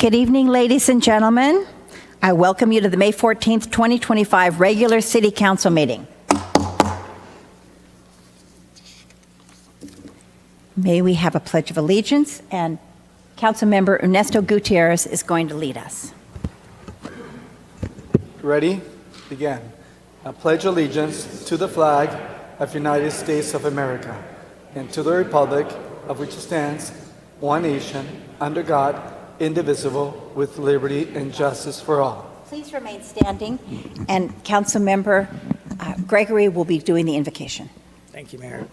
Good evening, ladies and gentlemen. I welcome you to the May 14th, 2025 regular City Council meeting. May we have a Pledge of Allegiance, and Councilmember Ernesto Gutierrez is going to lead us. Ready? Begin. I pledge allegiance to the flag of the United States of America and to the republic of which it stands, one nation, under God, indivisible, with liberty and justice for all. Please remain standing, and Councilmember Gregory will be doing the invocation. Thank you, Mayor.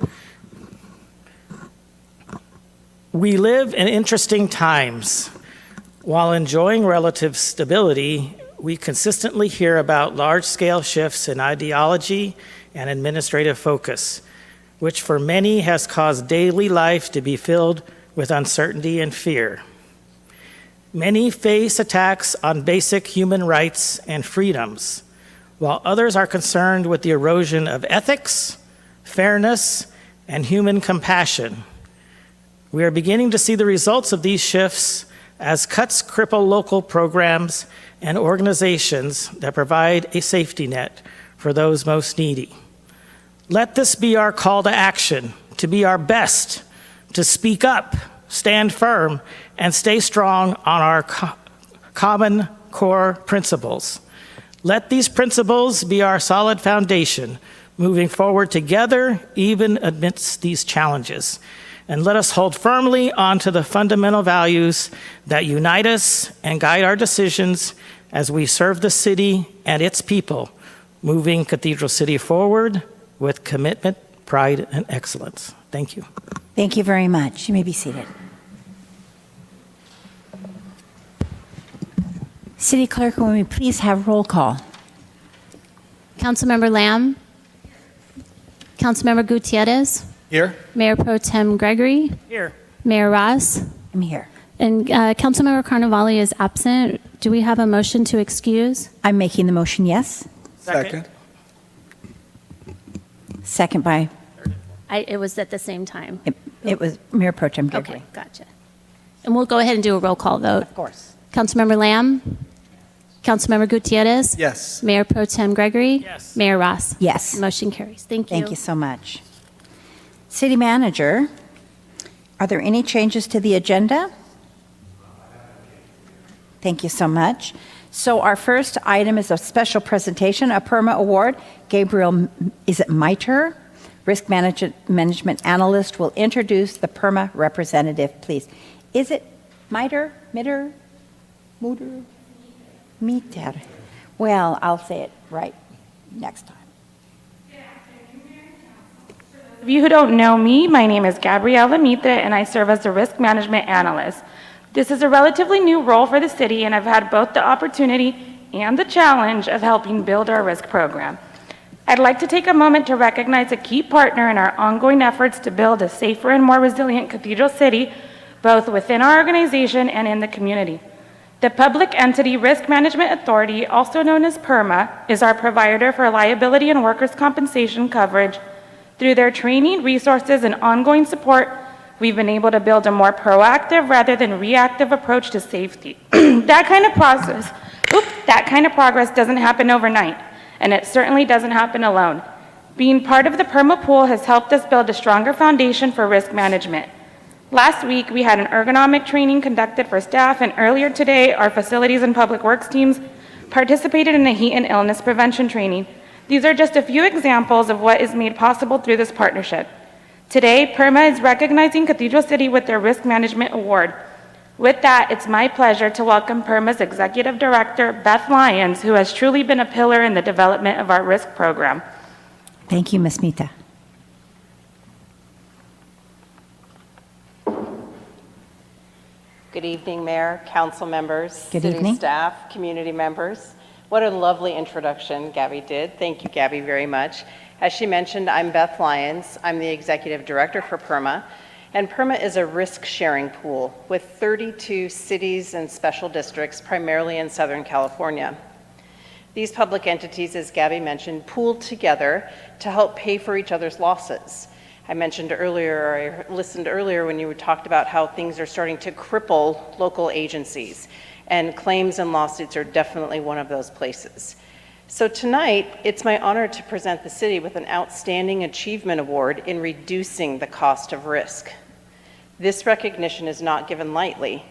We live in interesting times. While enjoying relative stability, we consistently hear about large-scale shifts in ideology and administrative focus, which for many has caused daily life to be filled with uncertainty and fear. Many face attacks on basic human rights and freedoms, while others are concerned with the erosion of ethics, fairness, and human compassion. We are beginning to see the results of these shifts as cuts cripple local programs and organizations that provide a safety net for those most needy. Let this be our call to action, to be our best, to speak up, stand firm, and stay strong on our common core principles. Let these principles be our solid foundation, moving forward together even amidst these challenges. And let us hold firmly onto the fundamental values that unite us and guide our decisions as we serve the city and its people, moving Cathedral City forward with commitment, pride, and excellence. Thank you. Thank you very much. You may be seated. City Clerk, will we please have roll call? Councilmember Lamb. Councilmember Gutierrez. Here? Mayor Pro Tem Gregory. Here. Mayor Ross. I'm here. And Councilmember Carnevale is absent. Do we have a motion to excuse? I'm making the motion, yes. Second. Second by, It was at the same time. it was Mayor Pro Tem Gregory. Okay, gotcha. And we'll go ahead and do a roll call vote. Of course. Councilmember Lamb. Councilmember Gutierrez. Yes. Mayor Pro Tem Gregory. Yes. Mayor Ross. Yes. Motion carries. Thank you. Thank you so much. City Manager, are there any changes to the agenda? Thank you so much. So our first item is a special presentation, a PERMA award. Gabriel, is it Miter? Risk Management Analyst will introduce the PERMA representative, please. Is it Miter? Mitter? Mutter? Miter. Well, I'll say it right next time. For you who don't know me, my name is Gabriela Mitre, and I serve as the Risk Management Analyst. This is a relatively new role for the city, and I've had both the opportunity and the challenge of helping build our risk program. I'd like to take a moment to recognize a key partner in our ongoing efforts to build a safer and more resilient Cathedral City, both within our organization and in the community. The public entity Risk Management Authority, also known as PERMA, is our provider for liability and workers' compensation coverage. Through their training, resources, and ongoing support, we've been able to build a more proactive rather than reactive approach to safety. That kind of progress doesn't happen overnight, and it certainly doesn't happen alone. Being part of the PERMA pool has helped us build a stronger foundation for risk management. Last week, we had an ergonomic training conducted for staff, and earlier today, our facilities and public works teams participated in a heat and illness prevention training. These are just a few examples of what is made possible through this partnership. Today, PERMA is recognizing Cathedral City with their Risk Management Award. With that, it's my pleasure to welcome PERMA's Executive Director, Beth Lyons, who has truly been a pillar in the development of our risk program. Thank you, Ms. Mita. Good evening, Mayor, council members, Good city evening. staff, community members. What a lovely introduction Gabby did. Thank you, Gabby, very much. As she mentioned, I'm Beth Lyons. I'm the Executive Director for PERMA, and PERMA is a risk-sharing pool with 32 cities and special districts, primarily in Southern California. These public entities, as Gabby mentioned, pooled together to help pay for each other's losses. I mentioned earlier, or I listened earlier when you talked about how things are starting to cripple local agencies. and claims and lawsuits are definitely one of those places. So tonight, it's my honor to present the city with an Outstanding Achievement Award in reducing the cost of risk. This recognition is not given lightly.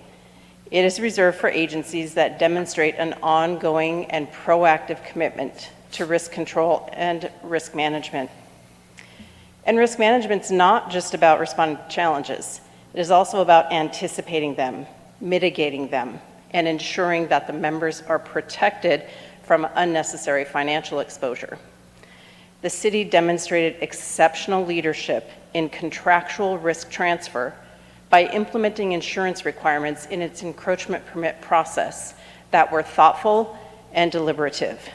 It is reserved for agencies that demonstrate an ongoing and proactive commitment to risk control and risk management. And risk management's not just about responding to challenges. It is also about anticipating them, mitigating them, and ensuring that the members are protected from unnecessary financial exposure. The city demonstrated exceptional leadership in contractual risk transfer by implementing insurance requirements in its encroachment permit process that were thoughtful and deliberative.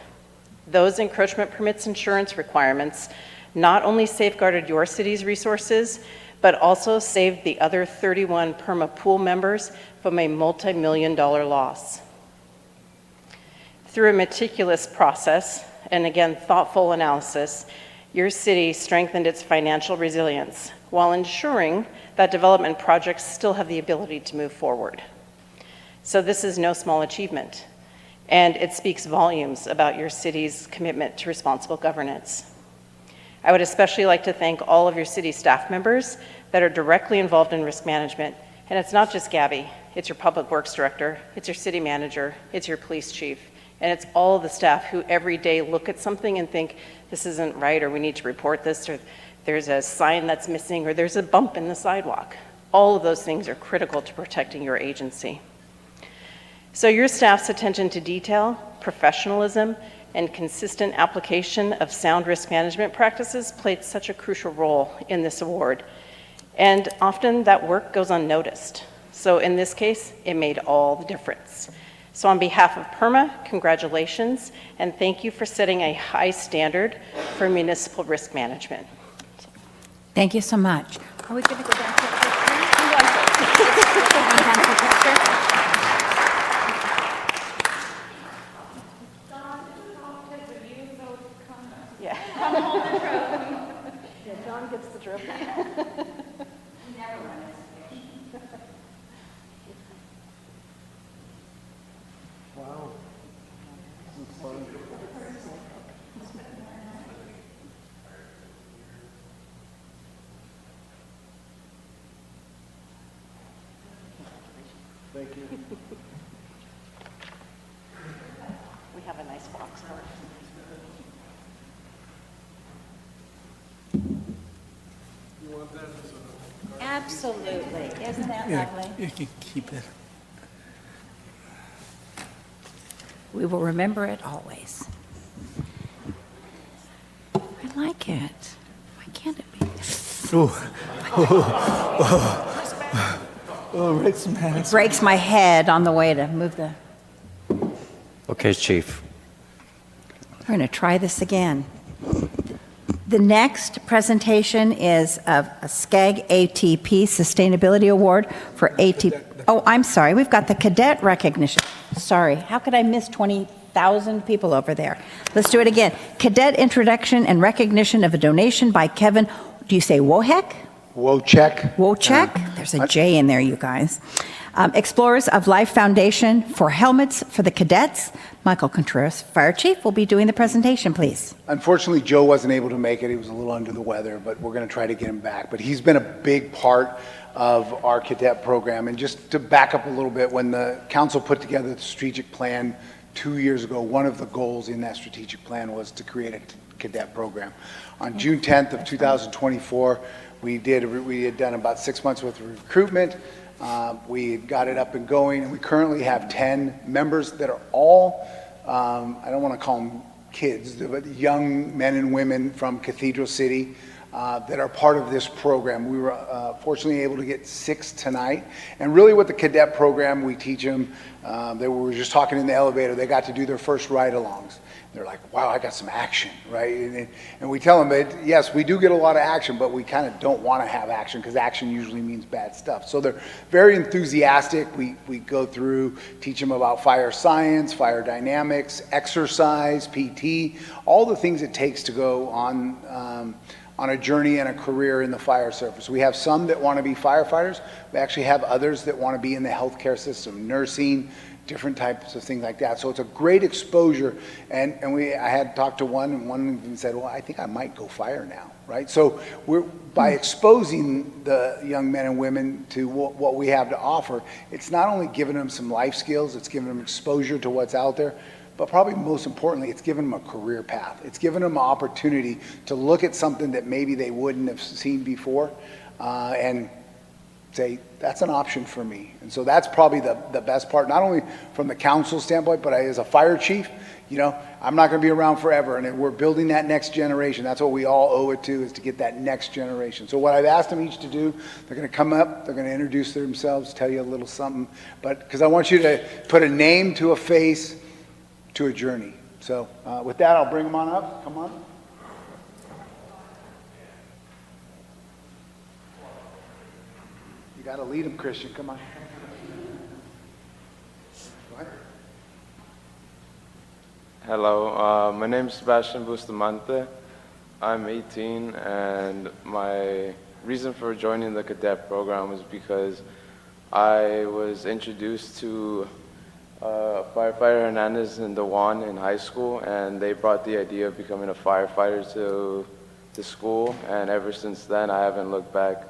Those encroachment permits insurance requirements not only safeguarded your city's resources, but also saved the other 31 PERMA pool members from a multi-million-dollar loss. Through a meticulous process, and again, thoughtful analysis, your city strengthened its financial resilience while ensuring that development projects still have the ability to move forward. So this is no small achievement, and it speaks volumes about your city's commitment to responsible governance. I would especially like to thank all of your city staff members that are directly involved in risk management. And it's not just Gabby, it's your public works director, it's your city manager, it's your police chief, and it's all of the staff who every day look at something and think, this isn't right, or we need to report this, or there's a sign that's missing, or there's a bump in the sidewalk. All of those things are critical to protecting your agency. So your staff's attention to detail, professionalism, and consistent application of sound risk management practices played such a crucial role in this award. And often that work goes unnoticed. So in this case, it made all the difference. So on behalf of PERMA, congratulations, and thank you for setting a high standard for municipal risk management. Thank you so much. Are we going to go down to a picture? Yeah. Yeah, John gets the drill. Wow. Thank you. We have a nice box for it. Absolutely. Isn't that lovely? You can keep it. We will remember it always. I like it. Why can't it be? Oh, Rick's man. Breaks my head on the way to move the. Okay, Chief. We're going to try this again. The next presentation is of a SCAG ATP Sustainability Award for ATP. Oh, I'm sorry. We've got the cadet recognition. Sorry. How could I miss 20,000 people over there? Let's do it again. Cadet introduction and recognition of a donation by Kevin, do you say Wohek? Wojciech. Wojciech? There's a J in there, you guys. Explorers of Life Foundation for helmets for the cadets. Michael Contreras, Fire Chief, will be doing the presentation, please. Unfortunately, Joe wasn't able to make it. He was a little under the weather, but we're going to try to get him back. But he's been a big part of our cadet program. And just to back up a little bit, when the council put together the strategic plan 2 years ago, one of the goals in that strategic plan was to create a cadet program. On June 10th of 2024, we had done about 6 months worth of recruitment. We got it up and going, and we currently have 10 members that are all, I don't want to call them kids, but young men and women from Cathedral City that are part of this program. We were fortunately able to get 6 tonight. And really with the cadet program, we teach them, we were just talking in the elevator, they got to do their first ride-alongs. They're like, wow, I got some action, right? And we tell them that, yes, we do get a lot of action, but we kind of don't want to have action because action usually means bad stuff. So they're very enthusiastic. We go through, teach them about fire science, fire dynamics, exercise, PT, all the things it takes to go on a journey and a career in the fire service. We have some that want to be firefighters. We actually have others that want to be in the healthcare system, nursing, different types of things like that. So it's a great exposure. And I had talked to one, and one even said, well, I think I might go fire now, right? So by exposing the young men and women to what we have to offer, it's not only giving them some life skills, it's giving them exposure to what's out there, but probably most importantly, it's giving them a career path. It's giving them an opportunity to look at something that maybe they wouldn't have seen before, and say, that's an option for me. And so that's probably the best part, not only from the council standpoint, but as a fire chief, you know, I'm not gonna be around forever, and we're building that next generation. That's what we all owe it to, is to get that next generation. So what I've asked them each to do, they're gonna come up, they're gonna introduce themselves, tell you a little something, but, because I want you to put a name to a face to a journey. So with that, I'll bring them on up. Come on. You got to lead them, Christian. Come on. Go ahead. Hello, my name is Sebastian Bustamante. I'm 18, and my reason for joining the cadet program was because I was introduced to Firefighter Hernandez and Dewan in high school, and they brought the idea of becoming a firefighter to the school, and ever since then I haven't looked back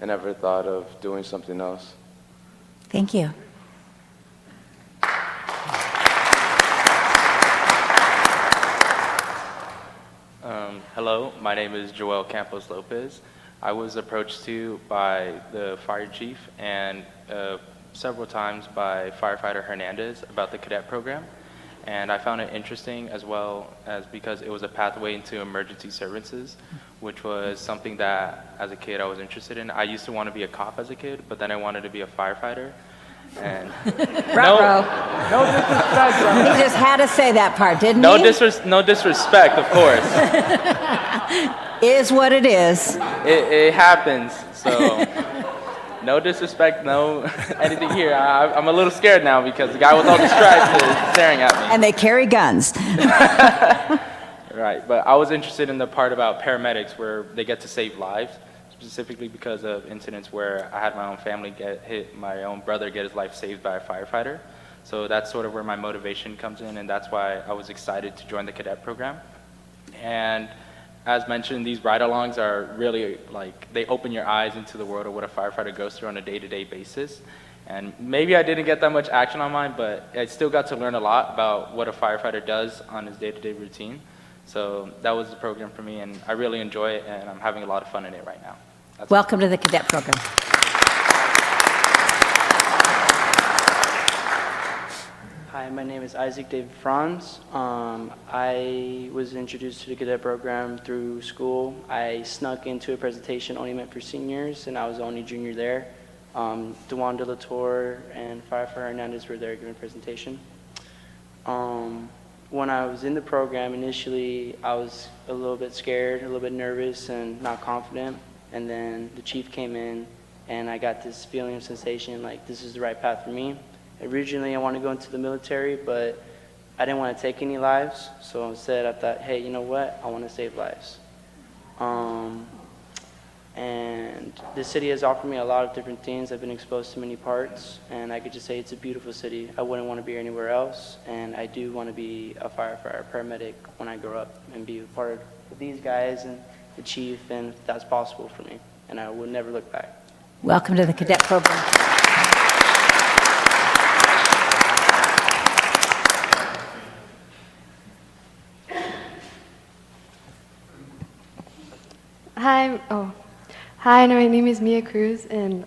and ever thought of doing something else. Thank you. Hello, my name is Joel Campos Lopez. I was approached to by the fire chief and several times by Firefighter Hernandez about the cadet program, and I found it interesting, as well as because it was a pathway into emergency services, which was something that as a kid I was interested in. I used to want to be a cop as a kid, but then I wanted to be a firefighter. And Ruh-roh. He just had to say that part, didn't no he? disrespect, of course. Is what it is. It happens, so no disrespect, no anything here. I'm a little scared now because the guy with all the stripes is staring at me. And they carry guns. Right, but I was interested in the part about paramedics where they get to save lives, specifically because of incidents where I had my own family get hit, my own brother get his life saved by a firefighter. So that's sort of where my motivation comes in, and that's why I was excited to join the cadet program. And as mentioned, these ride-alongs are really like, they open your eyes into the world of what a firefighter goes through on a day-to-day basis. And maybe I didn't get that much action on mine, but I still got to learn a lot about what a firefighter does on his day-to-day routine. So that was the program for me, and I really enjoy it, and I'm having a lot of fun in it right now. Welcome to the cadet program. Hi, my name is Isaac David Franz. I was introduced to the cadet program through school. I snuck into a presentation only meant for seniors, and I was the only junior there. Dewan de la Torre and Firefighter Hernandez were there giving a presentation. When I was in the program, initially I was a little bit scared, a little bit nervous, and not confident. And then the chief came in, and I got this feeling of sensation, like this is the right path for me. Originally, I wanted to go into the military, but I didn't want to take any lives. So instead, I thought, hey, you know what? I want to save lives. And the city has offered me a lot of different things. I've been exposed to many parts, and I could just say it's a beautiful city. I wouldn't want to be anywhere else, and I do want to be a firefighter, paramedic when I grow up and be a part of these guys and the chief, and if that's possible for me, and I would never look back. Welcome to the cadet program. Hi, my name is Mia Cruz, and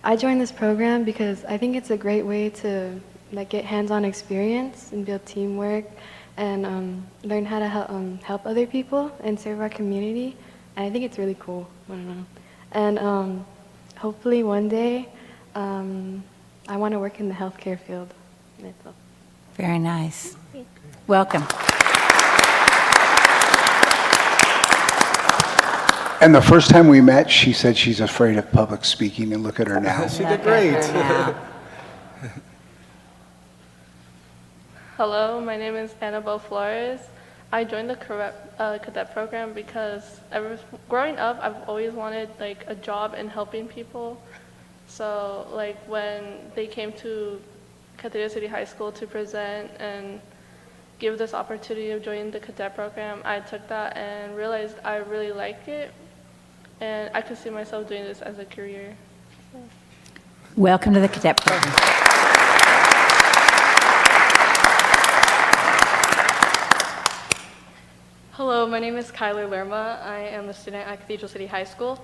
I joined this program because I think it's a great way to get hands-on experience and build teamwork and learn how to help other people and serve our community. And I think it's really cool. I don't know. And hopefully one day I want to work in the healthcare field. That's all. Very nice. Welcome. And the first time we met, she said she's afraid of public speaking, and look at her now. She did great. Hello, my name is Annabelle Flores. I joined the cadet program because growing up, I've always wanted a job in helping people. So when they came to Cathedral City High School to present and give this opportunity of joining the cadet program. I took that and realized I really like it, and I could see myself doing this as a career. Welcome to the cadet program. Hello, my name is Kyler Lerma. I am a student at Cathedral City High School.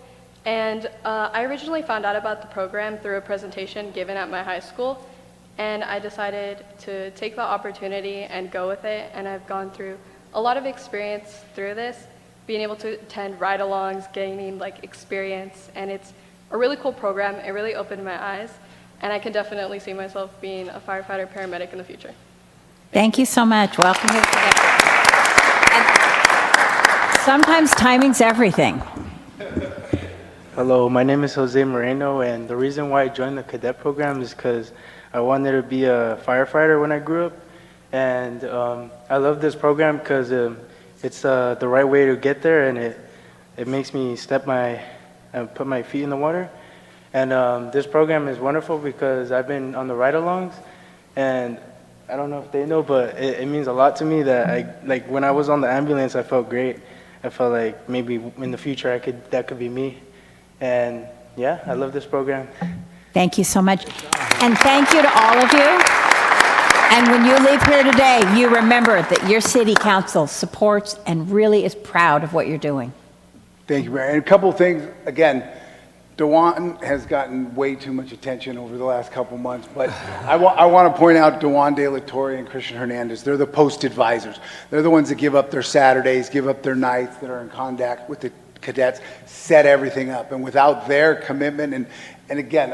And I originally found out about the program through a presentation given at my high school. And I decided to take the opportunity and go with it. And I've gone through a lot of experience through this, being able to attend ride-alongs, gaining like experience. And it's a really cool program. It really opened my eyes. And I can definitely see myself being a firefighter paramedic in the future. Thank you so much. Welcome to the cadet program. And sometimes timing's everything. Hello, my name is Jose Moreno, and the reason why I joined the cadet program is because I wanted to be a firefighter when I grew up. And I love this program because it's the right way to get there, and it makes me put my feet in the water. And this program is wonderful because I've been on the ride-alongs, and I don't know if they know, but it means a lot to me that like when I was on the ambulance, I felt great. I felt like maybe in the future that could be me. And yeah, I love this program. Thank you so much. And thank you to all of you. And when you leave here today, you remember that your city council supports and really is proud of what you're doing. Thank you, Mayor. And a couple of things, again, DeJuan has gotten way too much attention over the last couple months, but I want to point out DeJuan De La Torre and Christian Hernandez. They're the post advisors. They're the ones that give up their Saturdays, give up their nights, that are in contact with the cadets, set everything up. And without their commitment, and again,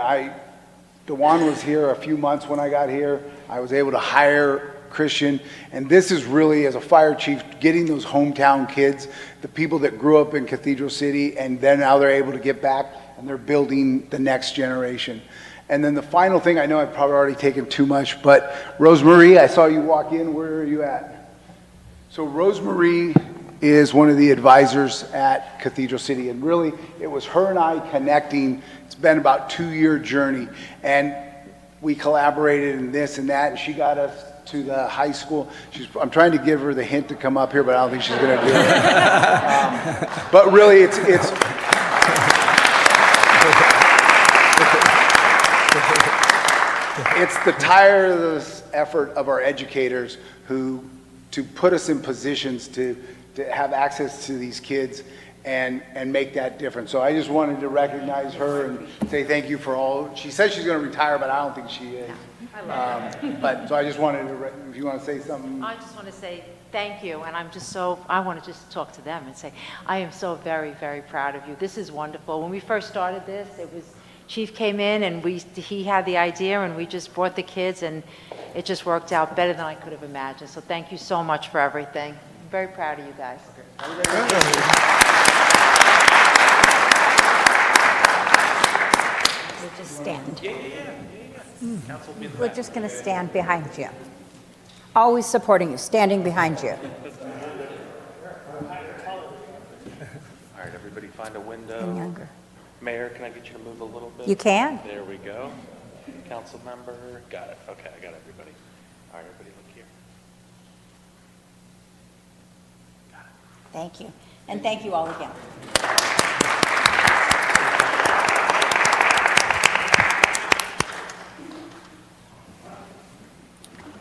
DeJuan was here a few months when I got here. I was able to hire Christian, and this is really, as a fire chief, getting those hometown kids, the people that grew up in Cathedral City, and then now they're able to get back and they're building the next generation. And then the final thing, I know I've probably already taken too much, but Rosemarie, I saw you walk in. Where are you at? So Rosemarie is one of the advisors at Cathedral City, and really it was her and I connecting. It's been about a 2-year journey, and we collaborated in this and that, and she got us to the high school. I'm trying to give her the hint to come up here, but I don't think she's going to do it. But really it's the tireless effort of our educators to put us in positions to have access to these kids and make that difference. So I just wanted to recognize her and say thank you for all. She says she's going to retire, but I don't think she is. I love it. But so I just wanted to, if you want to say something. I just want to say thank you, and I want to just talk to them and say, I am so very, very proud of you. This is wonderful. When we first started this, Chief came in and he had the idea, and we just brought the kids, and it just worked out better than I could have imagined. So thank you so much for everything. I'm very proud of you guys. We'll just stand. We're just going to stand behind you. Always supporting you, standing behind you. All right, everybody find a window. And younger. Mayor, can I get you to move a little bit? You can. There we go. Council member, got it. Okay, I got everybody. All right, everybody look here. Thank you. And thank you all again.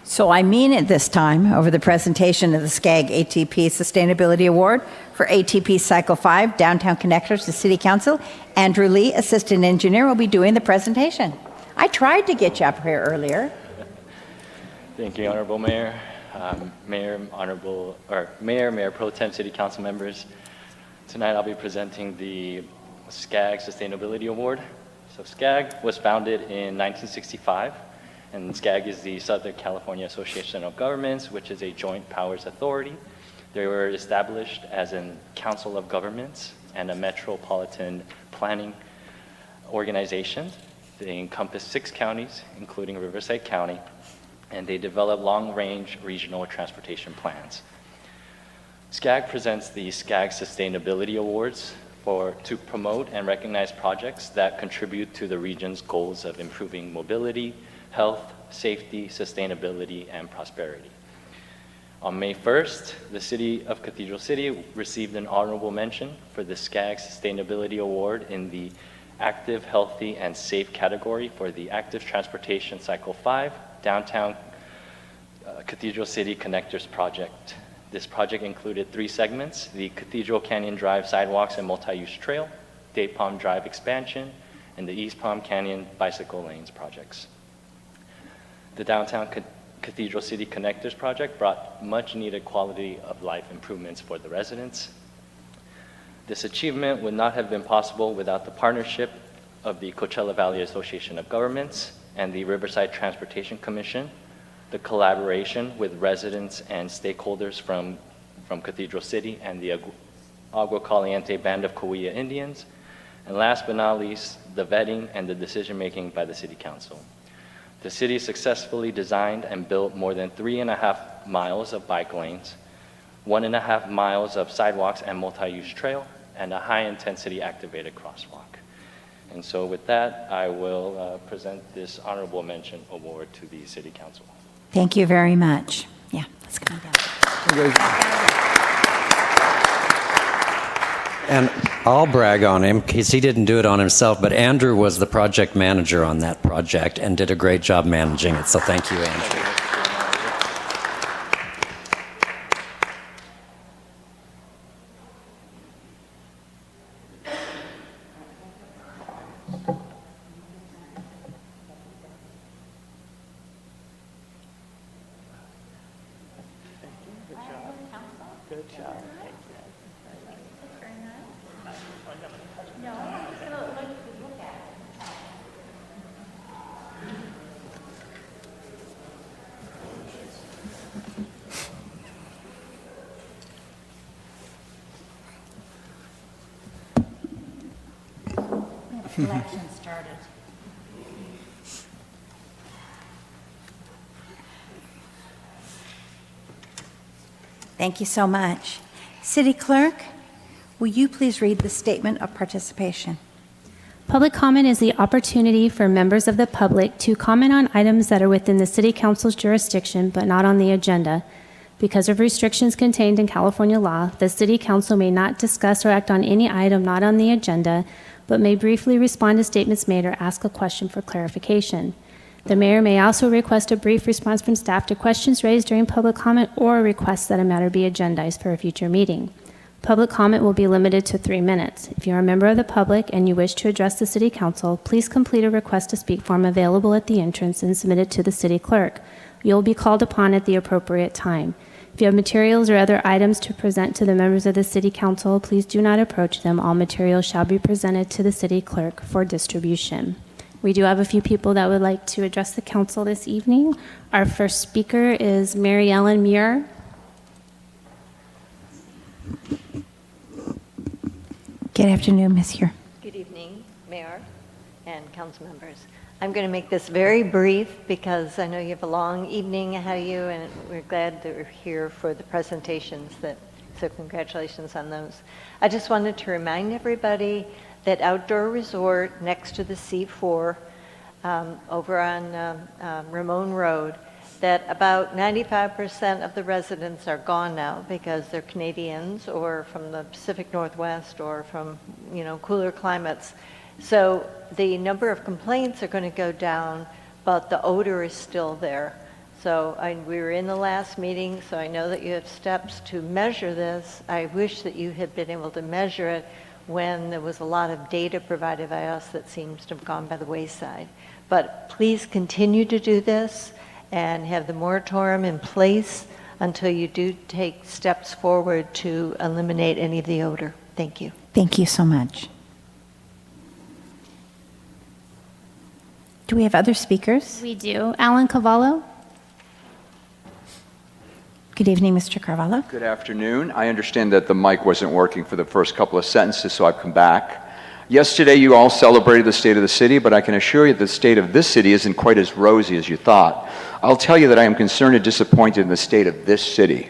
So I mean it this time over the presentation of the SCAG ATP Sustainability Award for ATP Cycle 5 Downtown Connectors to City Council. Andrew Lee, Assistant Engineer, will be doing the presentation. I tried to get you up here earlier. Thank you, Honorable Mayor, Mayor Pro Tem City Council members. Tonight I'll be presenting the SCAG Sustainability Award. So SCAG was founded in 1965. And SCAG is the Southern California Association of Governments, which is a joint powers authority. They were established as a council of governments and a metropolitan planning organization. They encompass 6 counties, including Riverside County, and they develop long-range regional transportation plans. SCAG presents the SCAG Sustainability Awards to promote and recognize projects that contribute to the region's goals of improving mobility, health, safety, sustainability, and prosperity. On May 1st, the City of Cathedral City received an honorable mention for the SCAG Sustainability Award in the Active, Healthy, and Safe category for the Active Transportation Cycle 5 Downtown Cathedral City Connectors Project. This project included 3 segments: the Cathedral Canyon Drive Sidewalks and Multi-Use Trail, Day Palm Drive Expansion, and the East Palm Canyon Bicycle Lanes projects. The Downtown Cathedral City Connectors Project brought much-needed quality of life improvements for the residents. This achievement would not have been possible without the partnership of the Coachella Valley Association of Governments and the Riverside Transportation Commission, the collaboration with residents and stakeholders from Cathedral City and the Agua Caliente Band of Cahuilla Indians, and last but not least, the vetting and the decision-making by the City Council. The city successfully designed and built more than 3.5 miles of bike lanes, 1.5 miles of sidewalks and multi-use trail, and a high-intensity activated crosswalk. And so with that, I will present this honorable mention award to the City Council. Thank you very much. Yeah, let's come down. And I'll brag on him because he didn't do it on himself, but Andrew was the project manager on that project and did a great job managing it. So thank you, Andrew. Good job. Election started. Thank you so much. City Clerk, will you please read the statement of participation? Public comment is the opportunity for members of the public to comment on items that are within the City Council's jurisdiction but not on the agenda. Because of restrictions contained in California law, the City Council may not discuss or act on any item not on the agenda, but may briefly respond to statements made or ask a question for clarification. The mayor may also request a brief response from staff to questions raised during public comment or request that a matter be agendized for a future meeting. Public comment will be limited to 3 minutes. If you're a member of the public and you wish to address the City Council, please complete a request to speak form available at the entrance and submit it to the City Clerk. You'll be called upon at the appropriate time. If you have materials or other items to present to the members of the City Council, please do not approach them. All materials shall be presented to the City Clerk for distribution. We do have a few people that would like to address the council this evening. Our first speaker is Mary Ellen Muir. Good afternoon, Monsieur. Good evening, Mayor and council members. I'm going to make this very brief because I know you have a long evening ahead of you, and we're glad that we're here for the presentations. So congratulations on those. I just wanted to remind everybody that outdoor resort next to the C4 over on Ramon Road, that about 95% of the residents are gone now because they're Canadians or from the Pacific Northwest or from, cooler climates. So the number of complaints are going to go down, but the odor is still there. So we were in the last meeting, so I know that you have steps to measure this. I wish that you had been able to measure it when there was a lot of data provided by us that seems to have gone by the wayside. But please continue to do this and have the moratorium in place until you do take steps forward to eliminate any of the odor. Thank you. Thank you so much. Do we have other speakers? We do. Alan Cavallo. Good evening, Mr. Carvalho. Good afternoon. I understand that the mic wasn't working for the first couple of sentences, so I've come back. Yesterday, you all celebrated the state of the city, but I can assure you the state of this city isn't quite as rosy as you thought. I'll tell you that I am concerned and disappointed in the state of this city.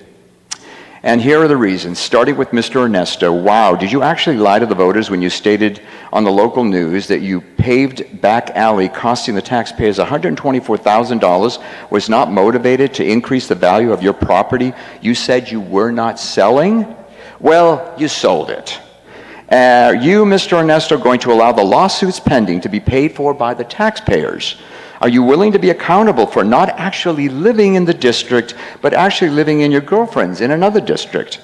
And here are the reasons, starting with Mr. Ernesto. Wow, did you actually lie to the voters when you stated on the local news that you paved back alley costing the taxpayers $124,000 was not motivated to increase the value of your property you said you were not selling? Well, you sold it. Are you, Mr. Ernesto, going to allow the lawsuits pending to be paid for by the taxpayers? Are you willing to be accountable for not actually living in the district, but actually living in your girlfriend's in another district?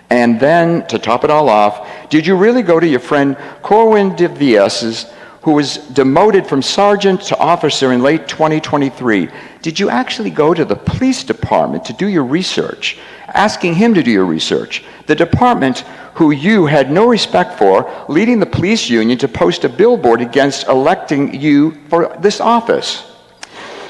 And then, to top it all off, did you really go to your friend Corwin de Villas, who was demoted from sergeant to officer in late 2023? Did you actually go to the police department to do your research, asking him to do your research? The department who you had no respect for, leading the police union to post a billboard against electing you for this office.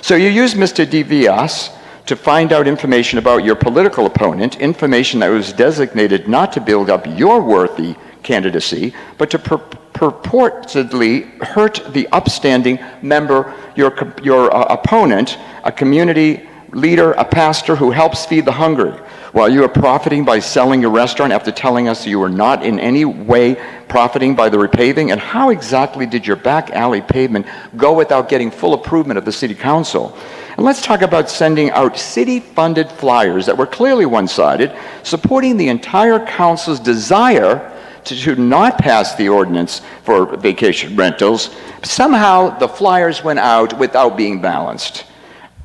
So you used Mr. de Villas to find out information about your political opponent, information that was designated not to build up your worthy candidacy, but to purportedly hurt the upstanding member, your opponent, a community leader, a pastor who helps feed the hungry, while you are profiting by selling your restaurant after telling us you were not in any way profiting by the repaving? And how exactly did your back alley pavement go without getting full approval of the city council? And let's talk about sending out city-funded flyers that were clearly one-sided, supporting the entire council's desire to not pass the ordinance for vacation rentals. Somehow the flyers went out without being balanced.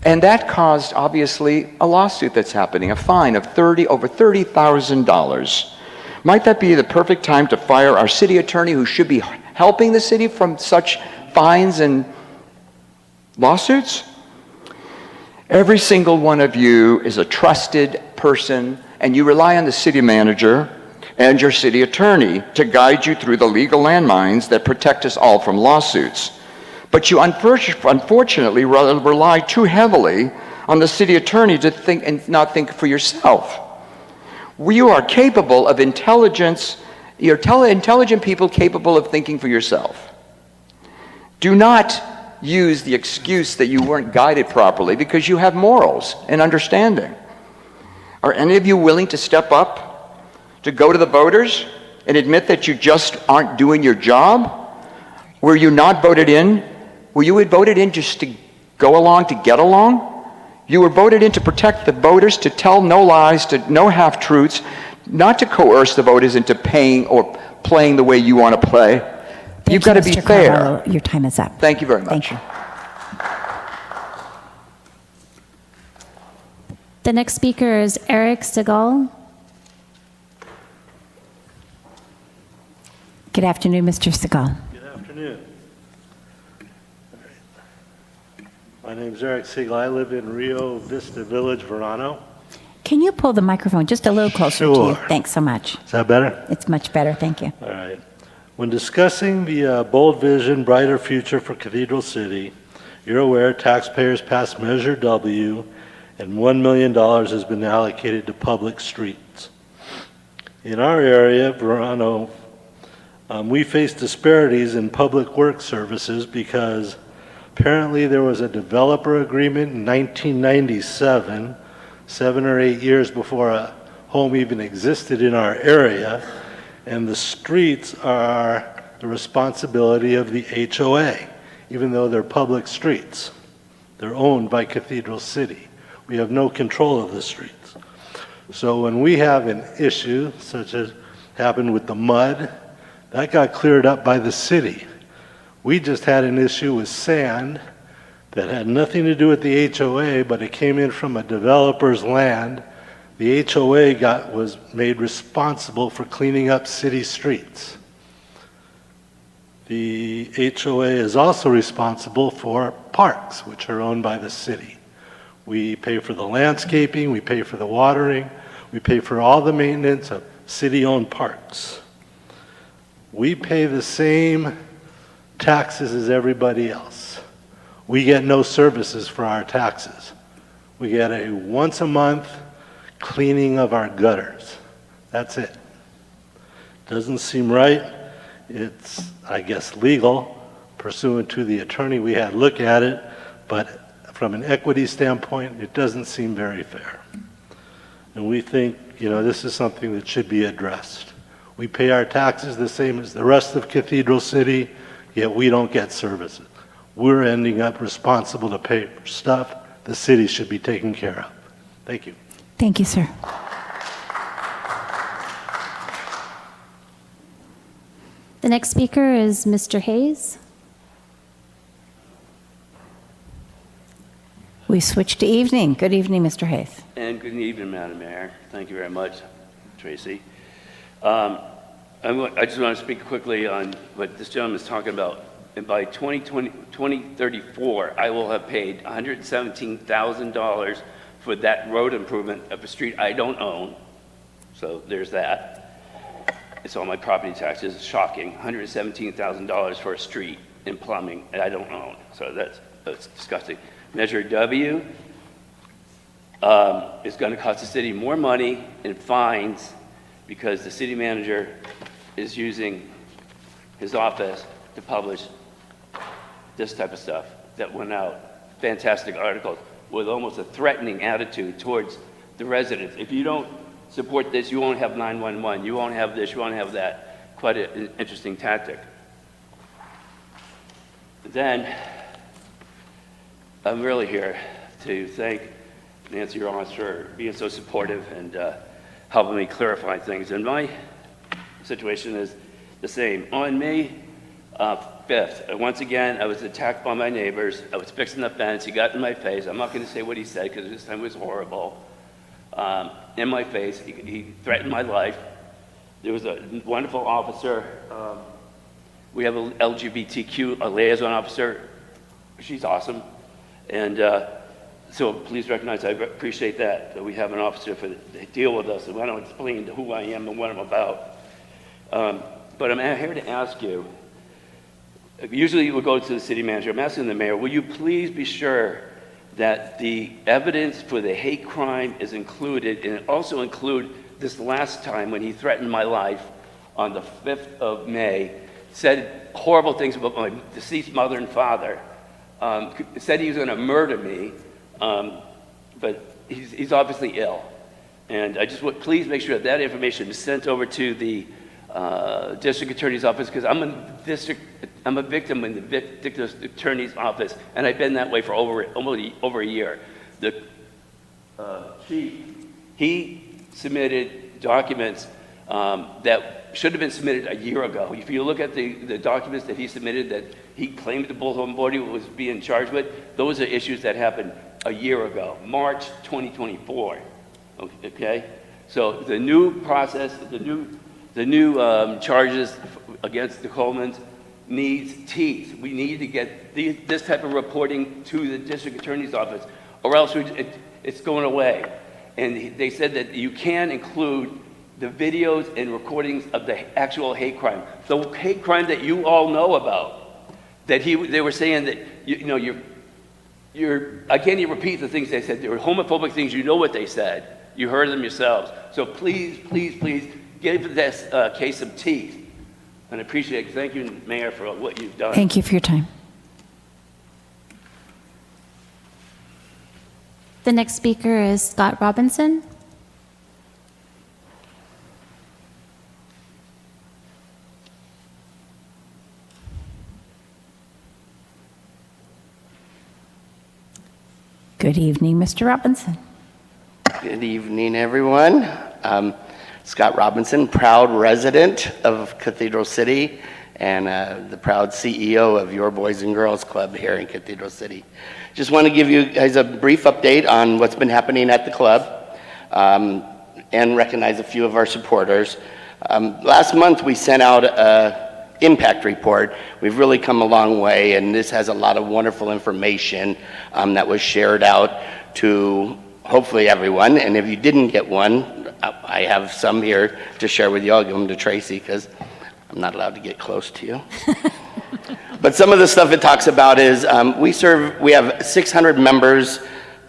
And that caused, obviously, a lawsuit that's happening, a fine of over $30,000. Might that be the perfect time to fire our city attorney, who should be helping the city from such fines and lawsuits? Every single one of you is a trusted person, and you rely on the city manager and your city attorney to guide you through the legal landmines that protect us all from lawsuits. But you unfortunately rely too heavily on the city attorney to think and not think for yourself. You are capable of intelligence. You're intelligent people capable of thinking for yourself. Do not use the excuse that you weren't guided properly, because you have morals and understanding. Are any of you willing to step up, to go to the voters and admit that you just aren't doing your job? Were you not voted in? Were you voted in just to go along, to get along? You were voted in to protect the voters, to tell no lies, to no half-truths, not to coerce the voters into paying or playing the way you want to play. You've got to be fair. Carvalho, your time is up. Thank you very much. Thank you. The next speaker is Eric Segal. Good afternoon, Mr. Segal. Good afternoon. My name is Eric Siegel. I live in Rio Vista Village, Verano. Can you pull the microphone just a little closer to you? Sure. Thanks so much. Is that better? It's much better, thank you. All right. When discussing the bold vision, brighter future for Cathedral City, you're aware taxpayers passed Measure W and $1 million has been allocated to public streets. In our area, Verano, we face disparities in public work services because apparently there was a developer agreement in 1997, 7 or 8 years before a home even existed in our area, and the streets are the responsibility of the HOA, even though they're public streets. They're owned by Cathedral City. We have no control of the streets. So when we have an issue, such as happened with the mud, that got cleared up by the city. We just had an issue with sand that had nothing to do with the HOA, but it came in from a developer's land. The HOA was made responsible for cleaning up city streets. The HOA is also responsible for parks, which are owned by the city. We pay for the landscaping, we pay for the watering, we pay for all the maintenance of city-owned parks. We pay the same taxes as everybody else. We get no services for our taxes. We get a once a month cleaning of our gutters. That's it. Doesn't seem right. It's, I guess, legal, pursuant to the attorney we had look at it, but from an equity standpoint, it doesn't seem very fair. And we think this is something that should be addressed. We pay our taxes the same as the rest of Cathedral City, yet we don't get services. We're ending up responsible to pay for stuff the city should be taking care of. Thank you. Thank you, sir. The next speaker is Mr. Hayes. We switch to evening. Good evening, Mr. Hayes. And good evening, Madam Mayor. Thank you very much, Tracy. I just want to speak quickly on what this gentleman is talking about. And by 2034, I will have paid $117,000 for that road improvement of a street I don't own. So there's that. It's on my property taxes. It's shocking. $117,000 for a street in plumbing that I don't own. So that's disgusting. Measure W is going to cost the city more money in fines because the city manager is using his office to publish this type of stuff that went out. Fantastic articles with almost a threatening attitude towards the residents. If you don't support this, you won't have 911, you won't have this, you won't have that. Quite an interesting tactic. Then, I'm really here to thank Nancy Ross for being so supportive and helping me clarify things. And my situation is the same. On May 5th, once again, I was attacked by my neighbors. I was fixing the fence. He got in my face. I'm not going to say what he said because this time it was horrible. In my face, he threatened my life. There was a wonderful officer. We have a LGBTQ liaison officer. She's awesome. And so please recognize, I appreciate that we have an officer to deal with us. And I don't explain who I am and what I'm about. But I'm here to ask you, usually we'll go to the city manager. I'm asking the mayor, will you please be sure that the evidence for the hate crime is included, and also include this last time when he threatened my life on the 5th of May, said horrible things about my deceased mother and father, said he was going to murder me, but he's obviously ill. And I just would please make sure that information is sent over to the district attorney's office, because I'm a victim in the district attorney's office, and I've been that way for over a year. The chief, he submitted documents that should have been submitted a year ago. If you look at the documents that he submitted that he claimed the Bullhorn Body was being charged with, those are issues that happened a year ago, March 2024. Okay, so the new process, the new charges against the Colemans needs teeth. We need to get this type of reporting to the district attorney's office, or else it's going away. And they said that you can include the videos and recordings of the actual hate crime. The hate crime that you all know about, that they were saying that, I can't even repeat the things they said. They were homophobic things. You know what they said. You heard them yourselves. So please, please, please, give this case some teeth. And I appreciate it. Thank you, Mayor, for what you've done. Thank you for your time. The next speaker is Scott Robinson. Good evening, Mr. Robinson. Good evening, everyone. Scott Robinson, proud resident of Cathedral City and the proud CEO of Your Boys and Girls Club here in Cathedral City. Just want to give you guys a brief update on what's been happening at the club and recognize a few of our supporters. Last month we sent out an impact report. We've really come a long way, and this has a lot of wonderful information that was shared out to hopefully everyone. And if you didn't get one, I have some here to share with you. I'll give them to Tracy because I'm not allowed to get close to you. But some of the stuff it talks about is we have 600 members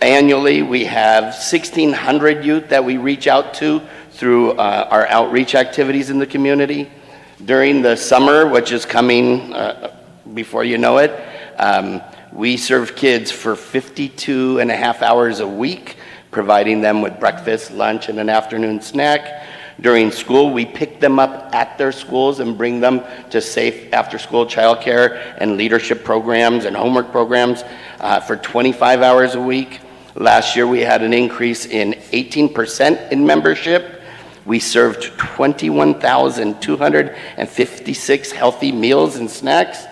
annually. We have 1,600 youth that we reach out to through our outreach activities in the community. During the summer, which is coming before you know it, we serve kids for 52 and a half hours a week providing them with breakfast, lunch, and an afternoon snack. During school, we pick them up at their schools and bring them to safe after-school childcare and leadership programs and homework programs for 25 hours a week. Last year, we had an increase in 18% in membership. We served 21,256 healthy meals and snacks.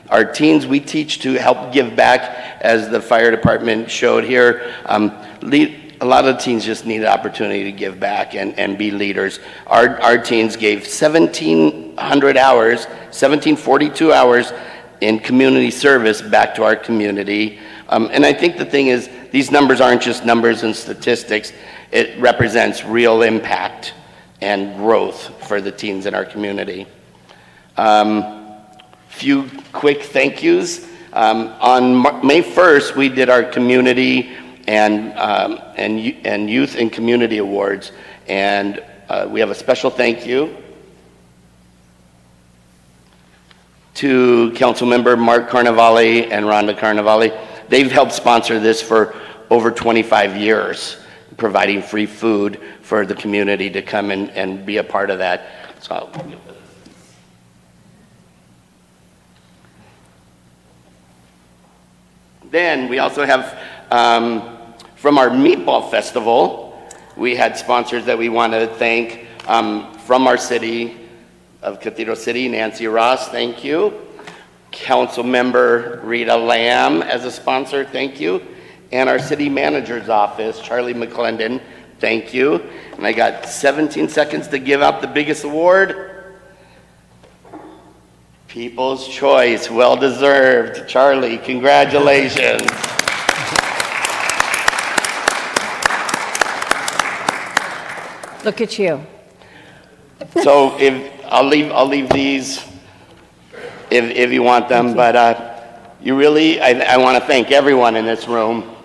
Our teens we teach to help give back, as the fire department showed here. A lot of teens just need an opportunity to give back and be leaders. Our teens gave 1,700 hours, 1,742 hours in community service back to our community. And I think the thing is, these numbers aren't just numbers and statistics. It represents real impact and growth for the teens in our community. Few quick thank yous. On May 1st, we did our community and youth and community awards, and we have a special thank you to Councilmember Mark Carnevale and Rhonda Carnevale. They've helped sponsor this for over 25 years, providing free food for the community to come and be a part of that. So then we also have, from our Meatball Festival, we had sponsors that we want to thank from our city of Cathedral City. Nancy Ross, thank you. Council Member Rita Lamb as a sponsor, thank you. And our city manager's office, Charlie McClendon, thank you. And I got 17 seconds to give out the biggest award. People's Choice, well deserved. Charlie, congratulations. Look at you. So I'll leave these if you want them, but you really, I want to thank everyone in this room,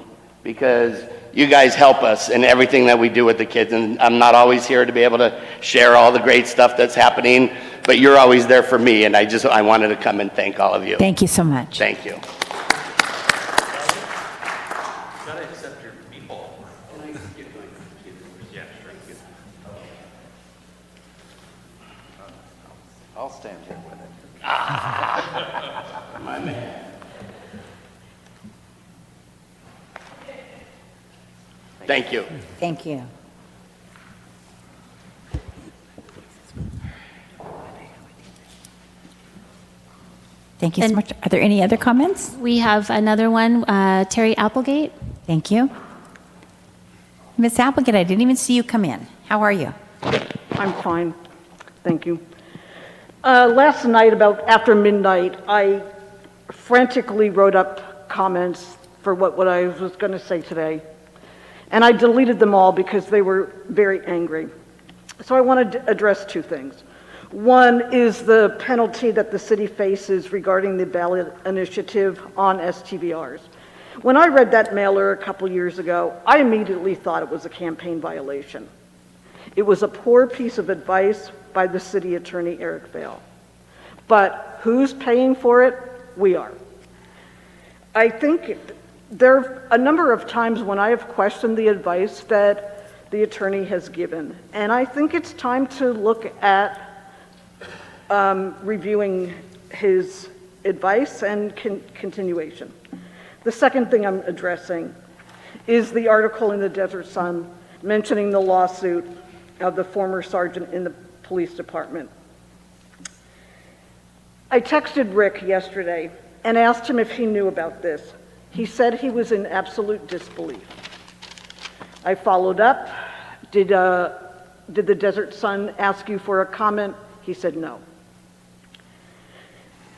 because you guys help us in everything that we do with the kids, and I'm not always here to be able to share all the great stuff that's happening, but you're always there for me, and I wanted to come and thank all of you. Thank you so much. Thank you. I'll stand here with it. My man. Thank you. Thank you. Thank you so And- much. Are there any other comments? We have another one, Terry Applegate. Thank you. Miss Applegate, I didn't even see you come in. How are you? I'm fine, thank you. Last night, about after midnight, I frantically wrote up comments for what I was going to say today, and I deleted them all because they were very angry. So I wanted to address two things. One is the penalty that the city faces regarding the ballot initiative on STVRs. When I read that mailer a couple years ago, I immediately thought it was a campaign violation. It was a poor piece of advice by the city attorney, Eric Vale. But who's paying for it? We are. I think there are a number of times when I have questioned the advice that the attorney has given, and I think it's time to look at reviewing his advice and continuation. The second thing I'm addressing is the article in the Desert Sun mentioning the lawsuit of the former sergeant in the police department. I texted Rick yesterday and asked him if he knew about this. He said he was in absolute disbelief. I followed up. Did the Desert Sun ask you for a comment? He said no.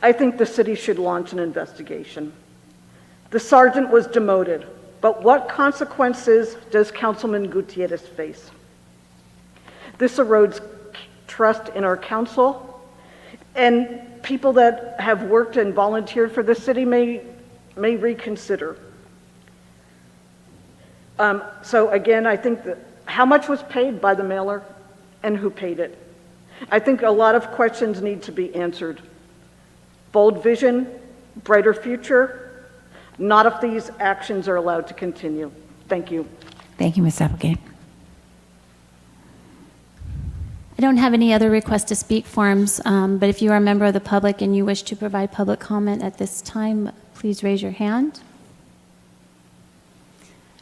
I think the city should launch an investigation. The sergeant was demoted, but what consequences does Councilman Gutierrez face? This erodes trust in our council, and people that have worked and volunteered for the city may reconsider. So again, I think that how much was paid by the mailer and who paid it? I think a lot of questions need to be answered. Bold vision, brighter future, not if these actions are allowed to continue. Thank you. Thank you, Ms. Applegate. I don't have any other request to speak forms, but if you are a member of the public and you wish to provide public comment at this time, please raise your hand.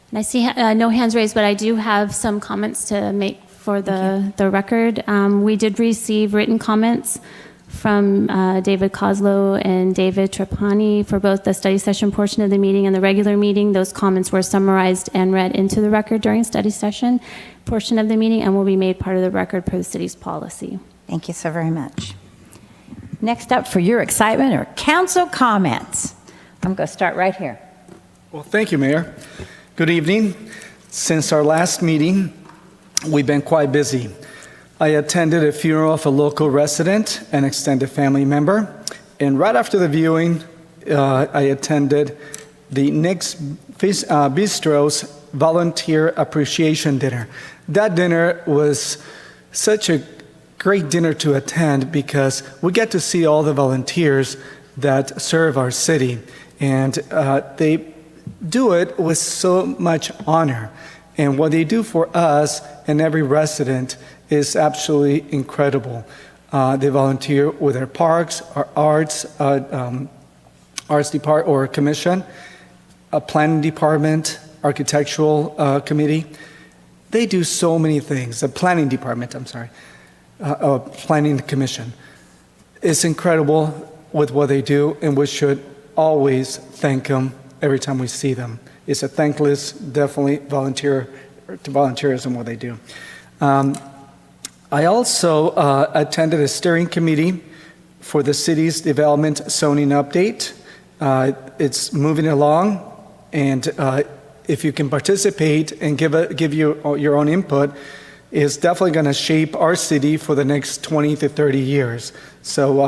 And I see no hands raised, but I do have some comments to make for the record. We did receive written comments from David Kozlow and David Trapani for both the study session portion of the meeting and the regular meeting. Those comments were summarized and read into the record during study session portion of the meeting and will be made part of the record per the city's policy. Thank you so very much. Next up for your excitement are council comments. I'm going to start right here. Well, thank you, Mayor. Good evening. Since our last meeting, we've been quite busy. I attended a funeral of a local resident and extended family member. And right after the viewing, I attended the Nick's Bistro's volunteer appreciation dinner. That dinner was such a great dinner to attend because we get to see all the volunteers that serve our city. And they do it with so much honor. And what they do for us and every resident is absolutely incredible. They volunteer with our parks, our arts department or commission, a planning department, architectural committee. They do so many things. The planning department, planning commission. It's incredible with what they do, and we should always thank them every time we see them. It's a thankless, definitely volunteerism what they do. I also attended a steering committee for the city's development zoning update. It's moving along, and if you can participate and give your own input, it's definitely going to shape our city for the next 20 to 30 years. So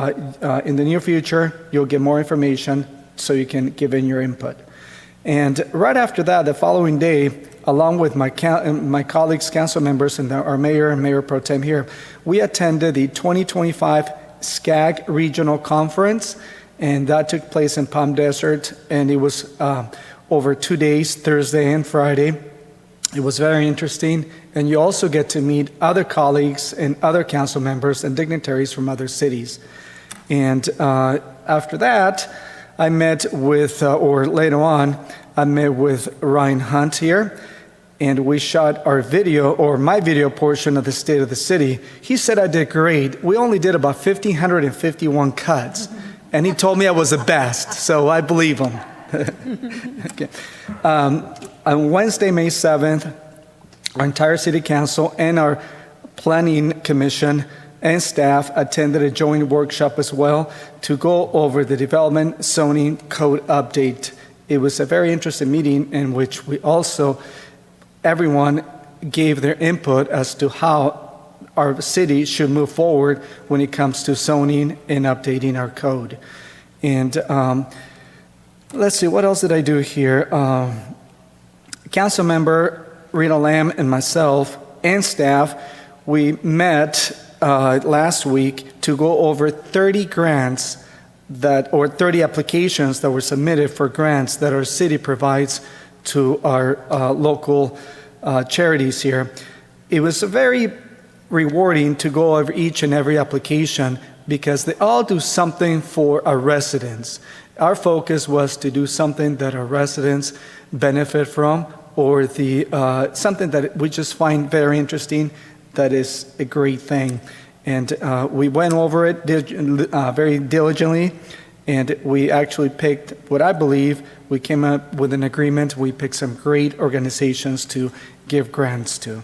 in the near future, you'll get more information so you can give in your input. And right after that, the following day, along with my colleagues, council members, and our mayor and mayor pro tem here, we attended the 2025 SCAG Regional Conference, and that took place in Palm Desert, and it was over 2 days, Thursday and Friday. It was very interesting, and you also get to meet other colleagues and other council members and dignitaries from other cities. And after that, I met with, or later on, I met with Ryan Hunt here, and we shot our video, or my video portion of the State of the City. He said I did great. We only did about 1,551 cuts, and he told me I was the best, so I believe him. Okay. On Wednesday, May 7th, our entire City Council and our Planning Commission and staff attended a joint workshop as well to go over the Development Zoning Code update. It was a very interesting meeting in which everyone gave their input as to how our city should move forward when it comes to zoning and updating our code. And let's see, what else did I do here? Council member Rita Lamb and myself and staff, we met last week to go over 30 grants or 30 applications that were submitted for grants that our city provides to our local charities here. It was very rewarding to go over each and every application because they all do something for our residents. Our focus was to do something that our residents benefit from, or something that we just find very interesting, that is a great thing. And we went over it very diligently, and we actually picked what I believe we came up with an agreement. We picked some great organizations to give grants to.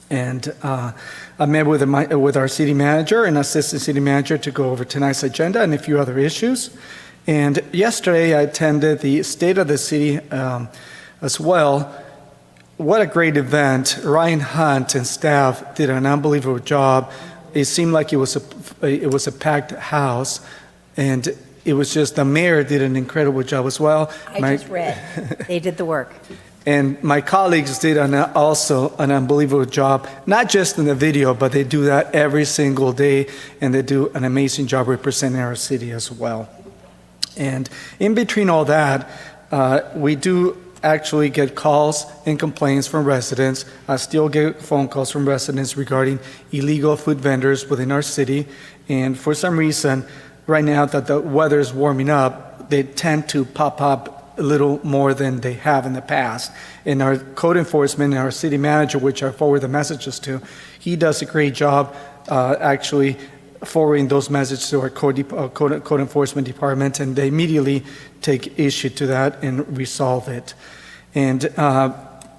And I met with our city manager and assistant city manager to go over tonight's agenda and a few other issues. And yesterday I attended the State of the City as well. What a great event. Ryan Hunt and staff did an unbelievable job. It seemed like it was a packed house, and it was just, the mayor did an incredible job as well. I just read. They did the work. And my colleagues did also an unbelievable job, not just in the video, but they do that every single day, and they do an amazing job representing our city as well. And in between all that, we do actually get calls and complaints from residents. I still get phone calls from residents regarding illegal food vendors within our city. And for some reason, right now that the weather is warming up, they tend to pop up a little more than they have in the past. And our code enforcement and our city manager, which I forward the messages to, he does a great job actually forwarding those messages to our code enforcement department, and they immediately take issue to that and resolve it. And the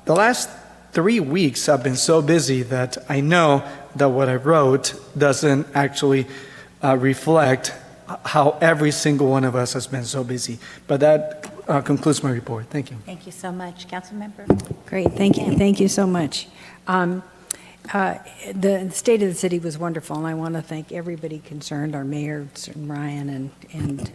last 3 weeks I've been so busy that I know that what I wrote doesn't actually reflect how every single one of us has been so busy. But that concludes my report. Thank you. Thank you so much. Councilmember? Great, thank you. Thank you so much. The state of the city was wonderful, and I want to thank everybody concerned, our mayor, and Ryan, and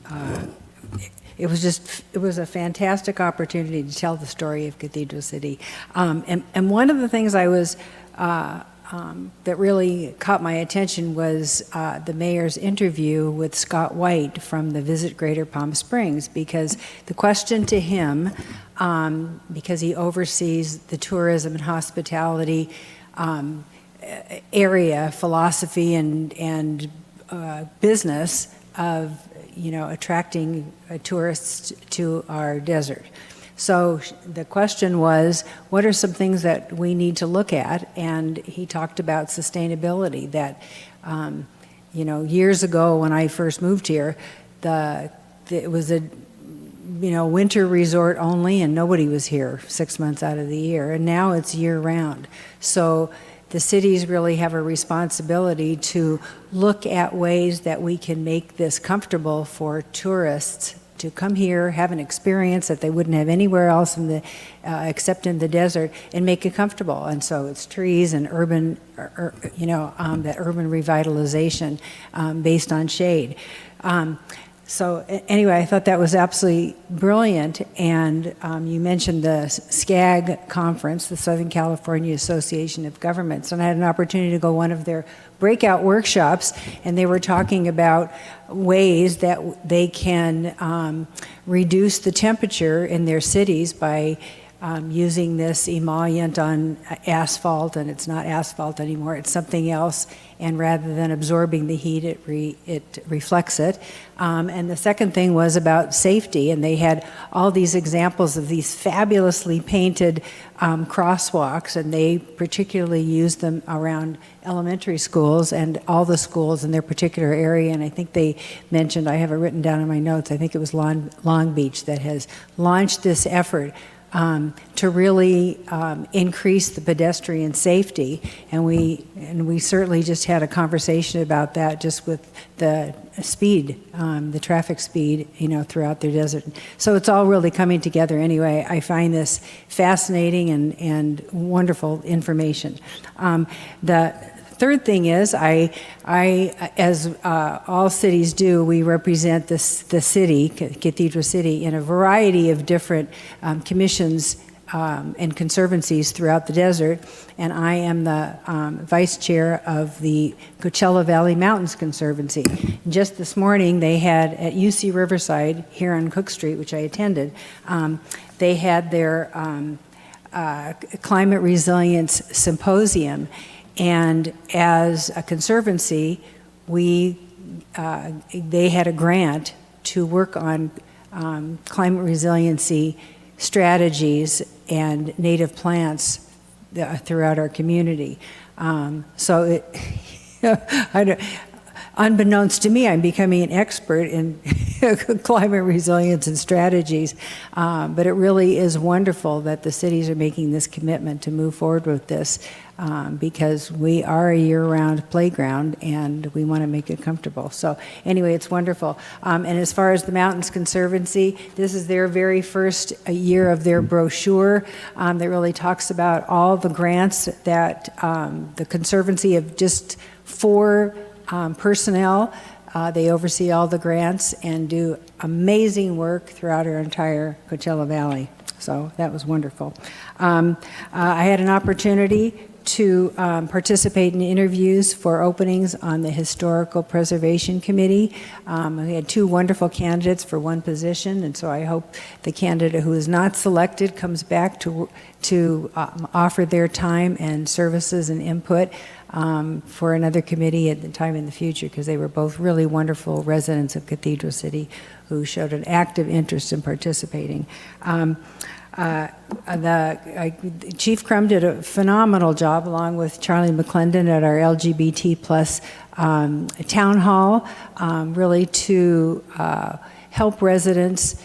it was a fantastic opportunity to tell the story of Cathedral City. And one of the things I was that really caught my attention was the mayor's interview with Scott White from the Visit Greater Palm Springs, because the question to him, because he oversees the tourism and hospitality area, philosophy and business of attracting tourists to our desert. So the question was, what are some things that we need to look at? And he talked about sustainability, that, years ago when I first moved here, it was a, winter resort only, and nobody was here 6 months out of the year. And now it's year round. So the cities really have a responsibility to look at ways that we can make this comfortable for tourists to come here, have an experience that they wouldn't have anywhere else except in the desert, and make it comfortable. And so it's trees and urban, that urban revitalization based on shade. So anyway, I thought that was absolutely brilliant. And you mentioned the SCAG conference, the Southern California Association of Governments, and I had an opportunity to go one of their breakout workshops, and they were talking about ways that they can reduce the temperature in their cities by using this emollient on asphalt, and it's not asphalt anymore, it's something else, and rather than absorbing the heat, it reflects it. And the second thing was about safety, and they had all these examples of these fabulously painted crosswalks, and they particularly used them around elementary schools and all the schools in their particular area. And I think they mentioned, I have it written down in my notes, I think it was Long Beach that has launched this effort to really increase the pedestrian safety, and we certainly just had a conversation about that just with the speed, the traffic speed, throughout their desert. So it's all really coming together. Anyway, I find this fascinating and wonderful information. The third thing is, as all cities do, we represent the city, Cathedral City, in a variety of different commissions and conservancies throughout the desert, and I am the vice chair of the Coachella Valley Mountains Conservancy. And just this morning, they had at UC Riverside here on Cook Street, which I attended, they had their climate resilience symposium. And as a conservancy, they had a grant to work on climate resiliency strategies and native plants throughout our community. So unbeknownst to me, I'm becoming an expert in climate resilience and strategies. But it really is wonderful that the cities are making this commitment to move forward with this, because we are a year-round playground and we want to make it comfortable. So anyway, it's wonderful. And as far as the Mountains Conservancy, this is their very first year of their brochure that really talks about all the grants that the Conservancy of just 4 personnel. They oversee all the grants and do amazing work throughout our entire Coachella Valley. So that was wonderful. I had an opportunity to participate in interviews for openings on the Historical Preservation Committee. We had 2 wonderful candidates for one position, and so I hope the candidate who is not selected comes back to offer their time and services and input for another committee at the time in the future, because they were both really wonderful residents of Cathedral City who showed an active interest in participating. Chief Crum did a phenomenal job along with Charlie McClendon at our LGBT plus town hall, really to help residents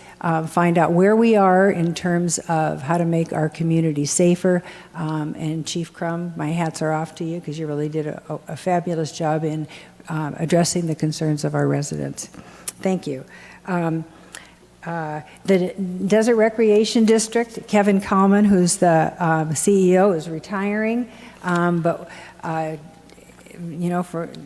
find out where we are in terms of how to make our community safer. And Chief Crum, my hats are off to you because you really did a fabulous job in addressing the concerns of our residents. Thank you. The Desert Recreation District, Kevin Kalman, who's the CEO, is retiring, but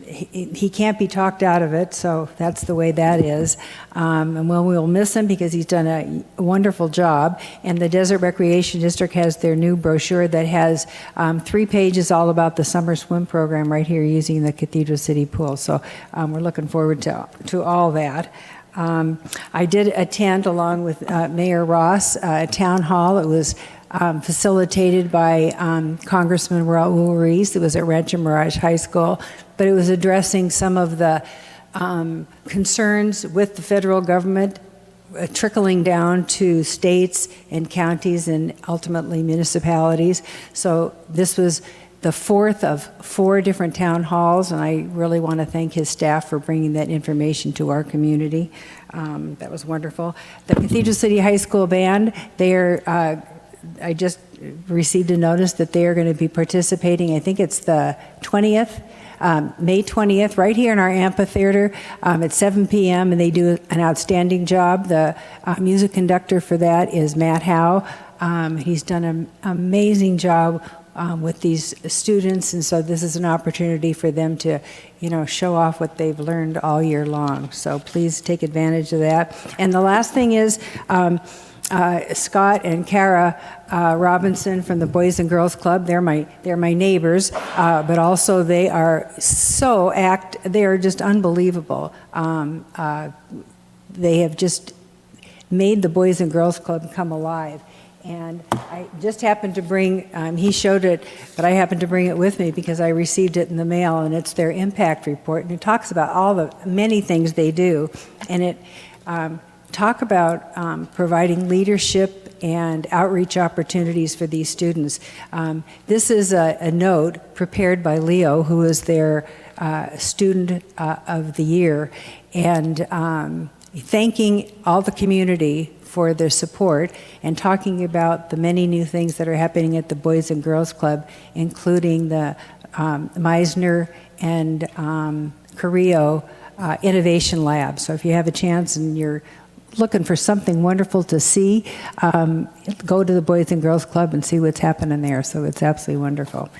he can't be talked out of it, so that's the way that is. And we'll miss him because he's done a wonderful job. And the Desert Recreation District has their new brochure that has 3 pages all about the summer swim program right here using the Cathedral City Pool. So we're looking forward to all that. I did attend, along with Mayor Ross, a town hall. It was facilitated by Congressman Raul Ruiz. It was at Rancho Mirage High School, but it was addressing some of the concerns with the federal government trickling down to states and counties and ultimately municipalities. So this was the 4th of 4 different town halls, and I really want to thank his staff for bringing that information to our community. That was wonderful. The Cathedral City High School Band, I just received a notice that they are going to be participating, I think it's the 20th, May 20th, right here in our amphitheater at 7 p.m., and they do an outstanding job. The music conductor for that is Matt Howe. He's done an amazing job with these students, and so this is an opportunity for them to, show off what they've learned all year long. So please take advantage of that. And the last thing is Scott and Kara Robinson from the Boys and Girls Club. They're my neighbors, but also they are they are just unbelievable. They have just made the Boys and Girls Club come alive. And I just happened to bring, he showed it, but I happened to bring it with me because I received it in the mail, and it's their impact report, and it talks about all the many things they do, and it talk about providing leadership and outreach opportunities for these students. This is a note prepared by Leo, who is their student of the year, and thanking all the community for their support and talking about the many new things that are happening at the Boys and Girls Club, including the Meisner and Carrillo Innovation Lab. So if you have a chance and you're looking for something wonderful to see, go to the Boys and Girls Club and see what's happening there. So it's absolutely wonderful.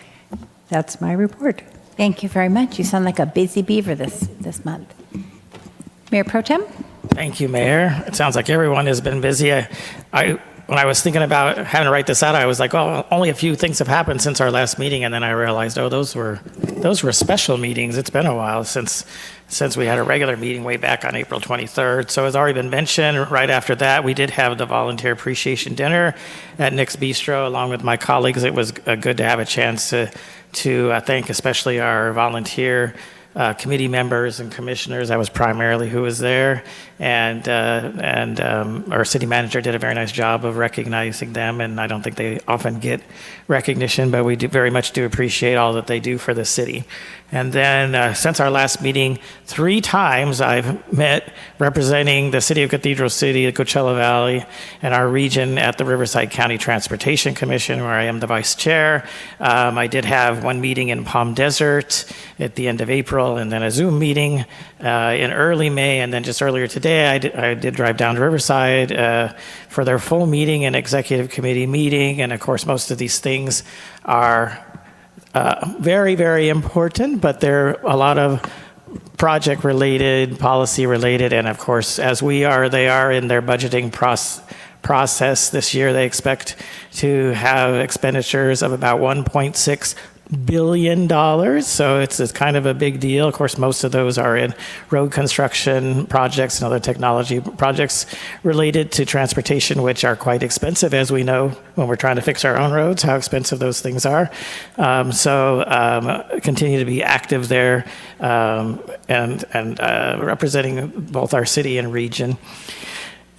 That's my report. Thank you very much. You sound like a busy beaver this month. Mayor Pro Tem? Thank you, Mayor. It sounds like everyone has been busy. When I was thinking about having to write this out, I was like, oh, only a few things have happened since our last meeting, and then I realized, oh, those were special meetings. It's been a while since we had a regular meeting way back on April 23rd. So as already been mentioned, right after that, we did have the volunteer appreciation dinner at Nick's Bistro along with my colleagues. It was good to have a chance to thank especially our volunteer committee members and commissioners. That was primarily who was there, and our city manager did a very nice job of recognizing them, and I don't think they often get recognition, but we very much do appreciate all that they do for the city. And then since our last meeting, 3 times I've met representing the City of Cathedral City, the Coachella Valley, and our region at the Riverside County Transportation Commission, where I am the vice chair. I did have one meeting in Palm Desert at the end of April, and then a Zoom meeting in early May, and then just earlier today I did drive down to Riverside for their full meeting and executive committee meeting. And of course, most of these things are very, very important, but they're a lot of project related, policy related, and of course, as they are in their budgeting process this year. They expect to have expenditures of about $1.6 billion. So it's kind of a big deal. Of course, most of those are in road construction projects and other technology projects related to transportation, which are quite expensive, as we know when we're trying to fix our own roads, how expensive those things are. Continue to be active there and representing both our city and region.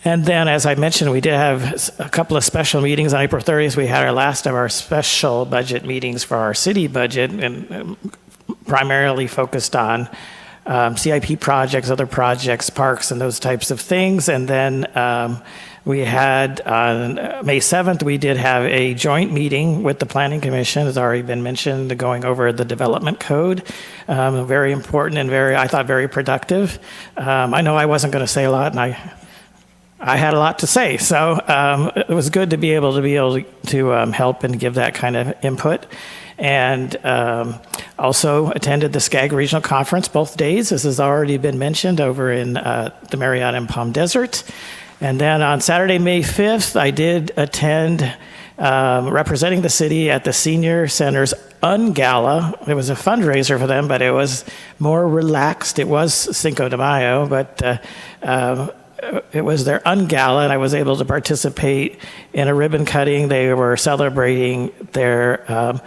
And then, as I mentioned, we did have a couple of special meetings. On April 30th, we had our last of our special budget meetings for our city budget, and primarily focused on CIP projects, other projects, parks, and those types of things. And then we had, on May 7th, we did have a joint meeting with the Planning Commission, as already been mentioned, going over the development code. Very important and I thought, very productive. I know I wasn't going to say a lot, and I had a lot to say, so it was good to be able to help and give that kind of input. And also attended the SCAG Regional Conference both days, as has already been mentioned, over in the Marriott in Palm Desert. And then on Saturday, May 5th, I did attend representing the city at the Senior Center's Ungala. It was a fundraiser for them, but it was more relaxed. It was Cinco de Mayo, but it was their Ungala, and I was able to participate in a ribbon cutting. They were celebrating their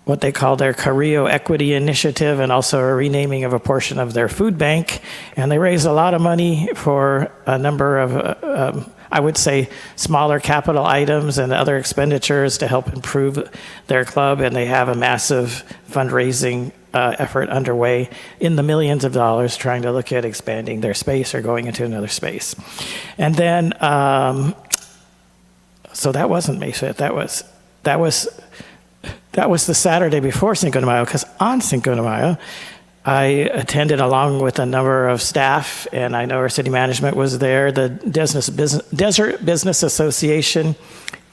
what they call their Carrillo Equity Initiative, and also a renaming of a portion of their food bank. And they raised a lot of money for a number of, I would say, smaller capital items and other expenditures to help improve their club. And they have a massive fundraising effort underway in the millions of dollars, trying to look at expanding their space or going into another space. And then, so that wasn't May 5th. That was the Saturday before Cinco de Mayo, because on Cinco de Mayo, I attended, along with a number of staff, and I know our city management was there, the Desert Business Association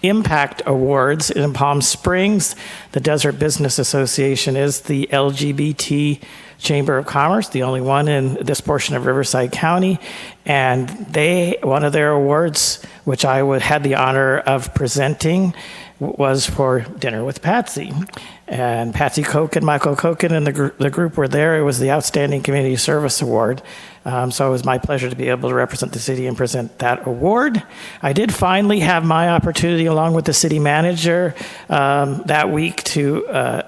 Impact Awards in Palm Springs. The Desert Business Association is the LGBT Chamber of Commerce, the only one in this portion of Riverside County. And one of their awards, which I had the honor of presenting, was for Dinner with Patsy. And Patsy Koch and Michael Kochen and the group were there. It was the Outstanding Community Service Award. So it was my pleasure to be able to represent the city and present that award. I did finally have my opportunity, along with the city manager, that week to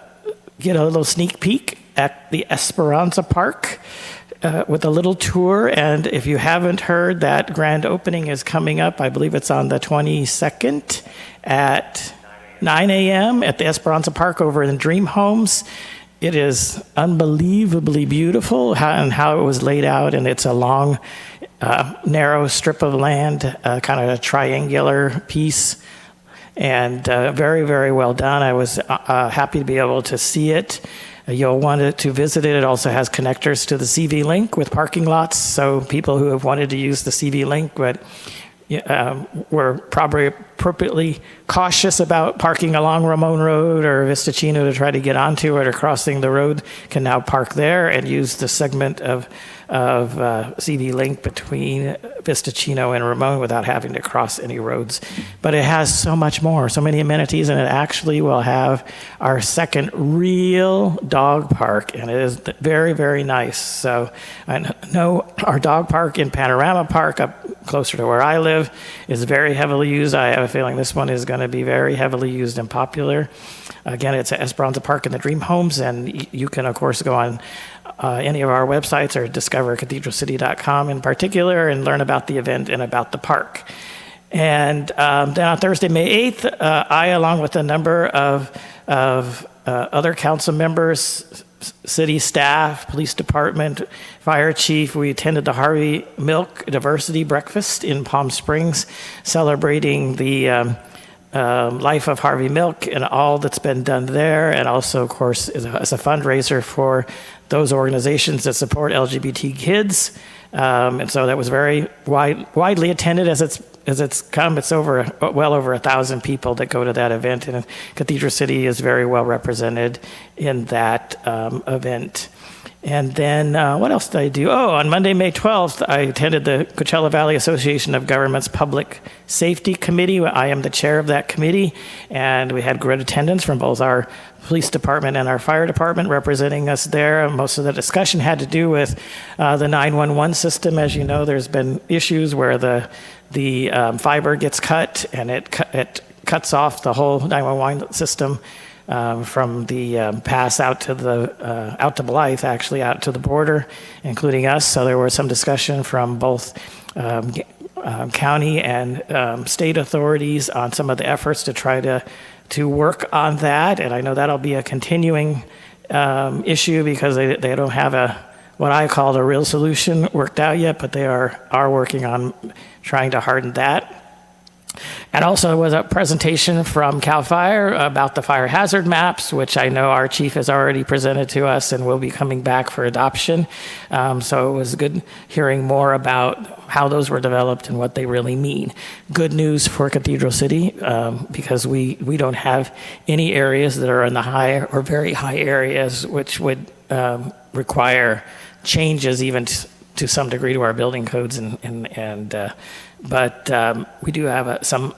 get a little sneak peek at the Esperanza Park with a little tour. And if you haven't heard, that grand opening is coming up. I believe it's on the 22nd at 9 a.m. at the Esperanza Park over in Dream Homes. It is unbelievably beautiful how it was laid out, and it's a long, narrow strip of land, kind of a triangular piece, and very, very well done. I was happy to be able to see it. You'll want to visit it. It also has connectors to the CV Link with parking lots, so people who have wanted to use the CV Link but were probably appropriately cautious about parking along Ramon Road or Vista Chino to try to get onto it or crossing the road can now park there and use the segment of CV Link between Vista Chino and Ramon without having to cross any roads. But it has so much more, so many amenities, and it actually will have our second real dog park, and it is very, very nice. So I know our dog park in Panorama Park, up closer to where I live, is very heavily used. I have a feeling this one is going to be very heavily used and popular. Again, it's at Esperanza Park in the Dream Homes, and you can, of course, go on any of our websites or discover cathedralcity.com in particular and learn about the event and about the park. And then on Thursday, May 8th, I, along with a number of other council members, city staff, police department, fire chief, we attended the Harvey Milk Diversity Breakfast in Palm Springs, celebrating the life of Harvey Milk and all that's been done there, and also, of course, as a fundraiser for those organizations that support LGBT kids. And so that was very widely attended as it's come. It's well over 1,000 people that go to that event, and Cathedral City is very well represented in that event. And then what else did I do? Oh, on Monday, May 12th, I attended the Coachella Valley Association of Governments Public Safety Committee. I am the chair of that committee, and we had great attendance from both our police department and our fire department representing us there. Most of the discussion had to do with the 911 system. As you know, there's been issues where the fiber gets cut, and it cuts off the whole 911 system. From the pass out to Blythe, actually out to the border, including us. So there was some discussion from both county and state authorities on some of the efforts to try to work on that. And I know that'll be a continuing issue because they don't have what I call a real solution worked out yet, but they are working on trying to harden that. And also there was a presentation from CAL FIRE about the fire hazard maps, which I know our chief has already presented to us and will be coming back for adoption. So it was good hearing more about how those were developed and what they really mean. Good news for Cathedral City because we don't have any areas that are in the high or very high areas, which would require changes even to some degree to our building codes but we do have some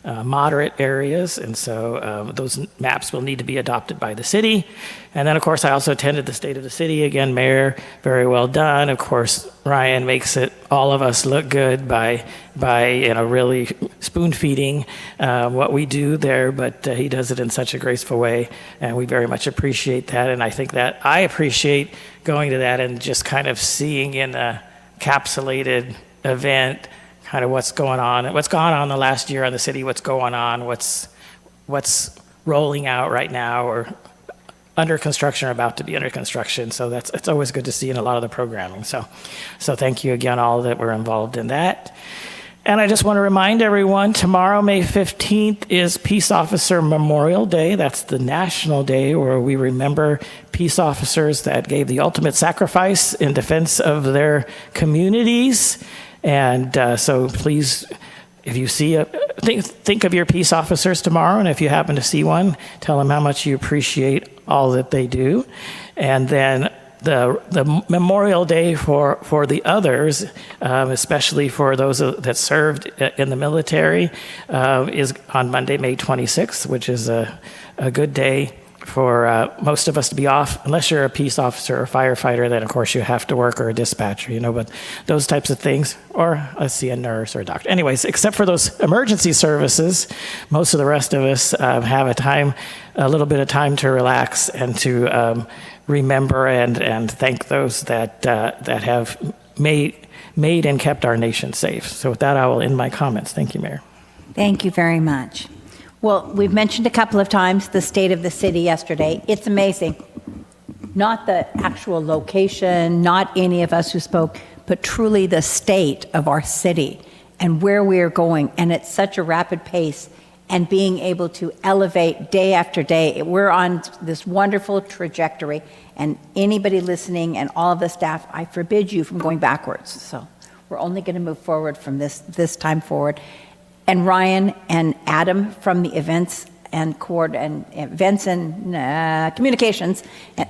moderate areas, and so those maps will need to be adopted by the city. And then, of course, I also attended the State of the City. Again, Mayor, very well done. Of course, Ryan makes all of us look good by really spoon-feeding what we do there, but he does it in such a graceful way, and we very much appreciate that. And I think that I appreciate going to that and just kind of seeing in a encapsulated event kind of what's gone on the last year in the city, what's going on, what's rolling out right now or under construction or about to be under construction. So it's always good to see in a lot of the programming. So thank you again, all that were involved in that. And I just want to remind everyone, tomorrow, May 15th, is Peace Officer Memorial Day. That's the national day where we remember peace officers that gave the ultimate sacrifice in defense of their communities. And so please, if you see think of your peace officers tomorrow, and if you happen to see one, tell them how much you appreciate all that they do. And then the Memorial Day for the others, especially for those that served in the military, is on Monday, May 26th, which is a good day for most of us to be off, unless you're a peace officer or firefighter, then of course you have to work, or a dispatcher, but those types of things, or let's see, a nurse or a doctor. Anyways, except for those emergency services, most of the rest of us have a little bit of time to relax and to remember and thank those that have made and kept our nation safe. So with that, I will end my comments. Thank you, Mayor. Thank you very much. Well, we've mentioned a couple of times the State of the City yesterday. It's amazing. Not the actual location, not any of us who spoke, but truly the state of our city and where we are going. And at such a rapid pace, and being able to elevate day after day. We're on this wonderful trajectory. And anybody listening and all of the staff, I forbid you from going backwards. So we're only going to move forward from this time forward. And Ryan and Adam from the events and communications,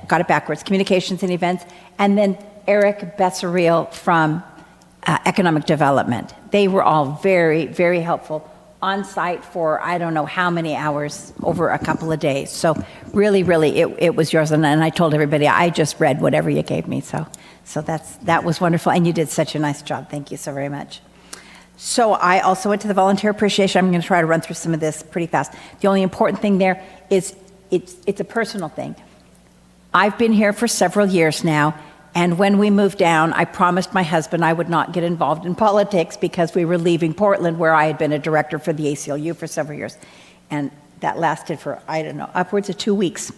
got it backwards, communications and events, and then Eric Bessaril from economic development. They were all very, very helpful on site for I don't know how many hours over a couple of days. So really, really, it was yours. And I told everybody, I just read whatever you gave me. So that was wonderful. And you did such a nice job. Thank you so very much. So I also went to the volunteer appreciation. I'm going to try to run through some of this pretty fast. The only important thing there is it's a personal thing. I've been here for several years now, and when we moved down, I promised my husband I would not get involved in politics because we were leaving Portland, where I had been a director for the ACLU for several years. And that lasted for, I don't know, upwards of 2 weeks.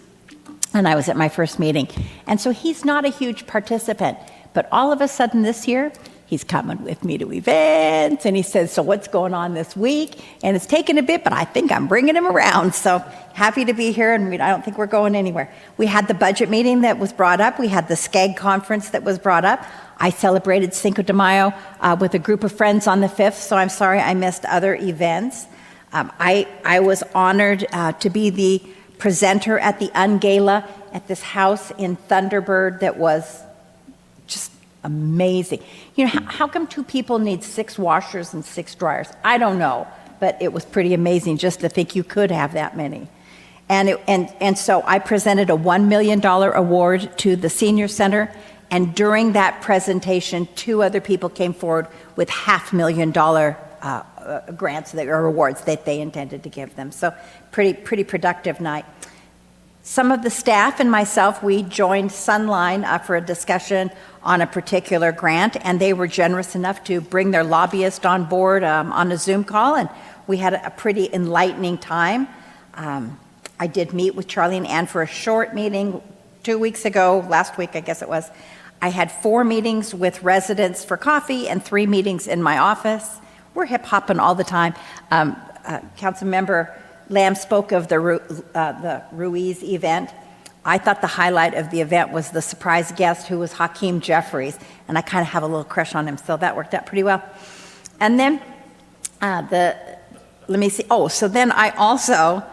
And I was at my first meeting. And so he's not a huge participant, but all of a sudden this year, he's coming with me to events, and he says, so what's going on this week? And it's taken a bit, but I think I'm bringing him around. So happy to be here, and I don't think we're going anywhere. We had the budget meeting that was brought up. We had the SCAG conference that was brought up. I celebrated Cinco de Mayo with a group of friends on the 5th, so I'm sorry I missed other events. I was honored to be the presenter at the Ungala at this house in Thunderbird that was just amazing. You know, how come 2 people need 6 washers and 6 dryers? I don't know, but it was pretty amazing just to think you could have that many. And so I presented a $1 million award to the Senior Center, and during that presentation, 2 other people came forward with $500,000 grants or awards that they intended to give them. So pretty productive night. Some of the staff and myself, we joined Sunline for a discussion on a particular grant, and they were generous enough to bring their lobbyist on board on a Zoom call, and we had a pretty enlightening time. I did meet with Charlie and Ann for a short meeting 2 weeks ago, last week I guess it was. I had 4 meetings with residents for coffee and 3 meetings in my office. We're hip-hopping all the time. Councilmember Lamb spoke of the Ruiz event. I thought the highlight of the event was the surprise guest, who was Hakeem Jeffries, and I kind of have a little crush on him, so that worked out pretty well. And then let me see. Oh, so then I also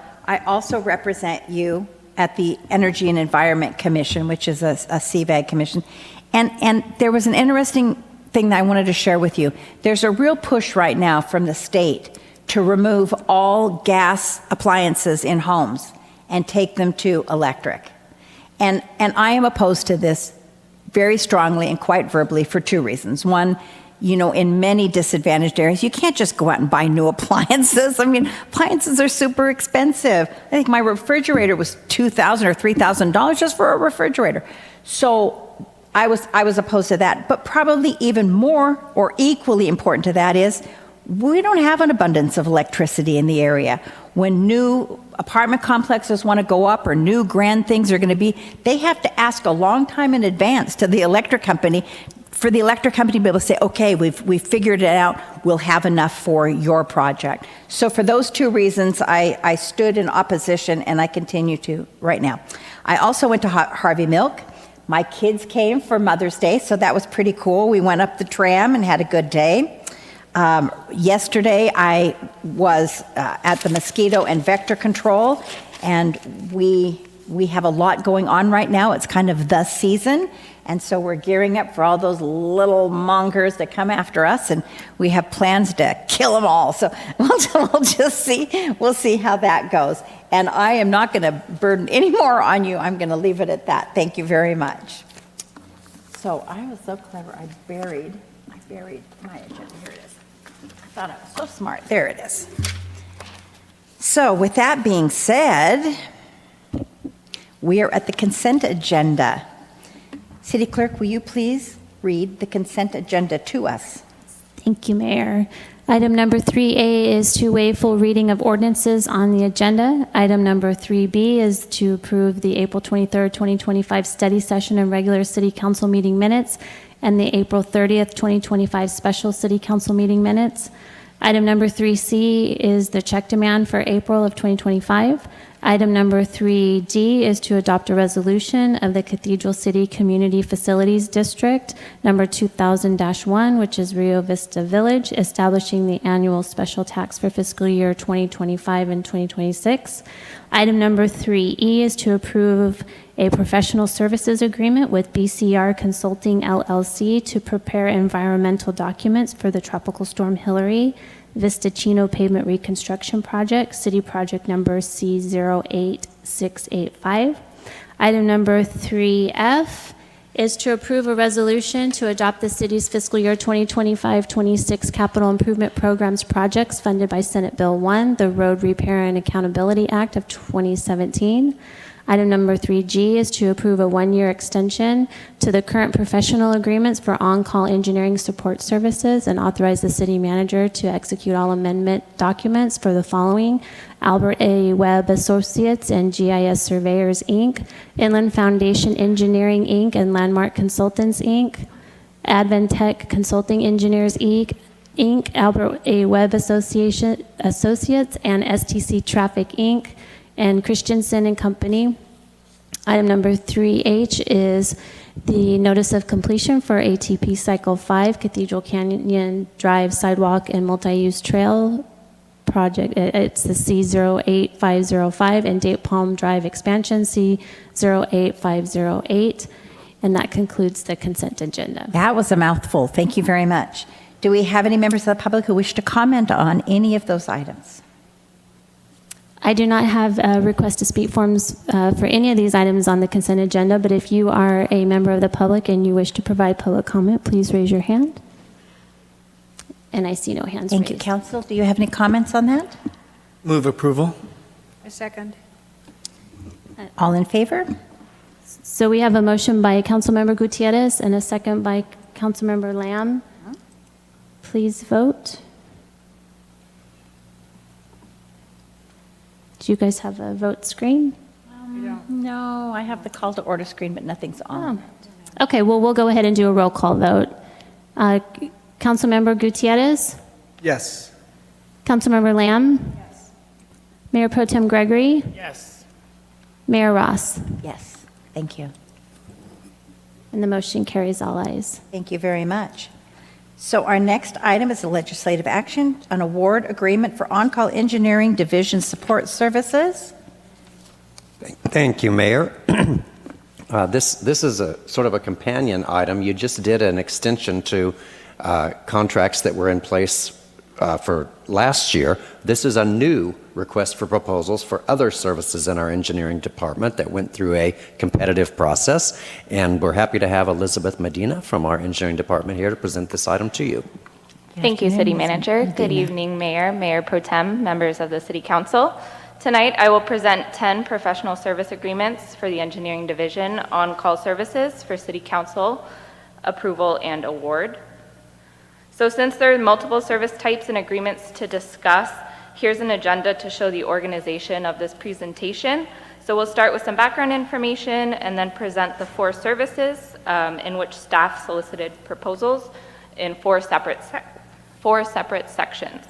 represent you at the Energy and Environment Commission, which is a CVAG commission. And there was an interesting thing that I wanted to share with you. There's a real push right now from the state to remove all gas appliances in homes and take them to electric. And I am opposed to this very strongly and quite verbally for 2 reasons. One, you know, in many disadvantaged areas, you can't just go out and buy new appliances. I mean, appliances are super expensive. I think my refrigerator was $2,000 or $3,000 just for a refrigerator. So I was opposed to that. But probably even more or equally important to that is we don't have an abundance of electricity in the area. When new apartment complexes want to go up or new grand things are going to be, they have to ask a long time in advance to the electric company for the electric company to be able to say, okay, we've figured it out, we'll have enough for your project. So for those 2 reasons, I stood in opposition, and I continue to right now. I also went to Harvey Milk. My kids came for Mother's Day, so that was pretty cool. We went up the tram and had a good day. Yesterday, I was at the mosquito and vector control, and we have a lot going on right now. It's kind of the season, and so we're gearing up for all those little mongers that come after us, and we have plans to kill them all. So we'll just see. We'll see how that goes. And I am not going to burden any more on you. I'm going to leave it at that. Thank you very much. So I was so clever. I buried my agenda. Here it is. I thought I was so smart. There it is. So with that being said, we are at the consent agenda. City Clerk, will you please read the consent agenda to us? Thank you, Mayor. Item number 3A is to waive full reading of ordinances on the agenda. Item number 3B is to approve the April 23rd, 2025 study session and regular City Council meeting minutes and the April 30th, 2025 special City Council meeting minutes. Item number 3C is the check demand for April of 2025. Item number 3D is to adopt a resolution of the Cathedral City Community Facilities District, number 2000-1, which is Rio Vista Village, establishing the annual special tax for fiscal year 2025 and 2026. Item number 3E is to approve a professional services agreement with BCR Consulting LLC to prepare environmental documents for the Tropical Storm Hilary Vista Chino Pavement Reconstruction Project, City Project number C08685. Item number 3F is to approve a resolution to adopt the city's fiscal year 2025-26 capital improvement programs projects funded by Senate Bill 1, the Road Repair and Accountability Act of 2017. Item number 3G is to approve a 1-year extension to the current professional agreements for on-call engineering support services and authorize the city manager to execute all amendment documents for the following: Albert A. Webb Associates and GIS Surveyors, Inc., Inland Foundation Engineering, Inc., and Landmark Consultants, Inc., Adventech Consulting Engineers, Inc., Albert A. Webb Associates, and STC Traffic, Inc., and Christensen and Company. Item number 3H is the notice of completion for ATP Cycle 5, Cathedral Canyon Drive Sidewalk and Multi-Use Trail project. It's the C08505 and Date Palm Drive expansion, C08508. And that concludes the consent agenda. That was a mouthful. Thank you very much. Do we have any members of the public who wish to comment on any of those items? I do not have request to speak forms for any of these items on the consent agenda, but if you are a member of the public and you wish to provide public comment, please raise your hand. And I see no hands Thank you, raised. Council. Do you have any comments on that? Move approval. A second. All in favor? So we have a motion by Councilmember Gutierrez and a second by Councilmember Lamb. Please vote. Do you guys have a vote screen? No, I have the call to order screen, but nothing's on. Okay, well, we'll go ahead and do a roll call vote. Councilmember Gutierrez? Yes. Councilmember Lamb? Yes. Mayor Pro Tem Gregory? Yes. Mayor Ross? Yes. Thank you. And the motion carries all ayes. Thank you very much. So our next item is a legislative action, an award agreement for on-call engineering division support services. Thank you, Mayor. This is a sort of a companion item. You just did an extension to contracts that were in place for last year. This is a new request for proposals for other services in our engineering department that went through a competitive process. And we're happy to have Elizabeth Medina from our engineering department here to present this item to you. Thank you, City Manager. Good evening, Mayor, Mayor Pro Tem, members of the City Council. Tonight, I will present 10 professional service agreements for the Engineering Division on-call services for City Council approval and award. So since there are multiple service types and agreements to discuss, here's an agenda to show the organization of this presentation. So we'll start with some background information and then present the 4 services in which staff solicited proposals in 4 separate sections.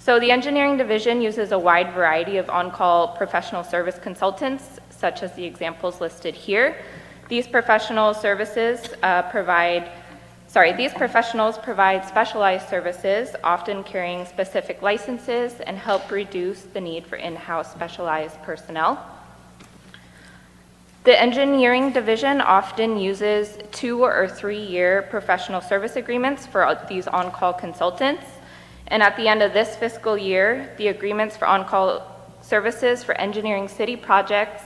So the Engineering Division uses a wide variety of on-call professional service consultants, such as the examples listed here. These professionals provide specialized services, often carrying specific licenses, and help reduce the need for in-house specialized personnel. The Engineering Division often uses 2 or 3-year professional service agreements for these on-call consultants. And at the end of this fiscal year, the agreements for on-call services for engineering city projects,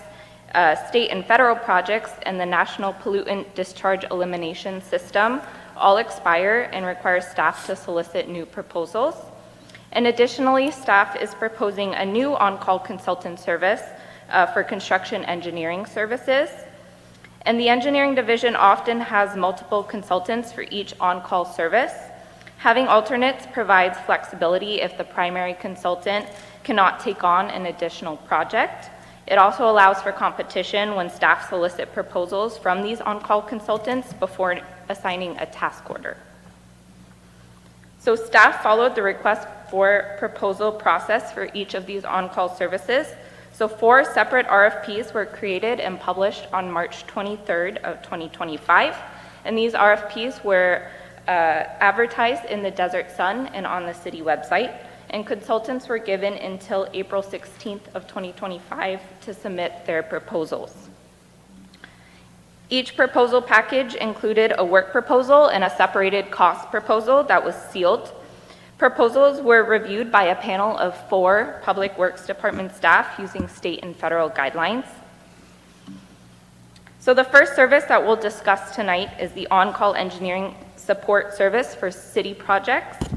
state and federal projects, and the National Pollutant Discharge Elimination System all expire and require staff to solicit new proposals. And additionally, staff is proposing a new on-call consultant service for construction engineering services. And the Engineering Division often has multiple consultants for each on-call service. Having alternates provides flexibility if the primary consultant cannot take on an additional project. It also allows for competition when staff solicit proposals from these on-call consultants before assigning a task order. So staff followed the request for proposal process for each of these on-call services. So 4 separate RFPs were created and published on March 23rd of 2025. And these RFPs were advertised in the Desert Sun and on the city website. And consultants were given until April 16th of 2025 to submit their proposals. Each proposal package included a work proposal and a separated cost proposal that was sealed. Proposals were reviewed by a panel of 4 Public Works Department staff using state and federal guidelines. So the first service that we'll discuss tonight is the on-call engineering support service for city projects.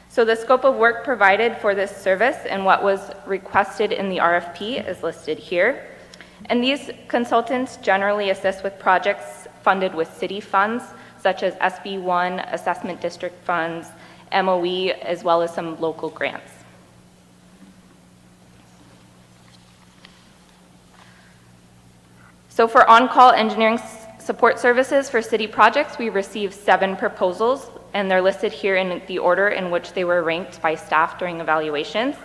So the scope of work provided for this service and what was requested in the RFP is listed here. And these consultants generally assist with projects funded with city funds, such as SB1, assessment district funds, MOE, as well as some local grants. So for on-call engineering support services for city projects, we received 7 proposals, and they're listed here in the order in which they were ranked by staff during evaluations.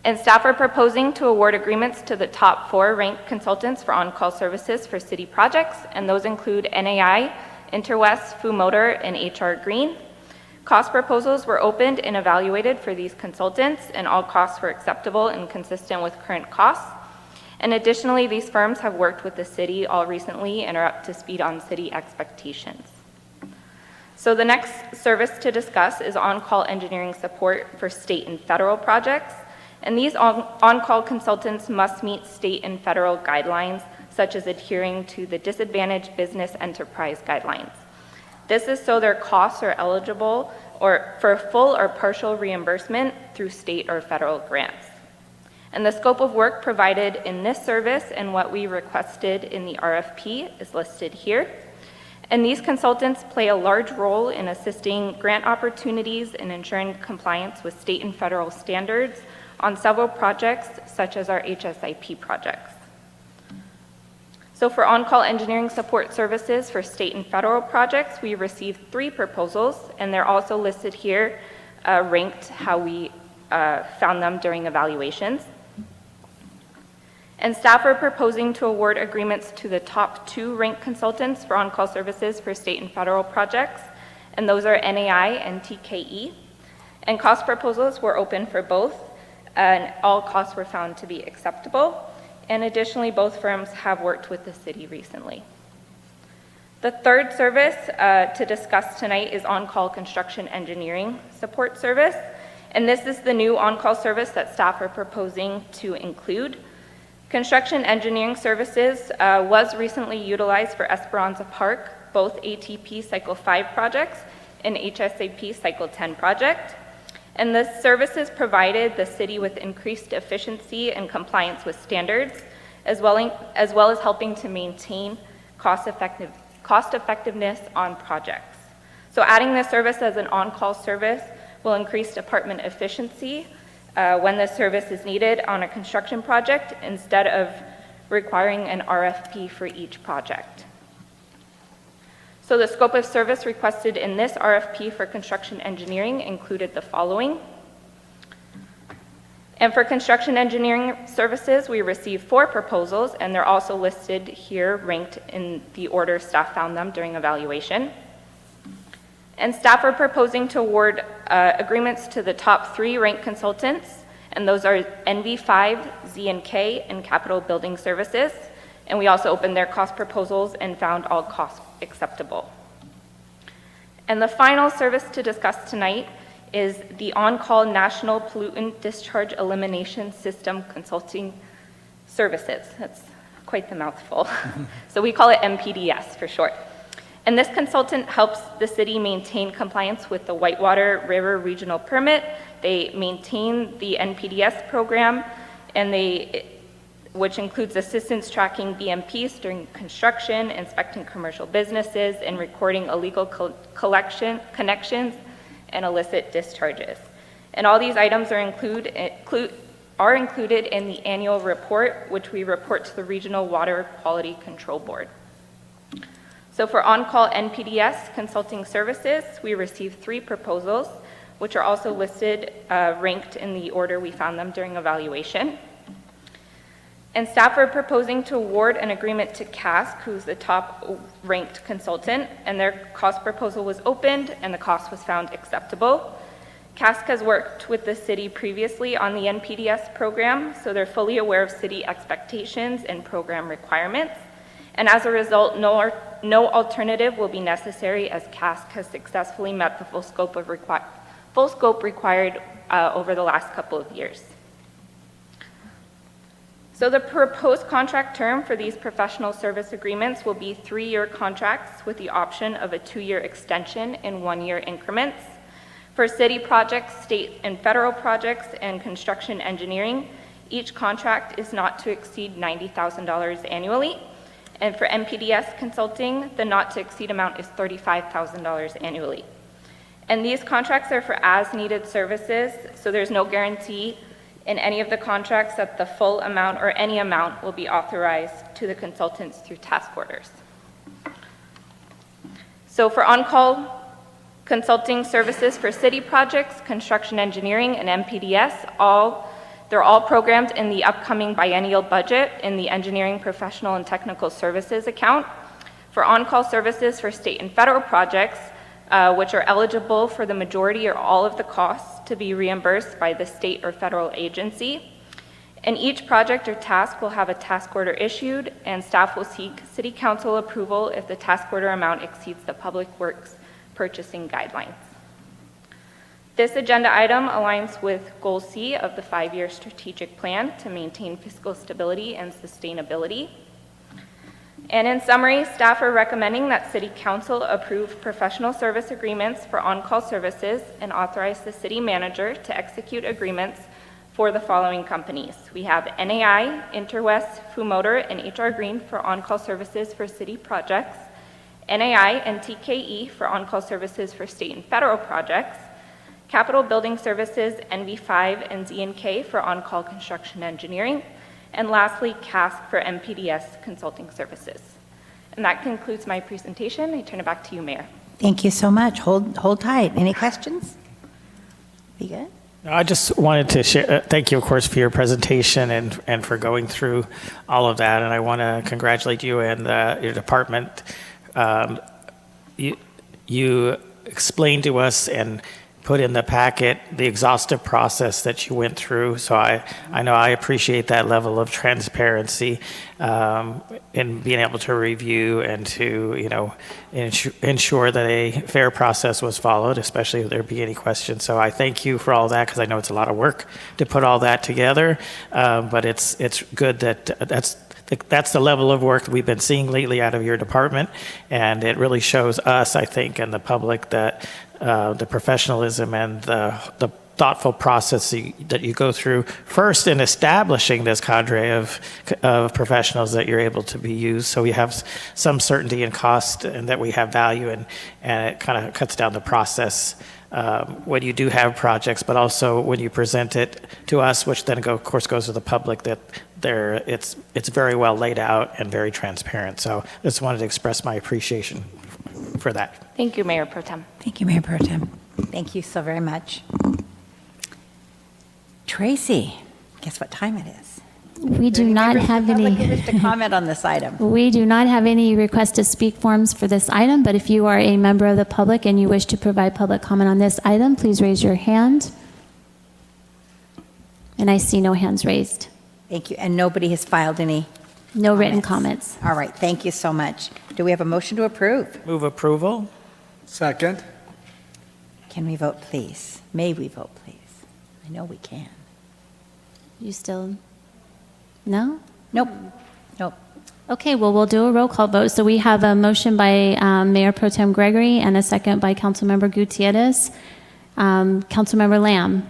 And staff are proposing to award agreements to the top 4 ranked consultants for on-call services for city projects, and those include NAI, Interwest, FU Motor, and HR Green. Cost proposals were opened and evaluated for these consultants, and all costs were acceptable and consistent with current costs. And additionally, these firms have worked with the city all recently and are up to speed on city expectations. So the next service to discuss is on-call engineering support for state and federal projects. And these on-call consultants must meet state and federal guidelines, such as adhering to the Disadvantaged Business Enterprise Guidelines. This is so their costs are eligible or for full or partial reimbursement through state or federal grants. And the scope of work provided in this service and what we requested in the RFP is listed here. And these consultants play a large role in assisting grant opportunities and ensuring compliance with state and federal standards on several projects, such as our HSIP projects. So for on-call engineering support services for state and federal projects, we received 3 proposals, and they're also listed here, ranked how we found them during evaluations. And staff are proposing to award agreements to the top 2 ranked consultants for on-call services for state and federal projects, and those are NAI and TKE. And cost proposals were open for both, and all costs were found to be acceptable. And additionally, both firms have worked with the city recently. The third service to discuss tonight is on-call construction engineering support service. And this is the new on-call service that staff are proposing to include. Construction engineering services was recently utilized for Esperanza Park, both ATP Cycle 5 projects and HSAP Cycle 10 project. And the services provided the city with increased efficiency and compliance with standards, as well as helping to maintain cost effectiveness on projects. So adding this service as an on-call service will increase department efficiency when the service is needed on a construction project instead of requiring an RFP for each project. So the scope of service requested in this RFP for construction engineering included the following. And for construction engineering services, we received 4 proposals, and they're also listed here, ranked in the order staff found them during evaluation. And staff are proposing to award agreements to the top 3 ranked consultants, and those are NV5, Z&K, and Capital Building Services. And we also opened their cost proposals and found all costs acceptable. And the final service to discuss tonight is the on-call National Pollutant Discharge Elimination System Consulting Services. That's quite the mouthful. So we call it MPDS for short. And this consultant helps the city maintain compliance with the Whitewater River Regional Permit. They maintain the NPDS program, and which includes assistance tracking BMPs during construction, inspecting commercial businesses, and recording illegal connections and illicit discharges. And all these items are included in the annual report, which we report to the Regional Water Quality Control Board. So for on-call NPDS consulting services, we received 3 proposals, which are also listed, ranked in the order we found them during evaluation. And staff are proposing to award an agreement to CASC, who's the top ranked consultant, and their cost proposal was opened and the cost was found acceptable. CASC has worked with the city previously on the NPDS program, so they're fully aware of city expectations and program requirements. And as a result, no alternative will be necessary, as CASC has successfully met the full scope required over the last couple of years. So the proposed contract term for these professional service agreements will be 3-year contracts with the option of a 2-year extension in 1-year increments. For city projects, state and federal projects, and construction engineering, each contract is not to exceed $90,000 annually. And for NPDS consulting, the not to exceed amount is $35,000 annually. And these contracts are for as-needed services, so there's no guarantee in any of the contracts that the full amount or any amount will be authorized to the consultants through task orders. So for on-call consulting services for city projects, construction engineering, and NPDS, they're all programmed in the upcoming biennial budget in the engineering, professional, and technical services account. For on-call services for state and federal projects, which are eligible for the majority or all of the costs to be reimbursed by the state or federal agency. And each project or task will have a task order issued, and staff will seek City Council approval if the task order amount exceeds the Public Works purchasing guidelines. This agenda item aligns with Goal C of the 5-year strategic plan to maintain fiscal stability and sustainability. And in summary, staff are recommending that City Council approve professional service agreements for on-call services and authorize the city manager to execute agreements for the following companies. We have NAI, Interwest, Fumotor, and HR Green for on-call services for city projects, NAI and TKE for on-call services for state and federal projects, Capital Building Services, NV5 and Z&K for on-call construction engineering, and lastly, CASC for MPDS consulting services. And that concludes my presentation. I turn it back to you, Mayor. Thank you so much. Hold tight. Any questions? Be good? No, I just wanted to share, thank you, of course, for your presentation and for going through all of that. And I want to congratulate you and your department. You explained to us and put in the packet the exhaustive process that you went through. So I know I appreciate that level of transparency in being able to review and to, ensure that a fair process was followed, especially if there be any questions. So I thank you for all that, because I know it's a lot of work to put all that together. But it's good that that's the level of work that we've been seeing lately out of your department, and it really shows us, I think, and the public that the professionalism and the thoughtful process that you go through first in establishing this cadre of professionals that you're able to be used, so we have some certainty in cost and that we have value, and it kind of cuts down the process when you do have projects, but also when you present it to us, which then of course goes to the public, that it's very well laid out and very transparent. So I just wanted to express my appreciation for that. Thank you, Mayor Pro Tem. Thank you, Mayor Pro Tem. Thank you so very much. Tracy, guess what time it is? We do not have any. Who wish to comment on this item? We do not have any request to speak forms for this item, but if you are a member of the public and you wish to provide public comment on this item, please raise your hand. And I see no hands raised. Thank you. And nobody has filed any? No written comments. All right. Thank you so much. Do we have a motion to approve? Move approval. Second. Can we vote, please? May we vote, please? I know we can. You still? No? Nope. Nope. Okay, well, we'll do a roll call vote. So we have a motion by Mayor Pro Tem Gregory and a second by Councilmember Gutierrez. Councilmember Lamb.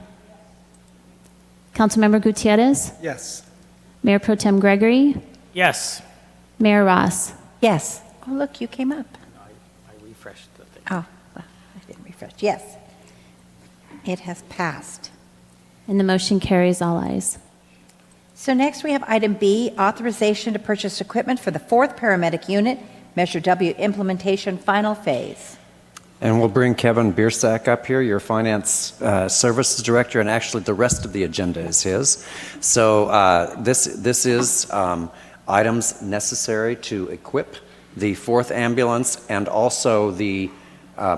Councilmember Gutierrez. Yes. Mayor Pro Tem Gregory. Yes. Mayor Ross. Yes. Oh, look, you came up. I refreshed the thing. Oh, well, I didn't refresh. Yes. It has passed. And the motion carries all ayes. So next we have item B, authorization to purchase equipment for the 4th Paramedic Unit, Measure W implementation final phase. And we'll bring Kevin Biersack up here, your Finance Services Director, and actually the rest of the agenda is his. So this is items necessary to equip the 4th ambulance, and also the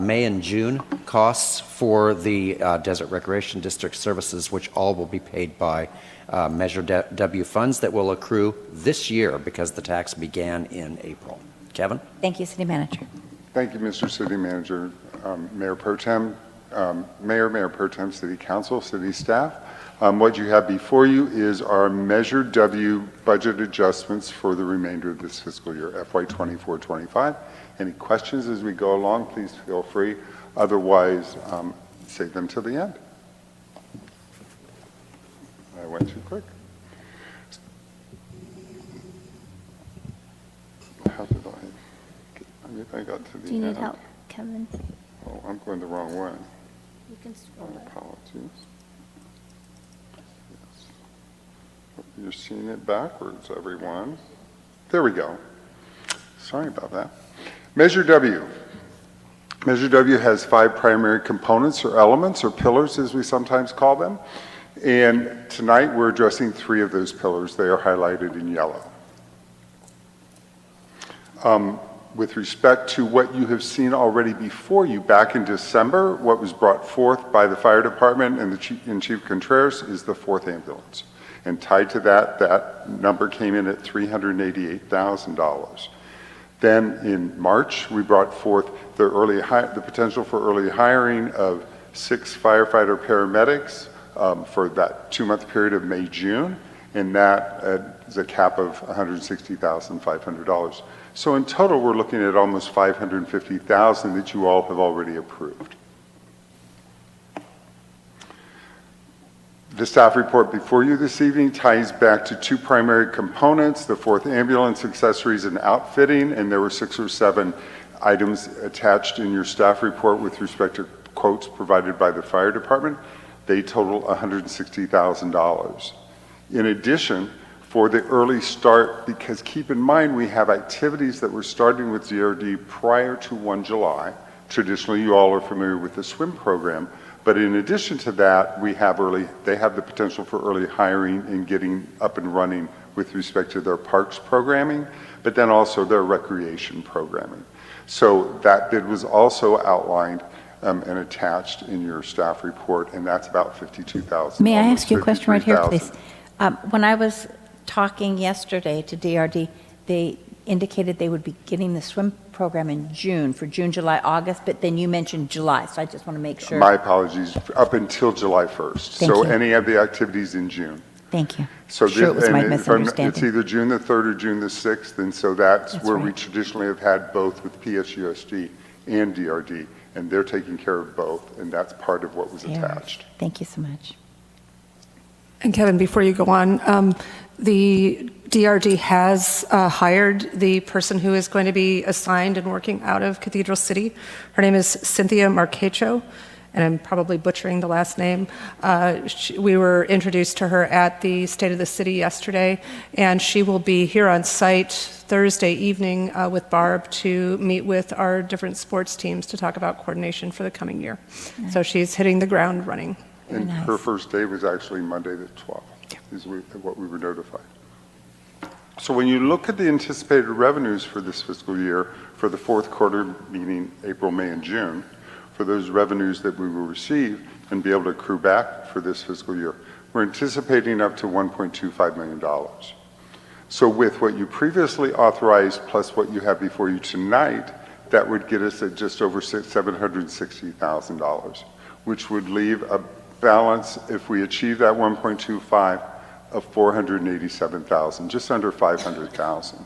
May and June costs for the Desert Recreation District services, which all will be paid by Measure W funds that will accrue this year because the tax began in April. Kevin? Thank you, City Manager. Thank you, Mr. City Manager, Mayor Pro Tem, Mayor Pro Tem, City Council, City staff. What you have before you is our Measure W budget adjustments for the remainder of this fiscal year, FY 24-25. Any questions as we go along, please feel free. Otherwise, save them to the end. I went too quick. How did I got to the end. Do you need help, Kevin? Oh, I'm going the wrong way. You can scroll My up. apologies. Yes. You're seeing it backwards, everyone. There we go. Sorry about that. Measure W. Measure W has 5 primary components or elements or pillars, as we sometimes call them. And tonight we're addressing 3 of those pillars. They are highlighted in yellow. With respect to what you have seen already before you, back in December, what was brought forth by the fire department and Chief Contreras is the 4th ambulance. And tied to that, that number came in at $388,000. Then in March, we brought forth the potential for early hiring of 6 firefighter paramedics for that 2-month period of May, June, and that is a cap of $160,500. So in total, we're looking at almost $550,000 that you all have already approved. The staff report before you this evening ties back to 2 primary components, the 4th ambulance accessories and outfitting, and there were 6 or 7 items attached in your staff report with respect to quotes provided by the fire department. They total $160,000. In addition, for the early start, because keep in mind we have activities that we're starting with DRD prior to 1 July. Traditionally, you all are familiar with the swim program, but in addition to that, they have the potential for early hiring and getting up and running with respect to their parks programming, but then also their recreation programming. So that bid was also outlined and attached in your staff report, and that's about $52,000. May I ask you a question right here, please? $53,000. When I was talking yesterday to DRD, they indicated they would be getting the swim program in June, for June, July, August, but then you mentioned July, so I just want to make sure. My apologies, up until July 1st. Thank so you. any of the activities in June. Thank you. So Sure, it was my misunderstanding. It's either June the 3rd or June the 6th, and so that's where we right. traditionally have had both with PSUSD and DRD, and they're taking care of both, and that's part of what was Yes. attached. Thank you so much. And Kevin, before you go on, the DRD has hired the person who is going to be assigned and working out of Cathedral City. Her name is Cynthia Marchecho, and I'm probably butchering the last name. We were introduced to her at the State of the City yesterday, and she will be here on site Thursday evening with Barb to meet with our different sports teams to talk about coordination for the coming year. So she's hitting the ground running. And her first day was actually Monday the 12th, is what we were notified. So when you look at the anticipated revenues for this fiscal year, for the 4th quarter, meaning April, May, and June, for those revenues that we will receive and be able to accrue back for this fiscal year, we're anticipating up to $1.25 million. So with what you previously authorized plus what you have before you tonight, that would get us at just over $760,000, which would leave a balance, if we achieve that 1.25, of $487,000, just under $500,000.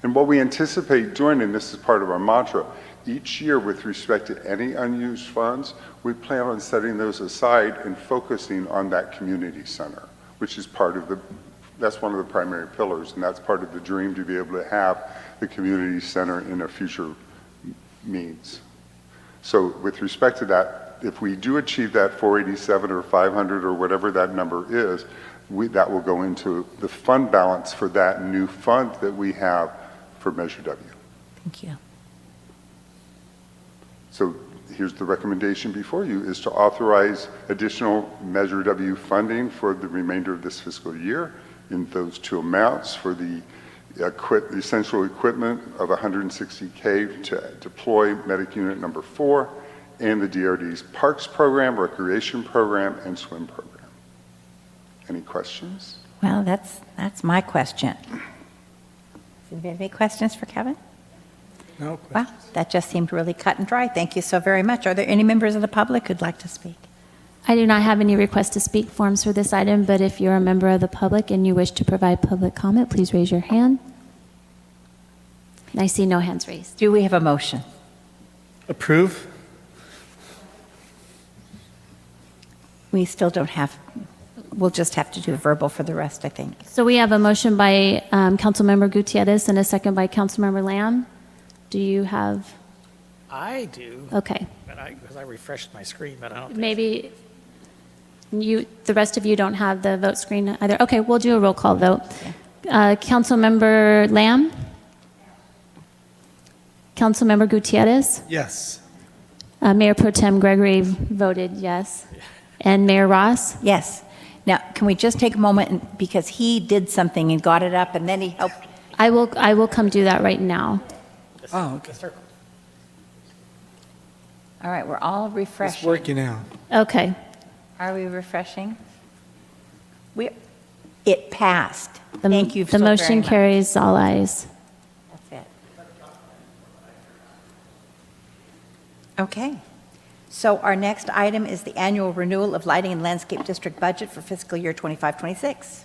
And what we anticipate doing, and this is part of our mantra, each year with respect to any unused funds, we plan on setting those aside and focusing on that community center, which is that's one of the primary pillars, and that's part of the dream, to be able to have the community center in a future means. So with respect to that, if we do achieve that 487 or 500 or whatever that number is, that will go into the fund balance for that new fund that we have for Measure W. Thank you. So here's the recommendation before you, is to authorize additional Measure W funding for the remainder of this fiscal year in those 2 amounts for the essential equipment of $160K to deploy Medic Unit number 4 and the DRD's Parks Program, Recreation Program, and Swim Program. Any questions? Well, that's my question. Does anybody have any questions for Kevin? No Wow, questions. that just seemed really cut and dry. Thank you so very much. Are there any members of the public who'd like to speak? I do not have any request to speak forms for this item, but if you're a member of the public and you wish to provide public comment, please raise your hand. And I see no hands raised. Do we have a motion? Approve? We still don't have, we'll just have to do a verbal for the rest, I think. So we have a motion by Councilmember Gutierrez and a second by Councilmember Lamb. Do you have? I do. Okay. Because I refreshed my screen, but I don't think Maybe the rest of you don't have the vote screen either. Okay, we'll do a roll call vote. Councilmember Lamb? Councilmember Gutierrez? Yes. Mayor Pro Tem Gregory voted yes. And Mayor Ross? Yes. Now, can we just take a moment, because he did something and got it up, and then he helped. I will come do that right now. Oh, okay. circle. All right, we're all It's refreshing. working now. Okay. Are we refreshing? It passed. Thank you The so very motion much. carries, all ayes. That's it. Okay. So our next item is the annual renewal of Lighting and Landscape District budget for fiscal year 25-26.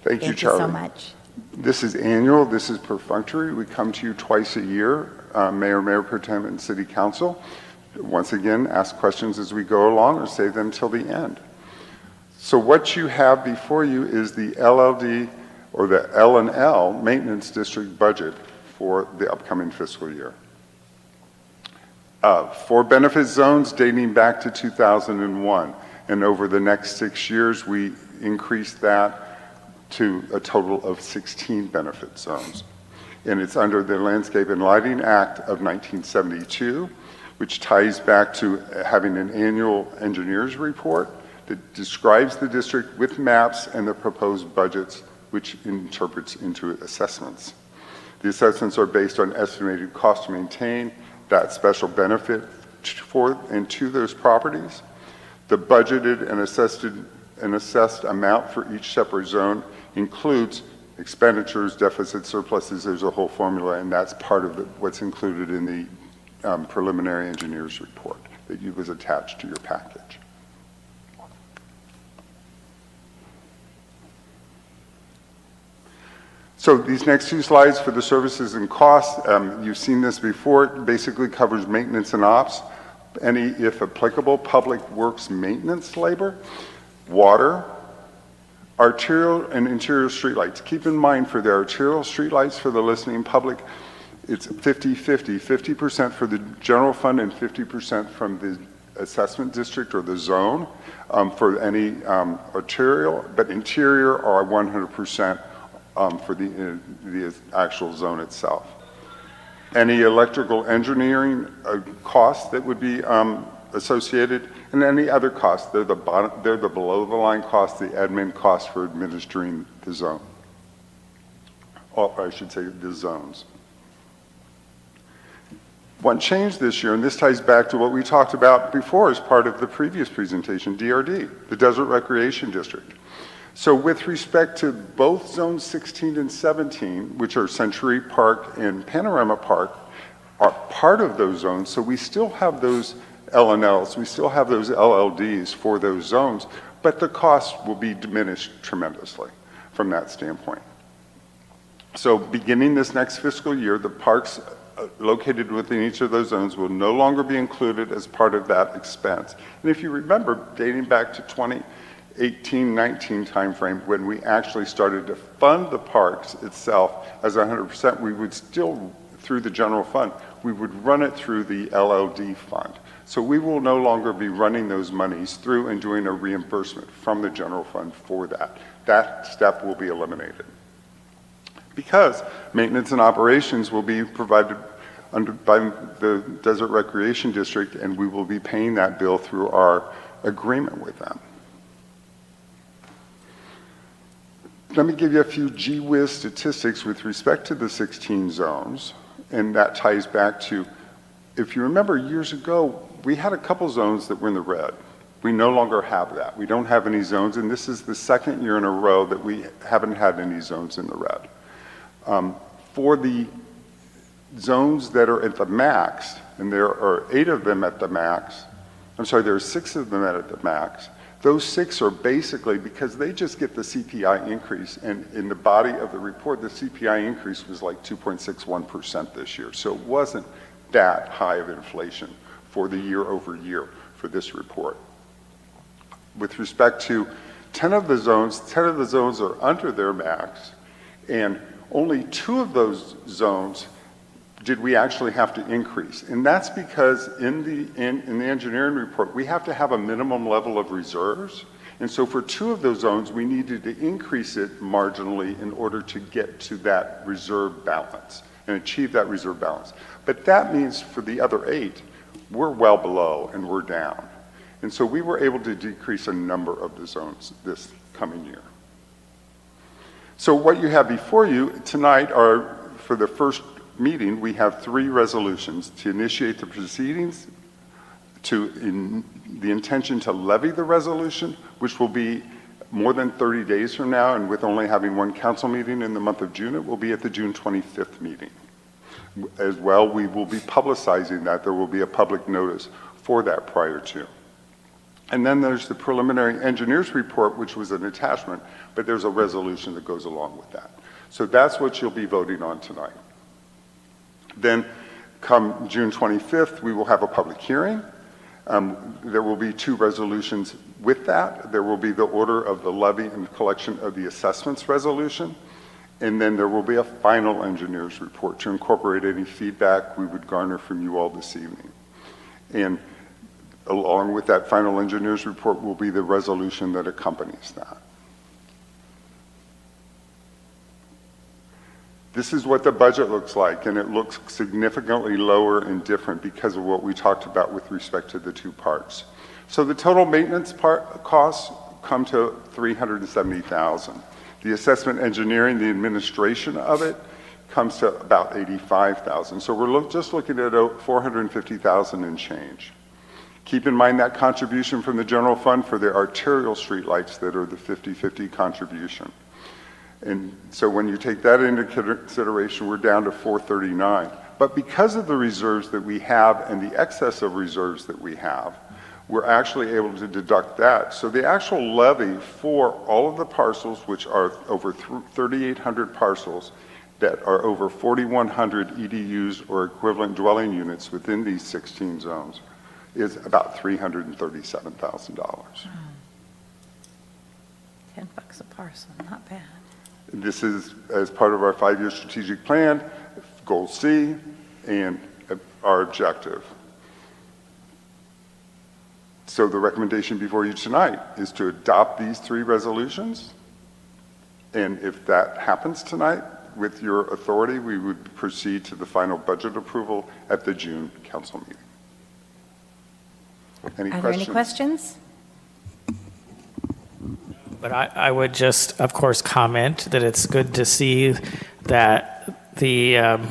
Thank you, Thank you so Charlie. much. This is annual, this is perfunctory. We come to you twice a year, Mayor, Mayor Pro Tem, and City Council. Once again, ask questions as we go along or save them till the end. So what you have before you is the LLD or the L&L Maintenance District budget for the upcoming fiscal year. For benefit zones dating back to 2001, and over the next 6 years, we increased that to a total of 16 benefit zones. And it's under the Landscape and Lighting Act of 1972, which ties back to having an annual engineer's report that describes the district with maps and the proposed budgets, which interprets into assessments. The assessments are based on estimated cost to maintain that special benefit for and to those properties. The budgeted and assessed amount for each separate zone includes expenditures, deficits, surpluses. There's a whole formula, and that's part of what's included in the preliminary engineer's report that was attached to your package. So these next two slides for the services and costs, you've seen this before. It basically covers maintenance and ops, any, if applicable, public works maintenance labor, water, arterial and interior streetlights. Keep in mind for the arterial streetlights for the listening public, it's 50-50, 50% for the general fund and 50% from the assessment district or the zone for any arterial, but interior are 100% for the actual zone itself. Any electrical engineering costs that would be associated, and any other costs, they're the below the line costs, the admin costs for administering the zone. Or I should say the zones. One change this year, and this ties back to what we talked about before as part of the previous presentation, DRD, the Desert Recreation District. So with respect to both zones 16 and 17, which are Century Park and Panorama Park, are part of those zones, so we still have those L&Ls, we still have those LLDs for those zones, but the cost will be diminished tremendously from that standpoint. So beginning this next fiscal year, the parks located within each of those zones will no longer be included as part of that expense. And if you remember, dating back to 2018-19 timeframe, when we actually started to fund the parks itself as 100%, we would still, through the general fund, we would run it through the LLD fund. So we will no longer be running those monies through and doing a reimbursement from the general fund for that. That step will be eliminated. Because maintenance and operations will be provided by the Desert Recreation District, and we will be paying that bill through our agreement with them. Let me give you a few gee whiz statistics with respect to the 16 zones, and that ties back to, if you remember years ago, we had a couple zones that were in the red. We no longer have that. We don't have any zones, and this is the second year in a row that we haven't had any zones in the red. For the zones that are at the max, and there are 8 of them at the max, there are 6 of them at the max, those 6 are basically because they just get the CPI increase, and in the body of the report, the CPI increase was like 2.61% this year. So it wasn't that high of inflation for the year over year for this report. With respect to 10 of the zones are under their max, and only 2 of those zones did we actually have to increase. And that's because in the engineering report, we have to have a minimum level of reserves. And so for 2 of those zones, we needed to increase it marginally in order to get to that reserve balance and achieve that reserve balance. But that means for the other 8, we're well below and we're down. And so we were able to decrease a number of the zones this coming year. So what you have before you tonight are, for the first meeting, we have 3 resolutions to initiate the proceedings, the intention to levy the resolution, which will be more than 30 days from now, and with only having 1 council meeting in the month of June, it will be at the June 25th meeting. As well, we will be publicizing that. There will be a public notice for that prior to. And then there's the preliminary engineer's report, which was an attachment, but there's a resolution that goes along with that. So that's what you'll be voting on tonight. Then come June 25th, we will have a public hearing. There will be 2 resolutions with that. There will be the order of the levy and collection of the assessments resolution. And then there will be a final engineer's report to incorporate any feedback we would garner from you all this evening. And along with that final engineer's report will be the resolution that accompanies that. This is what the budget looks like, and it looks significantly lower and different because of what we talked about with respect to the 2 parts. So the total maintenance costs come to $370,000. The assessment engineering, the administration of it, comes to about $85,000. So we're just looking at $450,000 and change. Keep in mind that contribution from the general fund for the arterial streetlights that are the 50-50 contribution. And so when you take that into consideration, we're down to $439. But because of the reserves that we have and the excess of reserves that we have, we're actually able to deduct that. So the actual levy for all of the parcels, which are over 3,800 parcels that are over 4,100 EDUs or equivalent dwelling units within these 16 zones, is about $337,000. $10 a parcel, not bad. This is as part of our 5-year strategic plan, goal C, and our objective. So the recommendation before you tonight is to adopt these 3 resolutions. And if that happens tonight, with your authority, we would proceed to the final budget approval at the June council meeting. Are there any questions? But I would just, of course, comment that it's good to see that the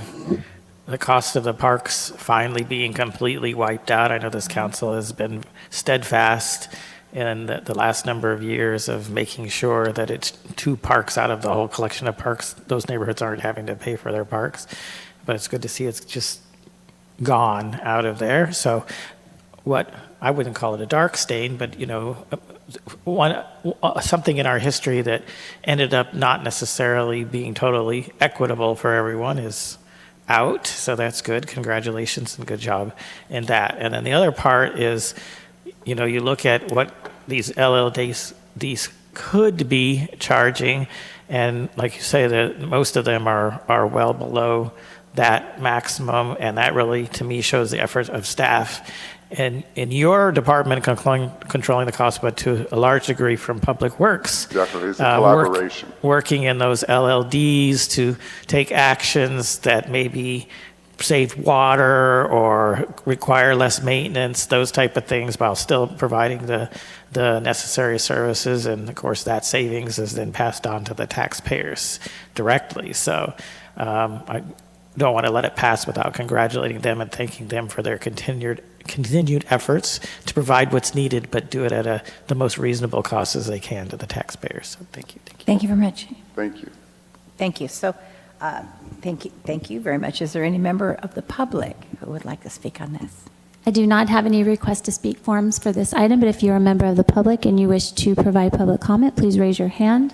cost of the parks finally being completely wiped out. I know this council has been steadfast in the last number of years of making sure that it's 2 parks out of the whole collection of parks. Those neighborhoods aren't having to pay for their parks. But it's good to see it's just gone out of there. So what, I wouldn't call it a dark stain, but something in our history that ended up not necessarily being totally equitable for everyone is out. So that's good. Congratulations and good job in that. And then the other part is, you look at what these LLDs could be charging, and like you say, that most of them are well below that maximum, and that really, to me, shows the effort of staff. And in your department controlling the cost, but to a large degree from Public Works. Definitely, it's a collaboration. Working in those LLDs to take actions that maybe save water or require less maintenance, those type of things, while still providing the necessary services. And of course, that savings is then passed on to the taxpayers directly. So I don't want to let it pass without congratulating them and thanking them for their continued efforts to provide what's needed, but do it at the most reasonable cost as they can to the taxpayers. So thank you. Thank you very much. Thank you. Thank you. So thank you very much. Is there any member of the public who would like to speak on this? I do not have any request to speak forms for this item, but if you're a member of the public and you wish to provide public comment, please raise your hand.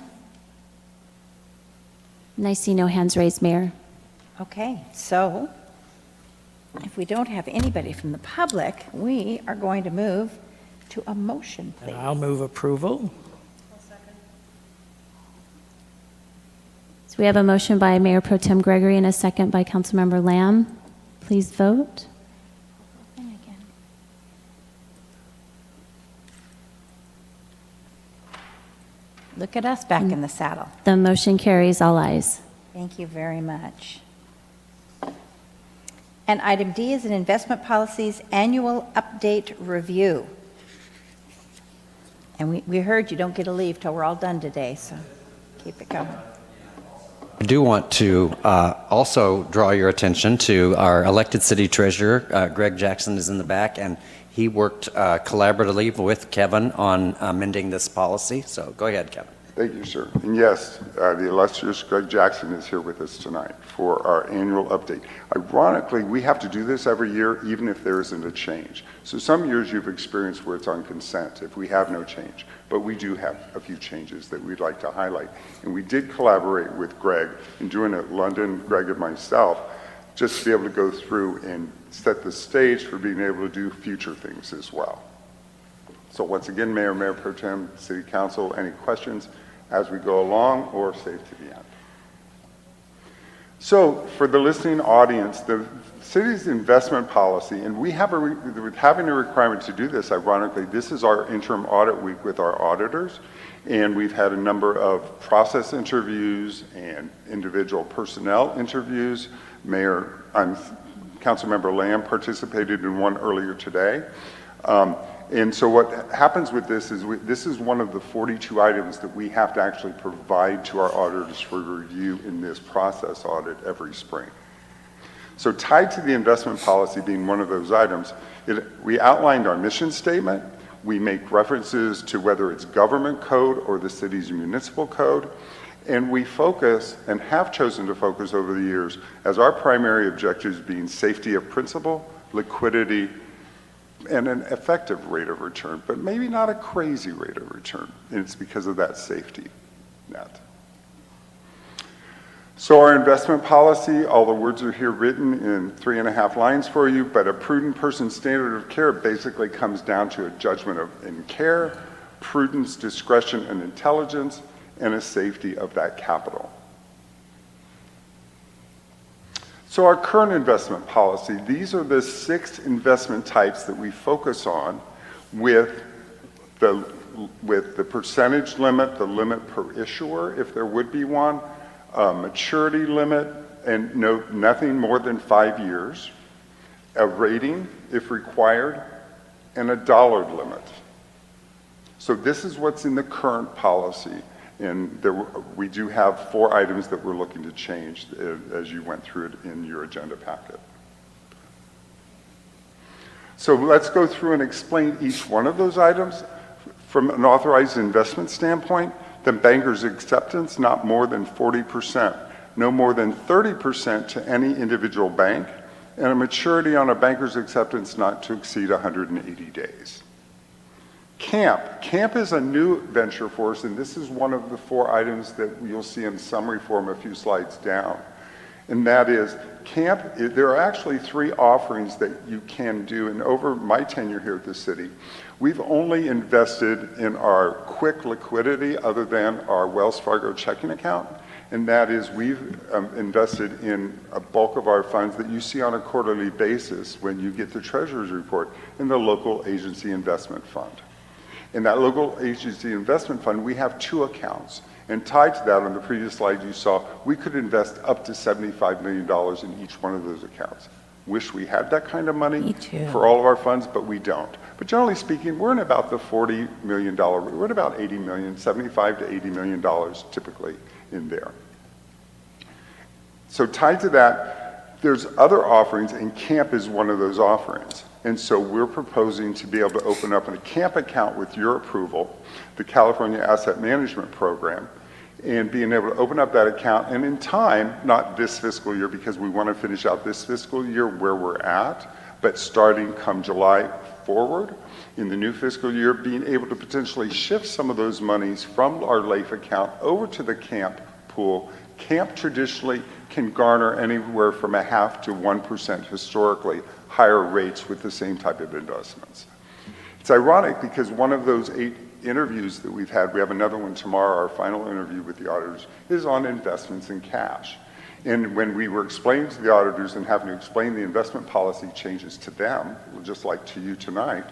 And I see no hands raised, Mayor. Okay, so if we don't have anybody from the public, we are going to move to a motion, please. I'll move approval. So we have a motion by Mayor Pro Tem Gregory and a second by Councilmember Lamb. Please vote. Look at us back in the saddle. The motion carries, all ayes. Thank you very much. And item D is an investment policies annual update review. And we heard you don't get to leave till we're all done today, so keep it going. do want to also draw your attention to our elected city treasurer. Greg Jackson is in the back, and he worked collaboratively with Kevin on amending this policy. So go ahead, Kevin. Thank you, sir. And yes, the illustrious Greg Jackson is here with us tonight for our annual update. Ironically, we have to do this every year, even if there isn't a change. So some years you've experienced where it's on consent if we have no change, but we do have a few changes that we'd like to highlight. And we did collaborate with Greg in doing it, London, Greg and myself, just to be able to go through and set the stage for being able to do future things as well. So once again, Mayor, Mayor Pro Tem, City Council, any questions as we go along or save to the end? So for the listening audience, the city's investment policy, and we have having a requirement to do this, ironically, this is our interim audit week with our auditors, and we've had a number of process interviews and individual personnel interviews. Councilmember Lamb participated in one earlier today. And so what happens with this is this is one of the 42 items that we have to actually provide to our auditors for review in this process audit every spring. So tied to the investment policy being one of those items, we outlined our mission statement. We make references to whether it's government code or the city's municipal code. And we focus, and have chosen to focus over the years, as our primary objectives being safety of principal, liquidity, and an effective rate of return, but maybe not a crazy rate of return. And it's because of that safety net. So our investment policy, all the words are here written in 3.5 lines for you, but a prudent person's standard of care basically comes down to a judgment in care, prudence, discretion, and intelligence, and a safety of that capital. So our current investment policy, these are the 6 investment types that we focus on with the percentage limit, the limit per issuer, if there would be one, maturity limit, and nothing more than 5 years, a rating if required, and a dollar limit. So this is what's in the current policy. And we do have 4 items that we're looking to change as you went through it in your agenda packet. So let's go through and explain each one of those items. From an authorized investment standpoint, the banker's acceptance, not more than 40%, no more than 30% to any individual bank, and a maturity on a banker's acceptance not to exceed 180 days. CAMP is a new venture for us, and this is one of the 4 items that you'll see in summary form a few slides down. And that is, CAMP, there are actually 3 offerings that you can do, and over my tenure here at the city, we've only invested in our quick liquidity other than our Wells Fargo checking account, and that is we've invested in a bulk of our funds that you see on a quarterly basis when you get the Treasurer's report in the local agency investment fund. In that local agency investment fund, we have 2 accounts. And tied to that, on the previous slide you saw, we could invest up to $75 million in each one of those accounts. Wish we had that kind of money for all of our funds, but we don't. But generally speaking, we're in about the $40 million, we're at about 80 million, $75 to $80 million typically in there. So tied to that, there's other offerings, and CAMP is one of those offerings. And so we're proposing to be able to open up a CAMP account with your approval, the California Asset Management Program, and being able to open up that account. And in time, not this fiscal year, because we want to finish out this fiscal year where we're at, but starting come July forward in the new fiscal year, being able to potentially shift some of those monies from our LAIF account over to the CAMP pool. CAMP traditionally can garner anywhere from 0.5% to 1% historically higher rates with the same type of investments. It's ironic because one of those 8 interviews that we've had, we have another one tomorrow, our final interview with the auditors, is on investments in cash. And when we were explaining to the auditors and having to explain the investment policy changes to them, just like to you tonight,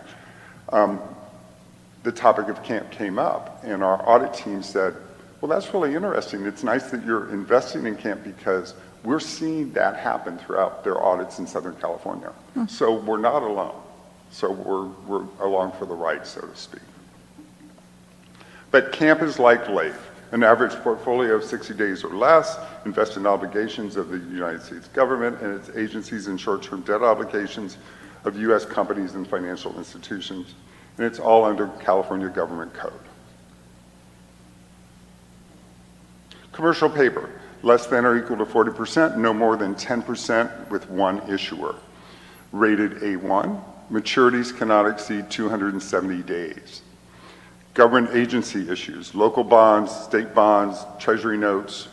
the topic of CAMP came up, and our audit team said, well, that's really interesting. It's nice that you're investing in CAMP because we're seeing that happen throughout their audits in Southern California. So we're not alone. So we're along for the ride, so to speak. But CAMP is like LAIF. an average portfolio of 60 days or less, invest in obligations of the United States government and its agencies and short-term debt obligations of U.S. companies and financial institutions, and it's all under California Government Code. Commercial paper, less than or equal to 40%, no more than 10% with one issuer. Rated A1, maturities cannot exceed 270 days. Government agency issues, local bonds, state bonds, treasury notes,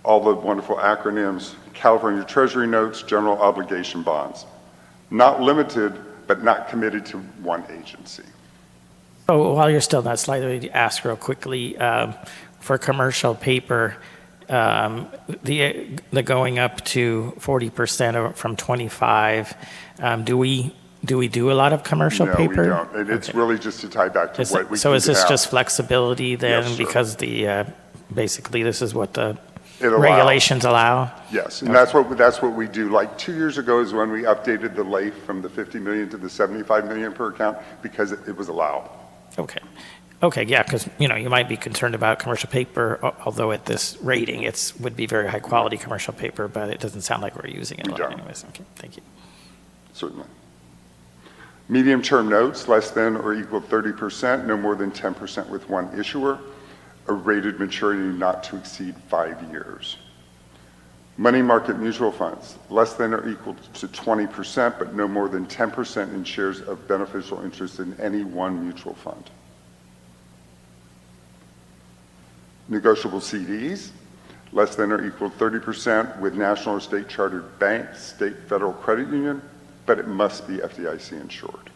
all the wonderful acronyms, California Treasury notes, general obligation bonds. Not limited, but not committed to one agency. So while you're still on that slide, let me ask real quickly, for commercial paper, the going up to 40% from 25, do we do a lot a lot of commercial paper? No, we don't. And it's really just to tie back to what we So is this have. just flexibility then? Yes, sir. Because basically this is what the It allows. regulations allow? Yes, and that's what we do. Like 2 years ago is when we updated the LAIF from the 50 million to the 75 million per account because it was allowed. Okay. Okay, yeah, because, you might be concerned about commercial paper, although at this rating, would be very high-quality commercial paper, but it doesn't sound like we're using it a lot anyways. Okay, thank you. Certainly. Medium-term notes, less than or equal 30%, no more than 10% with one issuer. A rated maturity not to exceed 5 years. Money market mutual funds, less than or equal to 20%, but no more than 10% in shares of beneficial interest in any one mutual fund. Negotiable CDs, less than or equal 30% with national or state chartered bank, state, federal credit union, but it must be FDIC insured.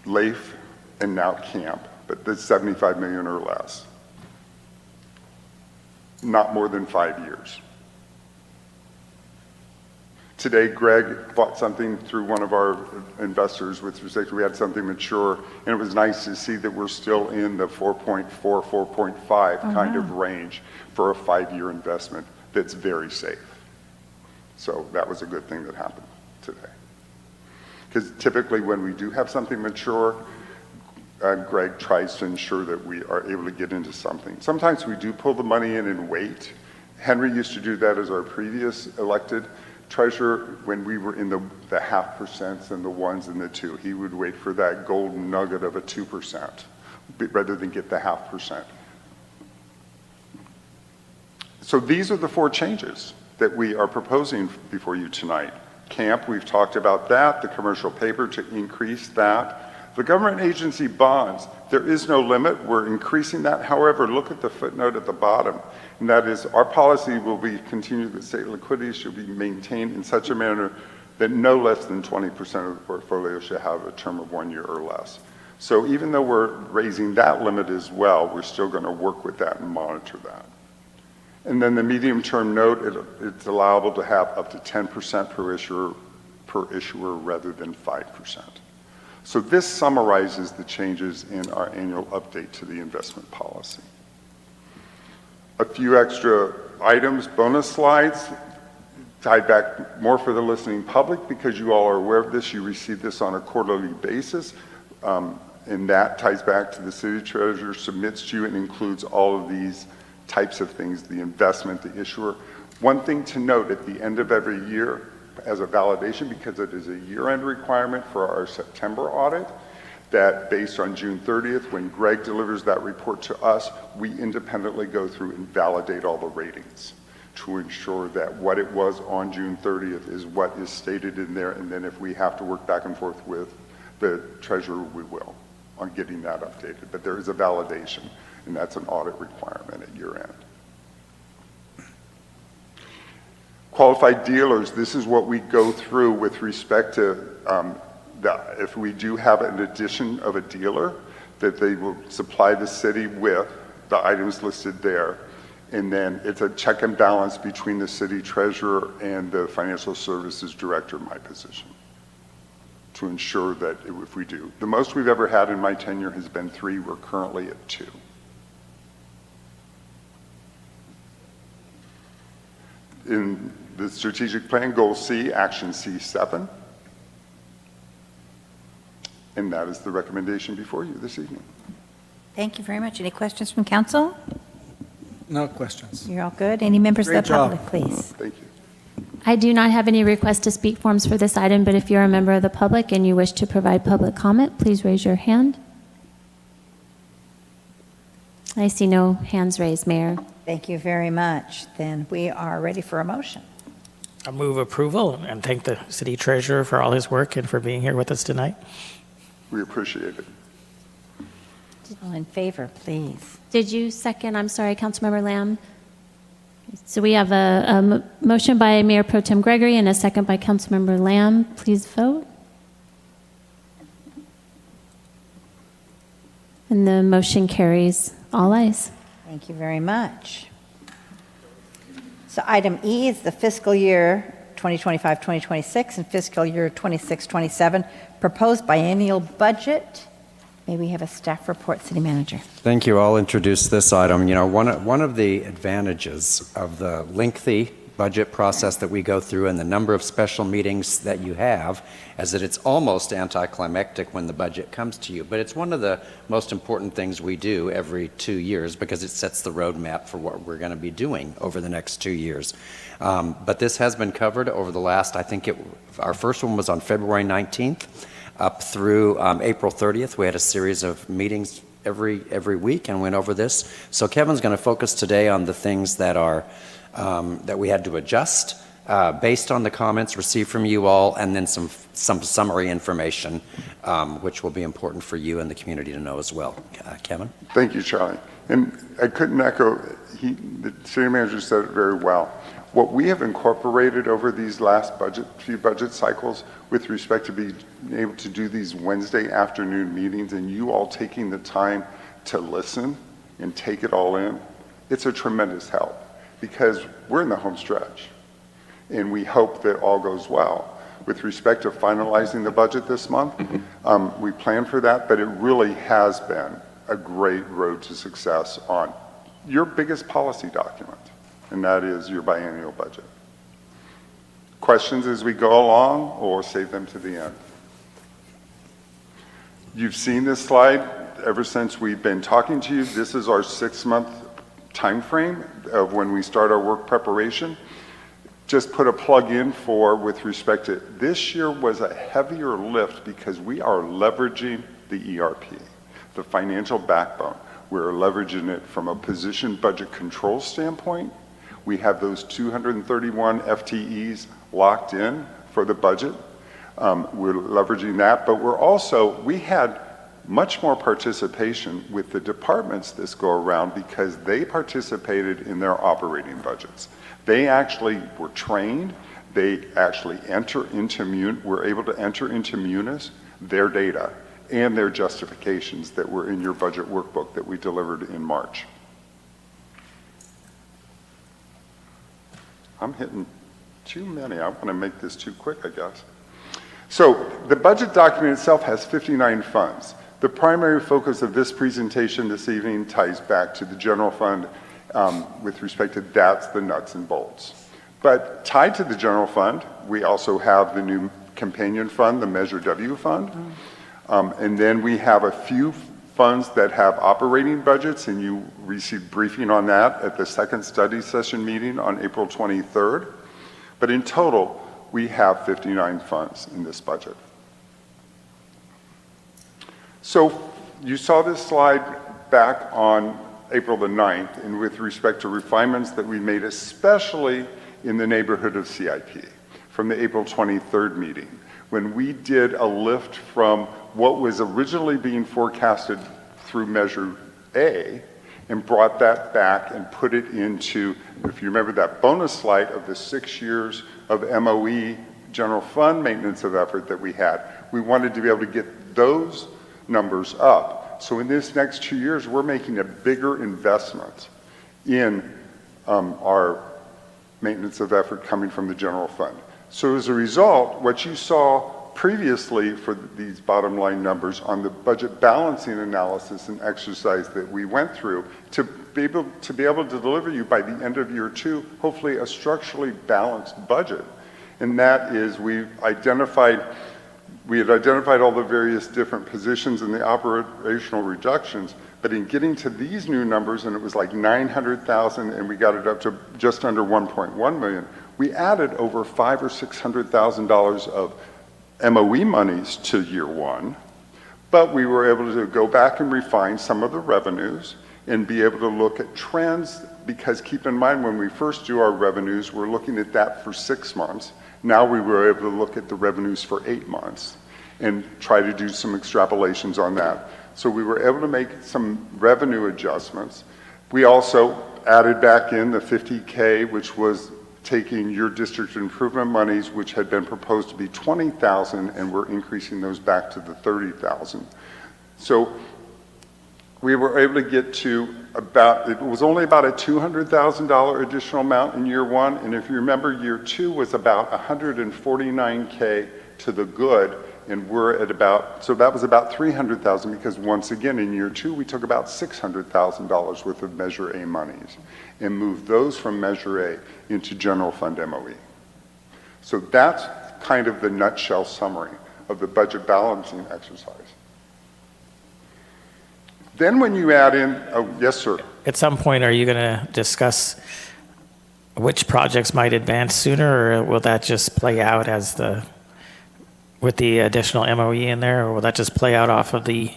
LAIF and now CAMP, but that's 75 million or less. Not more than 5 years. Today, Greg bought something through one of our investors with respect to, we had something mature, and it was nice to see that we're still in the 4.4, 4.5 kind of range for a 5-year investment that's very safe. So that was a good thing that happened today. Because typically when we do have something mature, Greg tries to ensure that we are able to get into something. Sometimes we do pull the money in and wait. Henry used to do that as our previous elected treasurer when we were in the 0.5% and the 1s and the 2. He would wait for that golden nugget of a 2% rather than get the 0.5%. So these are the 4 changes that we are proposing before you tonight. CAMP, we've talked about that. The commercial paper to increase that. The government agency bonds, there is no limit. We're increasing that. However, look at the footnote at the bottom, and that is our policy will be continue that state liquidity should be maintained in such a manner that no less than 20% of the portfolio should have a term of 1 year or less. So even though we're raising that limit as well, we're still going to work with that and monitor that. And then the medium-term note, it's allowable to have up to 10% per issuer rather than 5%. So this summarizes the changes in our annual update to the investment policy. A few extra items, bonus slides, tied back more for the listening public because you all are aware of this. You receive this on a quarterly basis, and that ties back to the city treasurer submits to you and includes all of these types of things, the investment, the issuer. One thing to note at the end of every year as a validation, because it is a year-end requirement for our September audit, that based on June 30th, when Greg delivers that report to us, we independently go through and validate all the ratings to ensure that what it was on June 30th is what is stated in there, and then if we have to work back and forth with the treasurer, we will on getting that updated. But there is a validation, and that's an audit requirement at year-end. Qualified dealers, this is what we go through with respect to if we do have an addition of a dealer, that they will supply the city with the items listed there. And then it's a check and balance between the city treasurer and the financial services director, my position, to ensure that if we do. The most we've ever had in my tenure has been 3. We're currently at 2. In the strategic plan, goal C, action C7. And that is the recommendation before you this evening. Thank you very much. Any questions from council? No questions. You're all good. Any members Great of the job. public, please? Thank you. I do not have any request to speak forms for this item, but if you're a member of the public and you wish to provide public comment, please raise your hand. I see no hands raised, Mayor. Thank you very much. Then we are ready for a motion. I move approval and thank the city treasurer for all his work and for being here with us tonight. We appreciate it. All in favor, please. Did you second? I'm sorry, Councilmember Lamb. So we have a motion by Mayor Pro Tem Gregory and a second by Councilmember Lamb. Please vote. And the motion carries. All ayes. Thank you very much. So item E is the fiscal year 2025-2026 and fiscal year 26-27 proposed biennial budget. May we have a staff report, City Manager? Thank you. I'll introduce this item. You know, one of the advantages of the lengthy budget process that we go through and the number of special meetings that you have is that it's almost anticlimactic when the budget comes to you. But it's one of the most important things we do every 2 years because it sets the roadmap for what we're going to be doing over the next 2 years. But this has been covered over the last, our first one was on February 19th. Up through April 30th, we had a series of meetings every week and went over this. So Kevin's going to focus today on the things that are that we had to adjust based on the comments received from you all, and then some summary information, which will be important for you and the community to know as well. Kevin? Thank you, Charlie. And I couldn't echo, the city manager said it very well. What we have incorporated over these last few budget cycles with respect to being able to do these Wednesday afternoon meetings and you all taking the time to listen and take it all in, it's a tremendous help because we're in the home stretch and we hope that all goes well. With respect to finalizing the budget this month, we plan for that, but it really has been a great road to success on your biggest policy document, and that is your biennial budget. Questions as we go along, or save them to the end? You've seen this slide ever since we've been talking to you. This is our 6-month time frame of when we start our work preparation. Just put a plug in for with respect to this year was a heavier lift because we are leveraging the ERP, the financial backbone. We're leveraging it from a position budget control standpoint. We have those 231 FTEs locked in for the budget. We're leveraging that, but we had much more participation with the departments this go around because they participated in their operating budgets. They actually were trained. They actually were able to enter into Munis their data and their justifications that were in your budget workbook that we delivered in March. I'm hitting too many. I want to make this too quick, I guess. So the budget document itself has 59 funds. The primary focus of this presentation this evening ties back to the general fund with respect to that's the nuts and bolts. But tied to the general fund, we also have the new companion fund, the Measure W fund. And then we have a few funds that have operating budgets, and you received briefing on that at the second study session meeting on April 23rd. But in total, we have 59 funds in this budget. So you saw this slide back on April the 9th, and with respect to refinements that we made, especially in the neighborhood of CIP, from the April 23rd meeting, when we did a lift from what was originally being forecasted through Measure A and brought that back and put it into, if you remember that bonus slide of the 6 years of MOE general fund maintenance of effort that we had, we wanted to be able to get those numbers up. So in this next 2 years, we're making a bigger investment in our maintenance of effort coming from the general fund. So as a result, what you saw previously for these bottom line numbers on the budget balancing analysis and exercise that we went through to be able to deliver you by the end of year 2, hopefully a structurally balanced budget. And that is we've identified we had identified all the various different positions and the operational reductions, but in getting to these new numbers, and it was like 900,000, and we got it up to just under 1.1 million, we added over $500,000 or $600,000 of MOE monies to year one, but we were able to go back and refine some of the revenues and be able to look at trends, because keep in mind, when we first do our revenues, we're looking at that for 6 months. Now we were able to look at the revenues for 8 months and try to do some extrapolations on that. So we were able to make some revenue adjustments. We also added back in the 50K, which was taking your district improvement monies, which had been proposed to be 20,000, and we're increasing those back to the 30,000. So we were able to get to about, it was only about a $200,000 additional amount in year one, and if you remember, year two was about 149K to the good, and we're at about, so that was about 300,000, because once again, in year two, we took about $600,000 worth of Measure A monies and moved those from Measure A into general fund MOE. So that's kind of the nutshell summary of the budget balancing exercise. Then when you add in, oh, yes, sir. At some point, are you going to discuss which projects might advance sooner, or will that just play out as with the additional MOE in there, or will that just play out off of the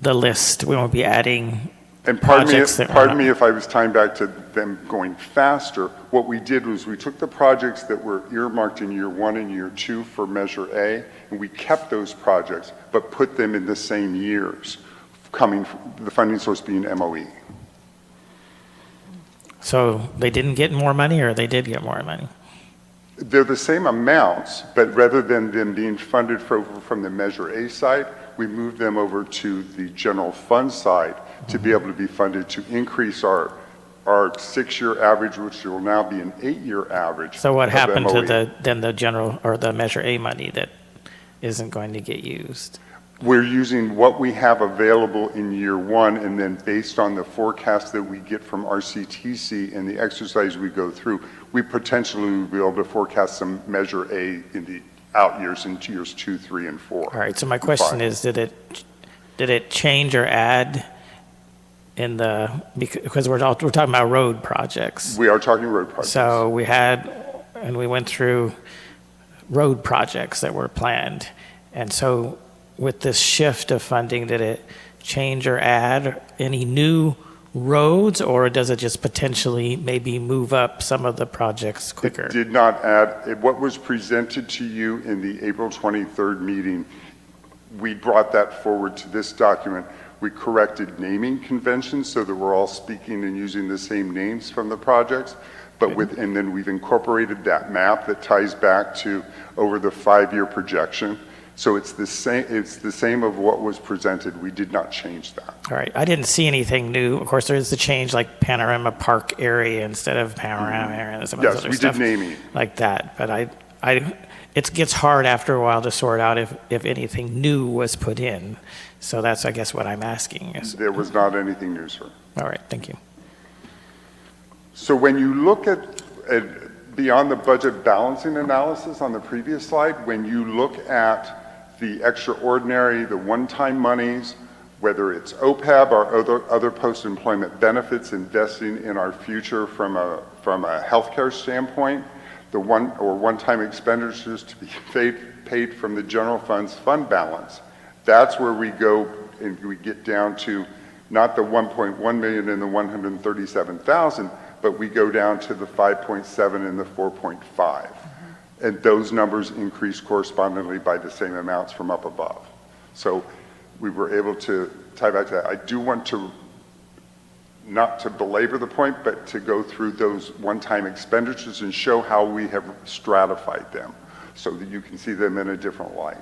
list? We won't be adding And projects that pardon me if I was tying back to them going faster. What we did was we took the projects that were earmarked in year one and year two for Measure A, and we kept those projects, but put them in the same years, coming from the funding source being MOE. So they didn't get more money, or they did get more money? They're the same amounts, but rather than them being funded from the Measure A side, we moved them over to the general fund side to be able to be funded to increase our 6-year average, which will now be an 8-year average. So what of happened MOE. to the general or the Measure A money that isn't going to get used? We're using what we have available in year one, and then based on the forecast that we get from RCTC and the exercise we go through, we potentially will be able to forecast some Measure A in the out years, in years 2, 3, and 4. All right, so my question is, did it change or add in because we're talking about road projects. We are talking road projects. So we went through road projects that were planned. And so with this shift of funding, did it change or add any new roads, or does it just potentially maybe move up some of the projects quicker? It did not add. What was presented to you in the April 23rd meeting, we brought that forward to this document. We corrected naming conventions so that we're all speaking and using the same names from the projects. And then we've incorporated that map that ties back to over the 5-year projection. So it's the same of what was presented. We did not change that. All right. I didn't see anything new. Of course, there is the change, like Panorama Park area instead of Panorama area and some of Yes, other we stuff did naming. like that. But it gets hard after a while to sort out if anything new was put in. So that's, I guess, what I'm asking. There was not anything new, sir. All right. Thank you. So when you look at beyond the budget balancing analysis on the previous slide, when you look at the extraordinary, the one-time monies, whether it's OPEB or other post-employment benefits, investing in our future from a healthcare standpoint, the one-time expenditures to be paid from the general fund's fund balance, that's where we go and we get down to not the 1.1 million and the 137,000, but we go down to the 5.7 and the 4.5. And those numbers increase correspondingly by the same amounts from up above. So we were able to tie back to that. I do want to, not to belabor the point, but to go through those one-time expenditures and show how we have stratified them so that you can see them in a different light.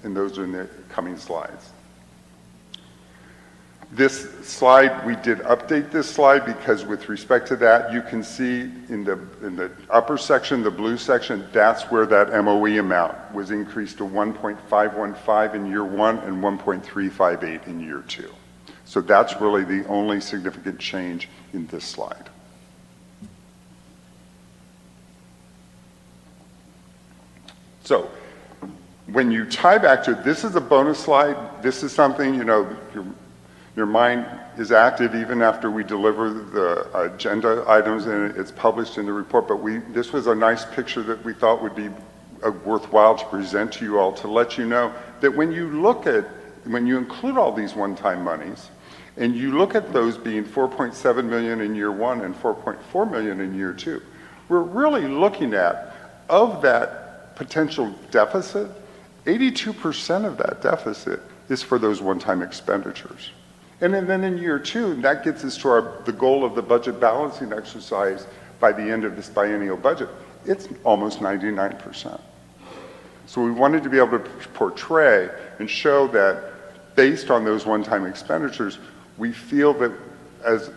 And those are in the coming slides. This slide, we did update this slide because with respect to that, you can see in the upper section, the blue section, that's where that MOE amount was increased to 1.515 in year one and 1.358 in year two. So that's really the only significant change in this slide. So when you tie back to it, this is a bonus slide. This is something, your mind is active even after we deliver the agenda items and it's published in the report, but this was a nice picture that we thought would be worthwhile to present to you all to let you know that when you include all these one-time monies, and you look at those being 4.7 million in year one and 4.4 million in year two, we're really looking at, of that potential deficit, 82% of that deficit is for those one-time expenditures. And then in year two, that gets us to the goal of the budget balancing exercise by the end of this biennial budget. It's almost 99%. So we wanted to be able to portray and show that based on those one-time expenditures, we feel that as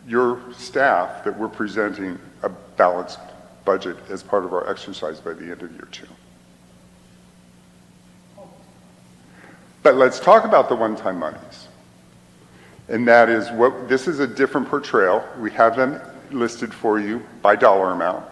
your staff that we're presenting a balanced budget as part of our exercise by the end of year two. But let's talk about the one-time monies. And that is this is a different portrayal. We have them listed for you by dollar amount.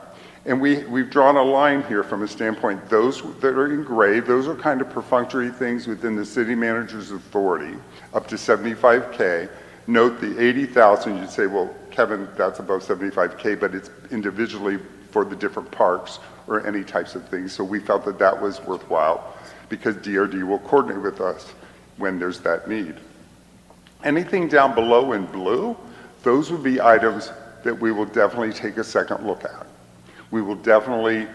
And we've drawn a line here from a standpoint, those that are engraved, those are kind of perfunctory things within the city manager's authority, up to 75K. Note the 80,000, you'd say, well, Kevin, that's above 75K, but it's individually for the different parks or any types of things. So we felt that that was worthwhile because DRD will coordinate with us when there's that need. Anything down below in blue, those would be items that we will definitely take a second look at. We will definitely,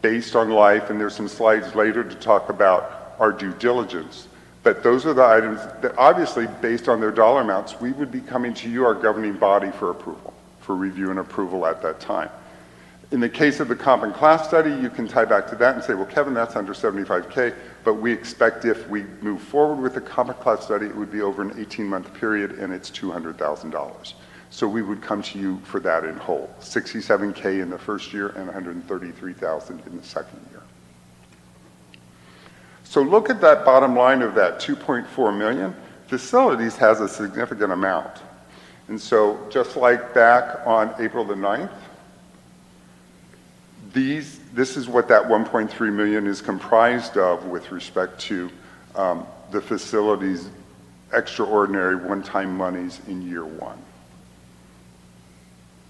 based on life, and there's some slides later to talk about our due diligence, but those are the items that obviously, based on their dollar amounts, we would be coming to you, our governing body, for approval, for review and approval at that time. In the case of the comp and class study, you can tie back to that and say, well, Kevin, that's under 75K, but we expect if we move forward with the comp and class study, it would be over an 18-month period and it's $200,000. So we would come to you for that in whole, 67K in the first year and 133,000 in the second year. So look at that bottom line of that 2.4 million. Facilities has a significant amount. And so just like back on April the 9th, this is what that 1.3 million is comprised of with respect to the facilities' extraordinary one-time monies in year one.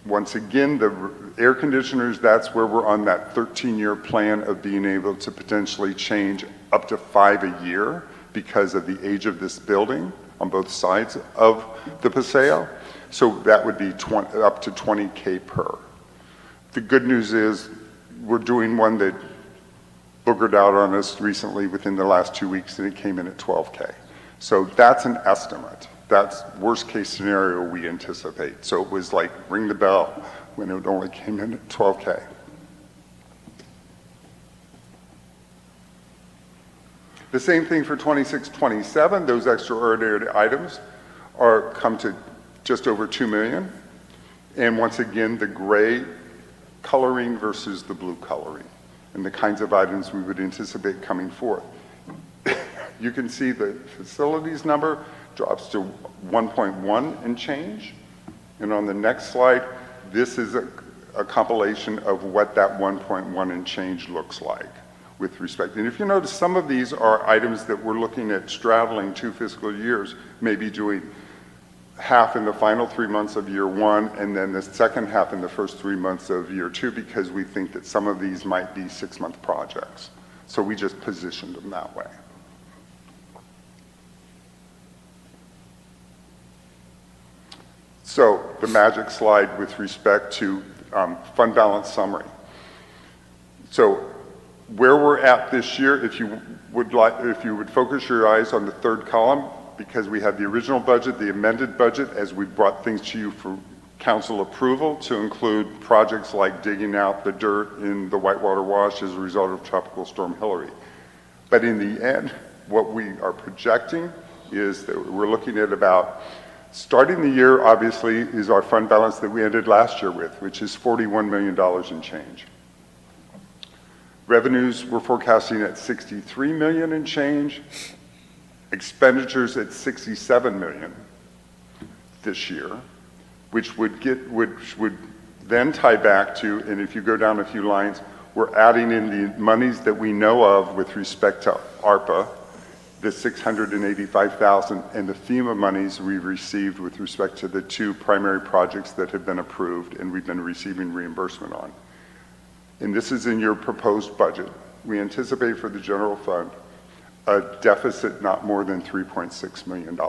Once again, the air conditioners, that's where we're on that 13-year plan of being able to potentially change up to 5 a year because of the age of this building on both sides of the Paseo. So that would be up to 20K per. The good news is we're doing one that boogered out on us recently within the last 2 weeks, and it came in at 12K. So that's an estimate. That's worst case scenario we anticipate. So it was like ring the bell when it only came in at 12K. The same thing for 26, 27. Those extraordinary items come to just over 2 million. And once again, the gray coloring versus the blue coloring and the kinds of items we would anticipate coming forth. You can see the facilities number drops to 1.1 and change. And on the next slide, this is a compilation of what that 1.1 and change looks like with respect. And if you notice, some of these are items that we're looking at straddling 2 fiscal years, maybe doing half in the final 3 months of year one, and then the second half in the first 3 months of year two, because we think that some of these might be 6-month projects. So we just positioned them that way. So the magic slide with respect to fund balance summary. So where we're at this year, if you would focus your eyes on the third column, because we have the original budget, the amended budget, as we brought things to you for council approval to include projects like digging out the dirt in the Whitewater Wash as a result of Tropical Storm Hilary. But in the end, what we are projecting is that we're looking at about, starting the year, obviously, is our fund balance that we ended last year with, which is $41 million and change. Revenues, we're forecasting at 63 million and change. Expenditures at 67 million this year, which would then tie back to, and if you go down a few lines, We're adding in the monies that we know of with respect to ARPA, the $685,000, and the FEMA monies we received with respect to the 2 primary projects that have been approved and we've been receiving reimbursement on. And this is in your proposed budget. We anticipate for the general fund a deficit not more than $3.6 million.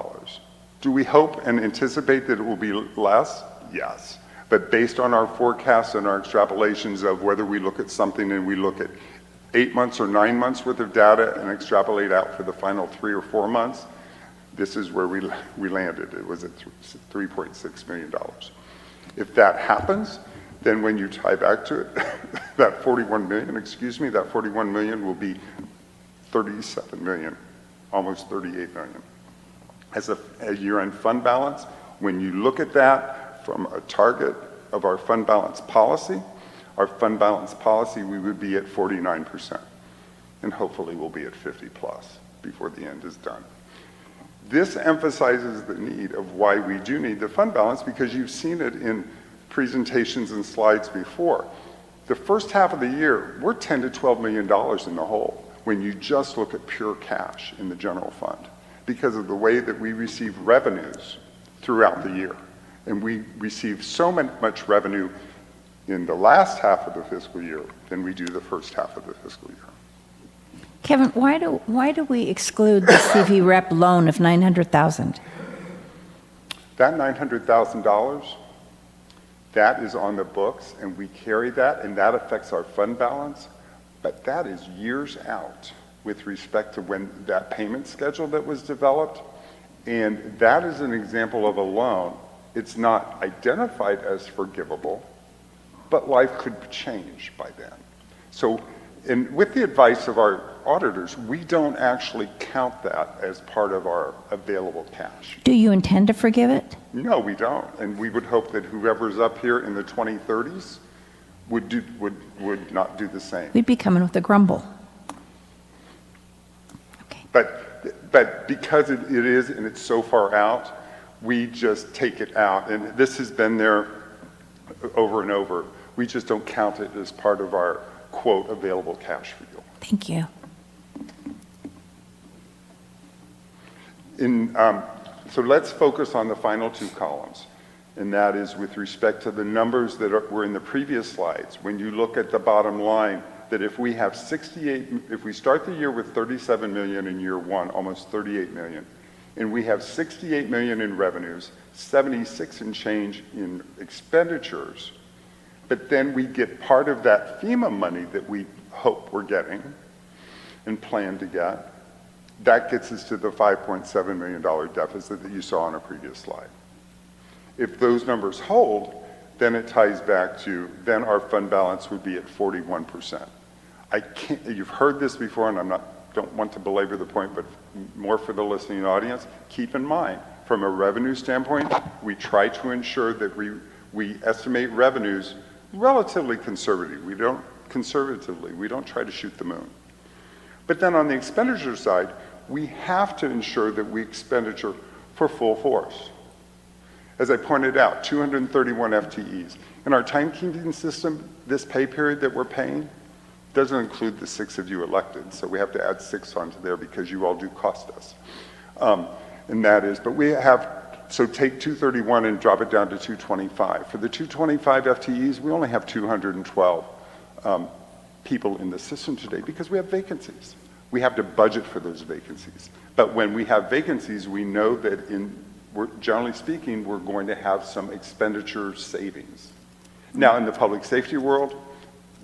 Do we hope and anticipate that it will be less? Yes. But based on our forecasts and our extrapolations of whether we look at something and we look at 8 months or 9 months worth of data and extrapolate out for the final 3 or 4 months, this is where we landed. It was at $3.6 million. If that happens, then when you tie back to it, that 41 million will be 37 million, almost 38 million. As a year-end fund balance, when you look at that from a target of our fund balance policy, we would be at 49%. And hopefully we'll be at 50 plus before the end is done. This emphasizes the need of why we do need the fund balance, because you've seen it in presentations and slides before. The first half of the year, we're $10 to $12 million in the hole when you just look at pure cash in the general fund, because of the way that we receive revenues throughout the year. And we receive so much revenue in the last half of the fiscal year than we do the first half of the fiscal year. Kevin, why do we exclude the CV rep loan of $900,000? That $900,000, that is on the books, and we carry that, and that affects our fund balance, but that is years out with respect to when that payment schedule that was developed, and that is an example of a loan. It's not identified as forgivable, but life could change by then. So, and with the advice of our auditors, we don't actually count that as part of our available cash. Do you intend to forgive it? No, we don't. And we would hope that whoever's up here in the 2030s would not do the same. We'd be coming with a grumble. But because it is, and it's so far out, we just take it out. And this has been there over and over. We just don't count it as part of our, quote, available cash for you. Thank you. So let's focus on the final 2 columns. And that is with respect to the numbers that were in the previous slides. When you look at the bottom line, that if we have if we start the year with 37 million in year 1, almost 38 million, and we have 68 million in revenues, 76 and change in expenditures, but then we get part of that FEMA money that we hope we're getting and plan to get, that gets us to the $5.7 million deficit that you saw on a previous slide. If those numbers hold, then it ties back to, then our fund balance would be at 41%. You've heard this before, and don't want to belabor the point, but more for the listening audience, keep in mind, from a revenue standpoint, we try to ensure that we estimate revenues relatively conservatively. We don't try to shoot the moon. But then on the expenditure side, we have to ensure that we expenditure for full force. As I pointed out, 231 FTEs. In our timekeeping system, this pay period that we're paying doesn't include the 6 of you elected, so we have to add 6 onto there because you all do cost us. And that is, but we have, so take 231 and drop it down to 225. For the 225 FTEs, we only have 212 people in the system today because we have vacancies. We have to budget for those vacancies. But when we have vacancies, we know that generally speaking, we're going to have some expenditure savings. Now, in the public safety world,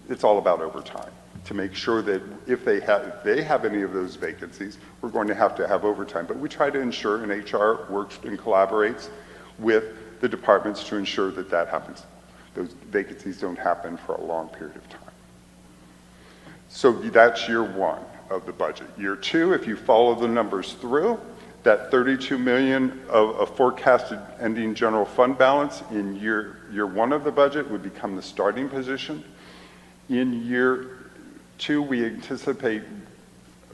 it's all about overtime to make sure that if they have any of those vacancies, we're going to have overtime. But we try to ensure, and HR works and collaborates with the departments to ensure that that happens. Those vacancies don't happen for a long period of time. So that's year 1 of the budget. Year 2, if you follow the numbers through, that 32 million of forecasted ending general fund balance in year 1 of the budget would become the starting position. In year 2, we anticipate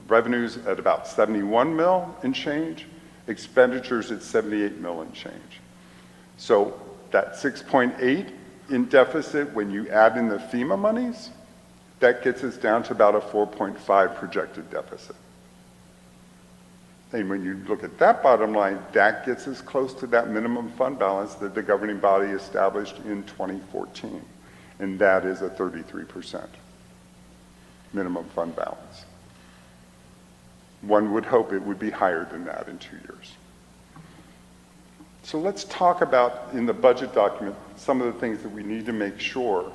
revenues at about 71 mil and change, expenditures at 78 mil and change. So that 6.8 in deficit, when you add in the FEMA monies, That gets us down to about a 4.5 projected deficit. And when you look at that bottom line, that gets us close to that minimum fund balance that the governing body established in 2014. And that is a 33% minimum fund balance. One would hope it would be higher than that in 2 years. So let's talk about, in the budget document, some of the things that we need to make sure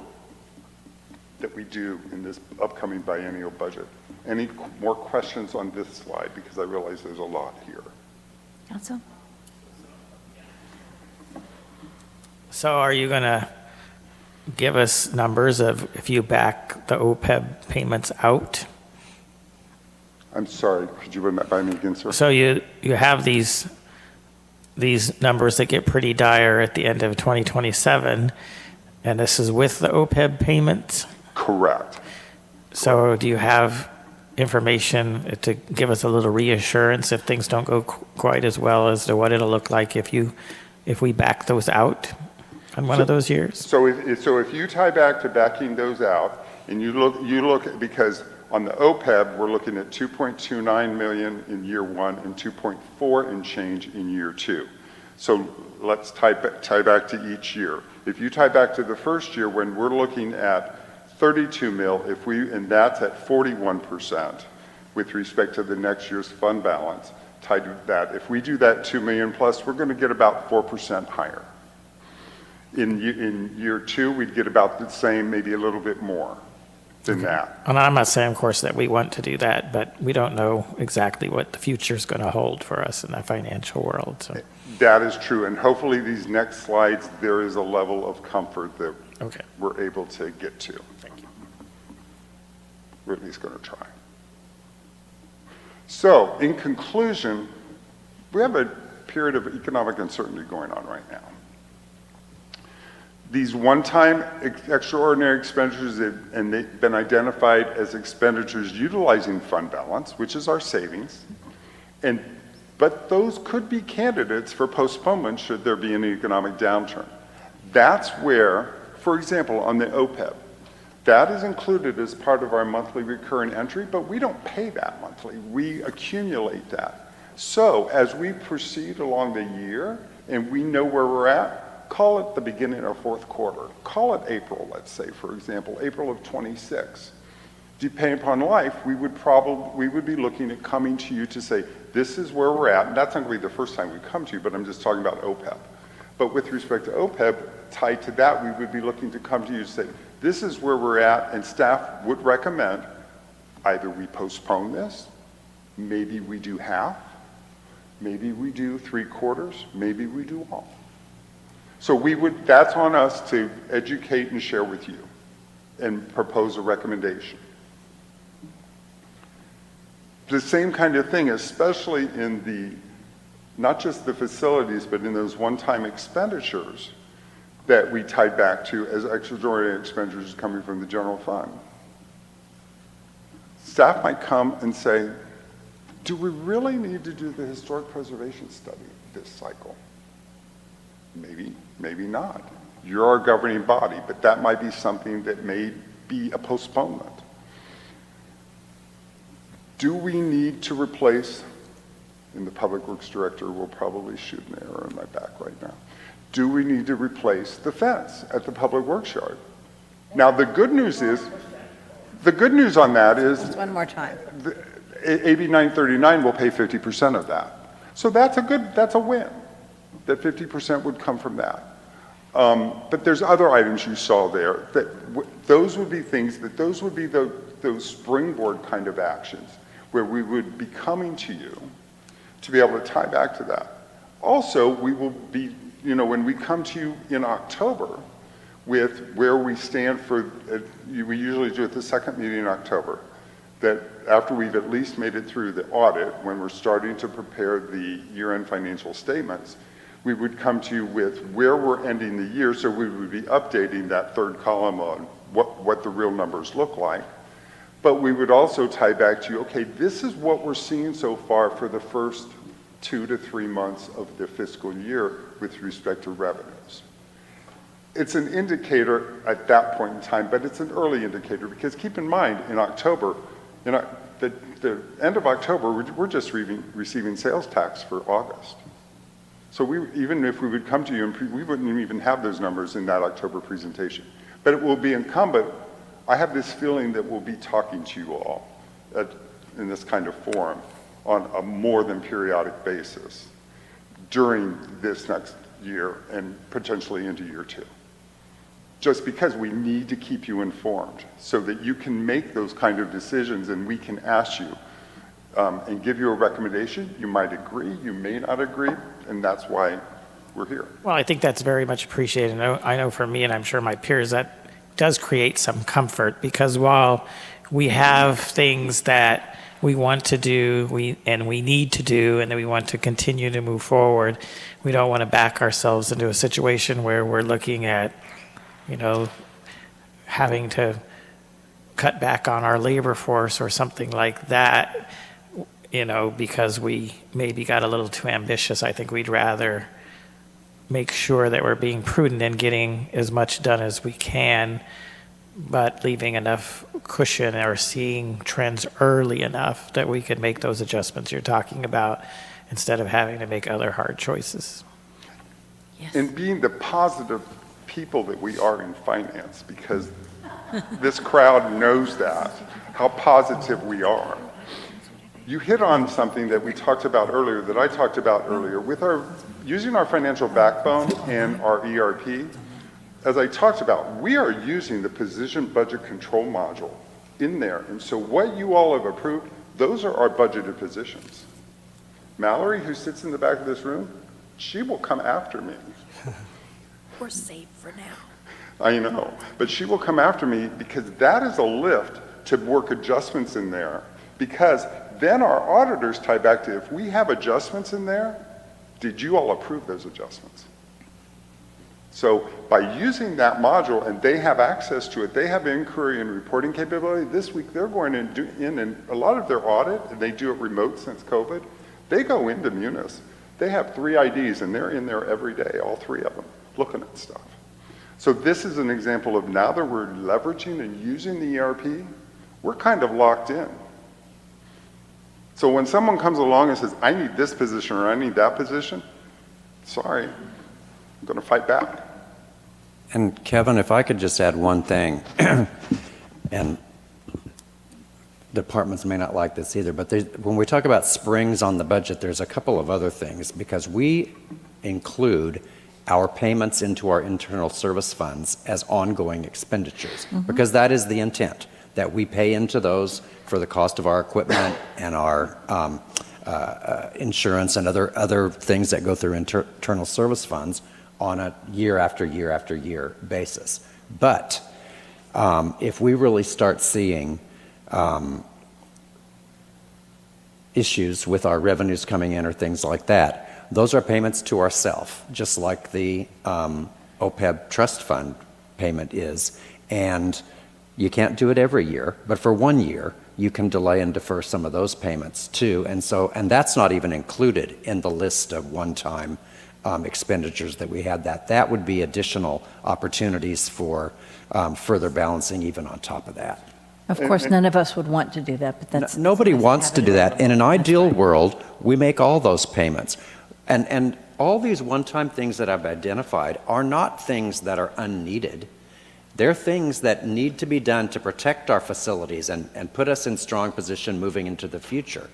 that we do in this upcoming biennial budget. Any more questions on this slide? Because I realize there's a lot here. Council? So are you going to give us numbers of if you back the OPEB payments out? I'm sorry, could you run that by me again, sir? So you have these numbers that get pretty dire at the end of 2027, and this is with the OPEB payments? Correct. So do you have information to give us a little reassurance if things don't go quite as well as to what it'll look like if we back those out on one of those years? So if you tie back to backing those out, and you look at, because on the OPEB, we're looking at 2.29 million in year one and 2.4 and change in year two. So let's tie back to each year. If you tie back to the first year, when we're looking at 32 mil, and that's at 41% with respect to the next year's fund balance, tied to that. If we do that 2 million plus, we're going to get about 4% higher. In year two, we'd get about the same, maybe a little bit more than that. And I'm not saying, of course, that we want to do that, but we don't know exactly what the future is going to hold for us in the financial world. So. That is true, and hopefully these next slides, there is a level of comfort that we're able to get to. Thank you. We're at least going to try. So, in conclusion, we have a period of economic uncertainty going on right now. These one-time extraordinary expenditures, and they've been identified as expenditures utilizing fund balance, which is our savings, but those could be candidates for postponement should there be an economic downturn. That's where, for example, on the OPEB, that is included as part of our monthly recurring entry, but we don't pay that monthly. We accumulate that. So as we proceed along the year and we know where we're at, call it the beginning of fourth quarter. Call it April, let's say, for example, April of 26. Depending upon life, we would be looking at coming to you to say, this is where we're at. And that's not going to be the first time we come to you, but I'm just talking about OPEB. But with respect to OPEB, tied to that, we would be looking to come to you to say, this is where we're at, and staff would recommend either we postpone this, maybe we do half, maybe we do 3/4, maybe we do all. So that's on us to educate and share with you and propose a recommendation. The same kind of thing, especially in not just the facilities, but in those one-time expenditures that we tied back to as extraordinary expenditures coming from the general fund. Staff might come and say, do we really need to do the historic preservation study this cycle? Maybe, maybe not. You're our governing body, but that might be something that may be a postponement. Do we need to replace, and the Public Works Director will probably shoot an arrow in my back right now, do we need to replace the fence at the Public Works Yard? Now, the good news on that is One more time. AB 939 will pay 50% of that. So that's a win, that 50% would come from that. But there's other items you saw there those would be those springboard kind of actions where we would be coming to you to be able to tie back to that. Also, we will be, when we come to you in October with where we stand we usually do it the second meeting in October, that after we've at least made it through the audit, when we're starting to prepare the year-end financial statements, we would come to you with where we're ending the year, so we would be updating that third column on what the real numbers look like. But we would also tie back to you, okay, this is what we're seeing so far for the first 2 to 3 months of the fiscal year with respect to revenues. it's an indicator at that point in time, but it's an early indicator because keep in mind, in October, the end of October, we're just receiving sales tax for August. So even if we would come to you, and we wouldn't even have those numbers in that October presentation. But it will be incumbent, I have this feeling that we'll be talking to you all in this kind of forum on a more than periodic basis during this next year and potentially into year 2. Just because we need to keep you informed so that you can make those kind of decisions and we can ask you and give you a recommendation. You might agree, you may not agree, and that's why we're here. Well, I think that's very much appreciated. I know for me, and I'm sure my peers, that does create some comfort because while we have things that we want to do and we need to do and that we want to continue to move forward, we don't want to back ourselves into a situation where we're looking at, having to cut back on our labor force or something like that, because we maybe got a little too ambitious. I think we'd rather make sure that we're being prudent and getting as much done as we can, but leaving enough cushion or seeing trends early enough that we can make those adjustments you're talking about instead of having to make other hard choices. And being the positive people that we are in finance, because this crowd knows that, how positive we are. You hit on something that we talked about earlier, that I talked about earlier, with using our financial backbone and our ERP. As I talked about, we are using the position budget control module in there. And so what you all have approved, those are our budgeted positions. Mallory, who sits in the back of this room, she will come after me. We're safe for now. I know, but she will come after me because that is a lift to work adjustments in there, because then our auditors tie back to, if we have adjustments in there, did you all approve those adjustments? So by using that module, and they have access to it, they have inquiry and reporting capability. This week they're going in and a lot of their audit, and they do it remote since COVID, they go into Munis. They have 3 IDs and they're in there every day, all 3 of them, looking at stuff. So this is an example of now that we're leveraging and using the ERP, we're kind of locked in. So when someone comes along and says, I need this position or I need that position, sorry, I'm going to fight back. And Kevin, if I could just add one thing, and departments may not like this either, but when we talk about springs on the budget, there's a couple of other things, because we include our payments into our internal service funds as ongoing expenditures, because that is the intent, that we pay into those for the cost of our equipment and our insurance and other things that go through internal service funds on a year after year after year basis. But if we really start seeing issues with our revenues coming in or things like that, those are payments to ourselves, just like the OPEB trust fund payment is. And you can't do it every year, but for 1 year, you can delay and defer some of those payments too. And that's not even included in the list of one-time expenditures that we had. That would be additional opportunities for further balancing even on top of that. Of course, none of us would want to do that, but that's... Nobody wants to do that. In an ideal world, we make all those payments. And all these one-time things that I've identified are not things that are unneeded. They're things that need to be done to protect our facilities and put us in strong position moving into the future.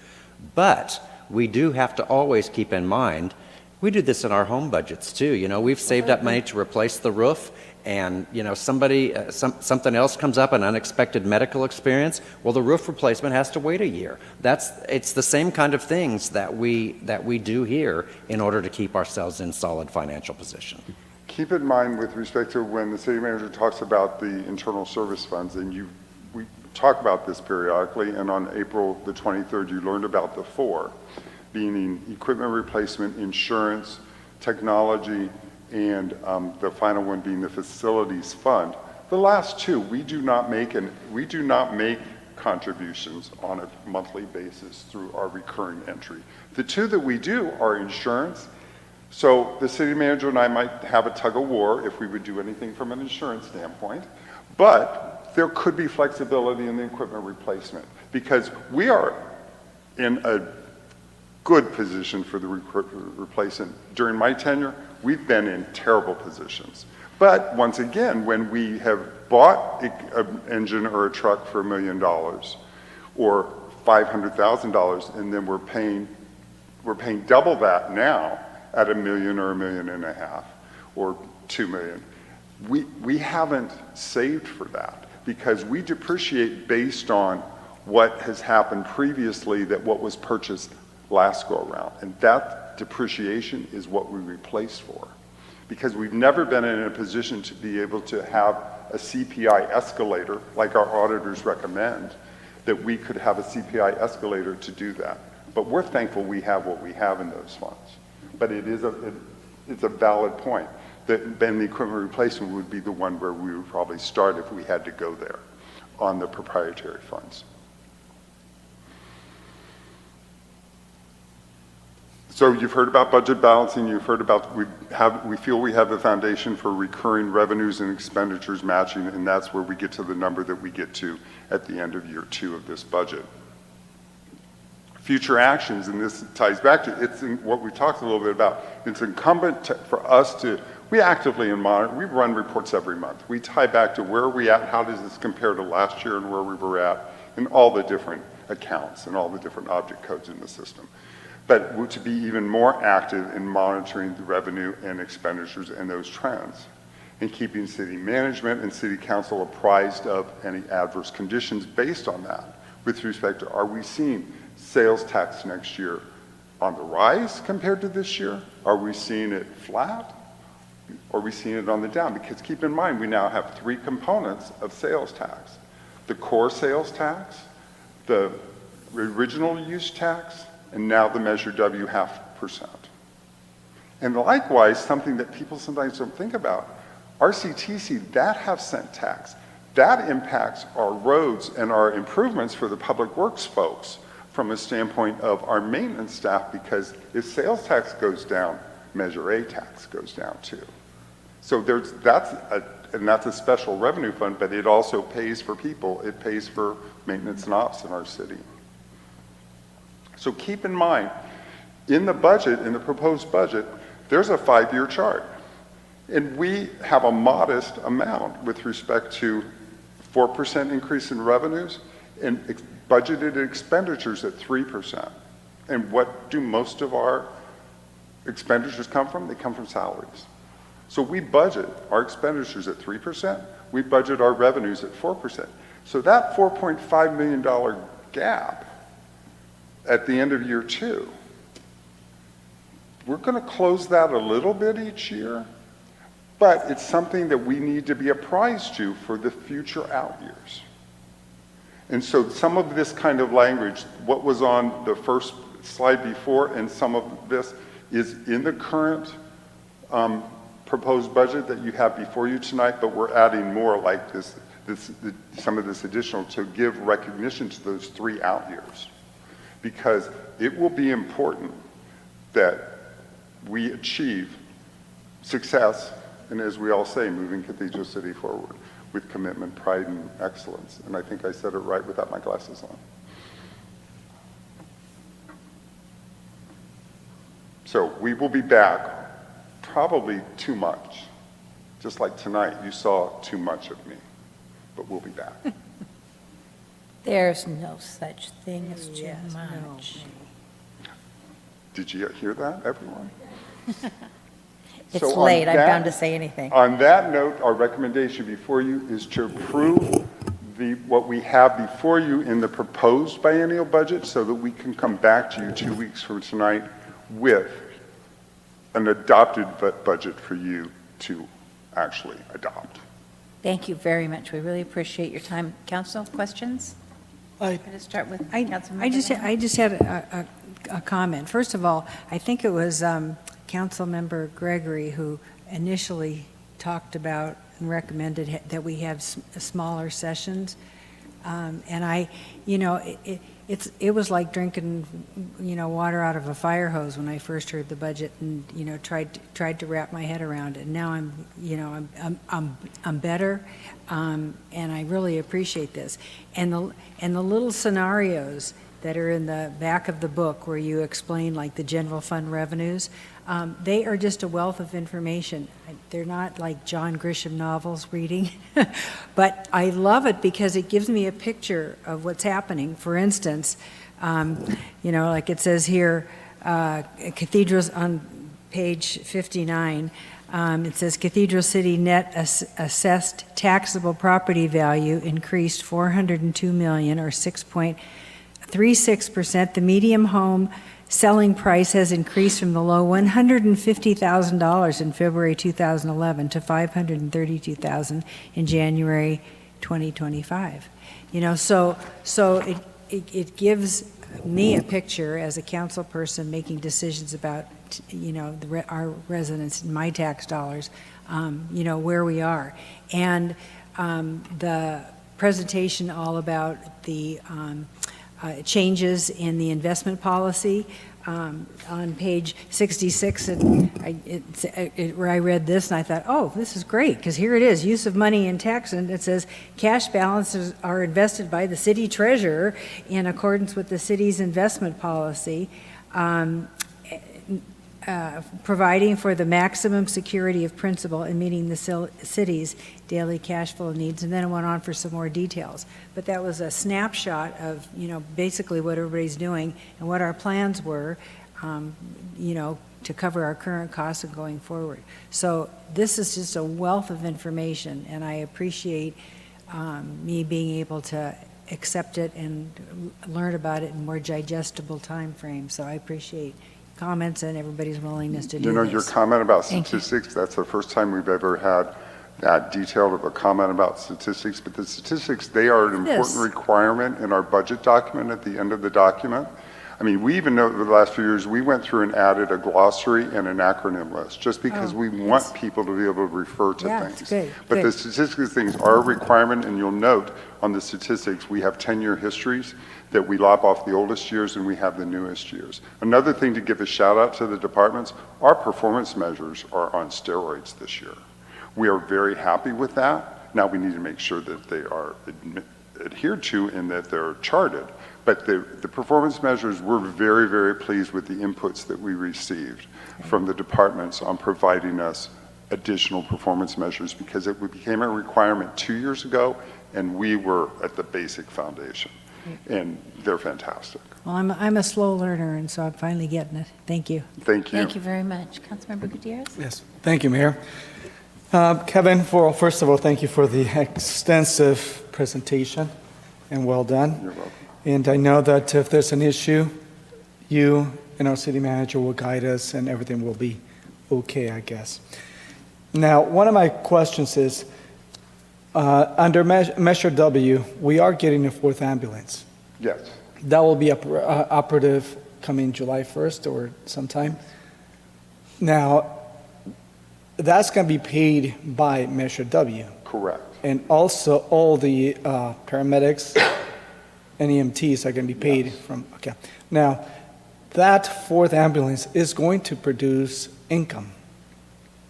But we do have to always keep in mind, we do this in our home budgets too. We've saved up money to replace the roof, and something else comes up, an unexpected medical experience. Well, the roof replacement has to wait a year. It's the same kind of things that we do here in order to keep ourselves in solid financial position. Keep in mind with respect to when the city manager talks about the internal service funds, and we talk about this periodically, and on April the 23rd, you learned about the 4, meaning equipment replacement, insurance, technology, and the final one being the facilities fund. The last 2, we do not make contributions on a monthly basis through our recurring entry. The 2 that we do are insurance So the city manager and I might have a tug of war if we would do anything from an insurance standpoint, but there could be flexibility in the equipment replacement because we are in a good position for the replacement. During my tenure, we've been in terrible positions. But once again, when we have bought an engine or a truck for $1 million or $500,000, and then we're paying double that now at $1 million or $1.5 million or $2 million. We haven't saved for that because we depreciate based on what has happened previously that what was purchased last go around. And that depreciation is what we replace for. Because we've never been in a position to be able to have a CPI escalator like our auditors recommend, that we could have a CPI escalator to do that. But we're thankful we have what we have in those funds. But it's a valid point that then the equipment replacement would be the one where we would probably start if we had to go there on the proprietary funds. So you've heard about budget balancing, you've heard about we feel we have the foundation for recurring revenues and expenditures matching, and that's where we get to the number that we get to at the end of year 2 of this budget. Future actions, and this ties back to what we talked a little bit about. It's incumbent for us to, we actively monitor, we run reports every month. We tie back to where are we at, how does this compare to last year and where we were at in all the different accounts and all the different object codes in the system. But to be even more active in monitoring the revenue and expenditures and those trends, and keeping city management and city council apprised of any adverse conditions based on that. With respect to, are we seeing sales tax next year on the rise compared to this year? Are we seeing it flat? Or are we seeing it on the down? Because keep in mind, we now have 3 components of sales tax. The core sales tax, the original use tax, and now the Measure W 0.5%. And likewise, something that people sometimes don't think about, RCTC, that half-cent tax, that impacts our roads and our improvements for the public works folks from a standpoint of our maintenance staff, because if sales tax goes down, Measure A tax goes down too. So that's a special revenue fund, but it also pays for people. It pays for maintenance and ops in our city. So keep in mind, in the budget, in the proposed budget, there's a 5-year chart. And we have a modest amount with respect to 4% increase in revenues and budgeted expenditures at 3%. And what do most of our expenditures come from? They come from salaries. So we budget our expenditures at 3%, we budget our revenues at 4%. So that $4.5 million gap at the end of year 2, we're going to close that a little bit each year, but it's something that we need to be apprised to for the future out years. And so some of this kind of language, what was on the first slide before, and some of this is in the current proposed budget that you have before you tonight, but we're adding more like some of this additional to give recognition to those 3 out years. Because it will be important that we achieve success, and as we all say, moving Cathedral City forward with commitment, pride, and excellence. And I think I said it right without my glasses on. So we will be back probably too much. Just like tonight, you saw too much of me, but we'll be back. There's no such thing as too much. Did you hear that, everyone? It's So on late, I'm that- bound to say anything. On that note, our recommendation before you is to approve what we have before you in the proposed biennial budget so that we can come back to you 2 weeks from tonight with an adopted budget for you to actually adopt. Thank you very much. We really appreciate your time. Council, questions? I'm going to start with Councilmember I just had a comment. First of all, I think it was Councilmember Gregory who initially talked about and recommended that we have smaller sessions. And I, you know, it was like drinking, you know, water out of a fire hose when I first heard the budget and, you know, tried to wrap my head around it. And now I'm, you know, I'm better, and I really appreciate this. And the little scenarios that are in the back of the book where you explain like the general fund revenues, they are just a wealth of information. They're not like John Grisham novels reading, but I love it because it gives me a picture of what's happening. For instance, you know, like it says here, cathedrals on page 59, it says Cathedral City net assessed taxable property value increased $402 million or 6.36%. The median home selling price has increased from the low $150,000 in February 2011 to $532,000 in January 2025. You know, so it gives me a picture as a council person making decisions about, you know, our residents and my tax dollars, you know, where we are. And the presentation all about the changes in the investment policy on page 66, and where I read this and I thought, oh, this is great, because here it is, use of money in tax, and it says cash balances are invested by the city treasurer in accordance with the city's investment policy, providing for the maximum security of principal and meeting the city's daily cash flow needs. And then it went on for some more details. But that was a snapshot of, you know, basically what everybody's doing and what our plans were, you know, to cover our current costs and going forward. So this is just a wealth of information, and I appreciate me being able to accept it and learn about it in more digestible time frame. So I appreciate comments and everybody's willingness to do this. You know, your comment about Thank you. statistics, that's the first time we've ever had that detailed of a comment about statistics. But the statistics, they are an important requirement in our budget document at the end of the document. I mean, we even know over the last few years, we went through and added a glossary and an acronym list just because we want people to be able to refer to things. It's good, But good. the statistics things are a requirement, and you'll note on the statistics, we have 10-year histories that we lop off the oldest years and we have the newest years. Another thing to give a shout out to the departments, our performance measures are on steroids this year. We are very happy with that. Now we need to make sure that they are adhered to and that they're charted. But the performance measures, we're very, very pleased with the inputs that we received from the departments on providing us additional performance measures, because it became a requirement 2 years ago and we were at the basic foundation. And they're fantastic. Well, I'm a slow learner, and so I'm finally getting it. Thank you. Thank you. Thank you very much. Councilmember Gutierrez? Yes, thank you, Mayor. Kevin, first of all, thank you for the extensive presentation, and well done. You're welcome. And I know that if there's an issue, you and our city manager will guide us, and everything will be okay, I guess. Now, one of my questions is, under Measure W, we are getting a fourth ambulance. Yes. That will be operative coming July 1st or sometime. Now, that's going to be paid by Measure W. Correct. And also all the paramedics and EMTs are going to be paid from, okay. Now, that fourth ambulance is going to produce income.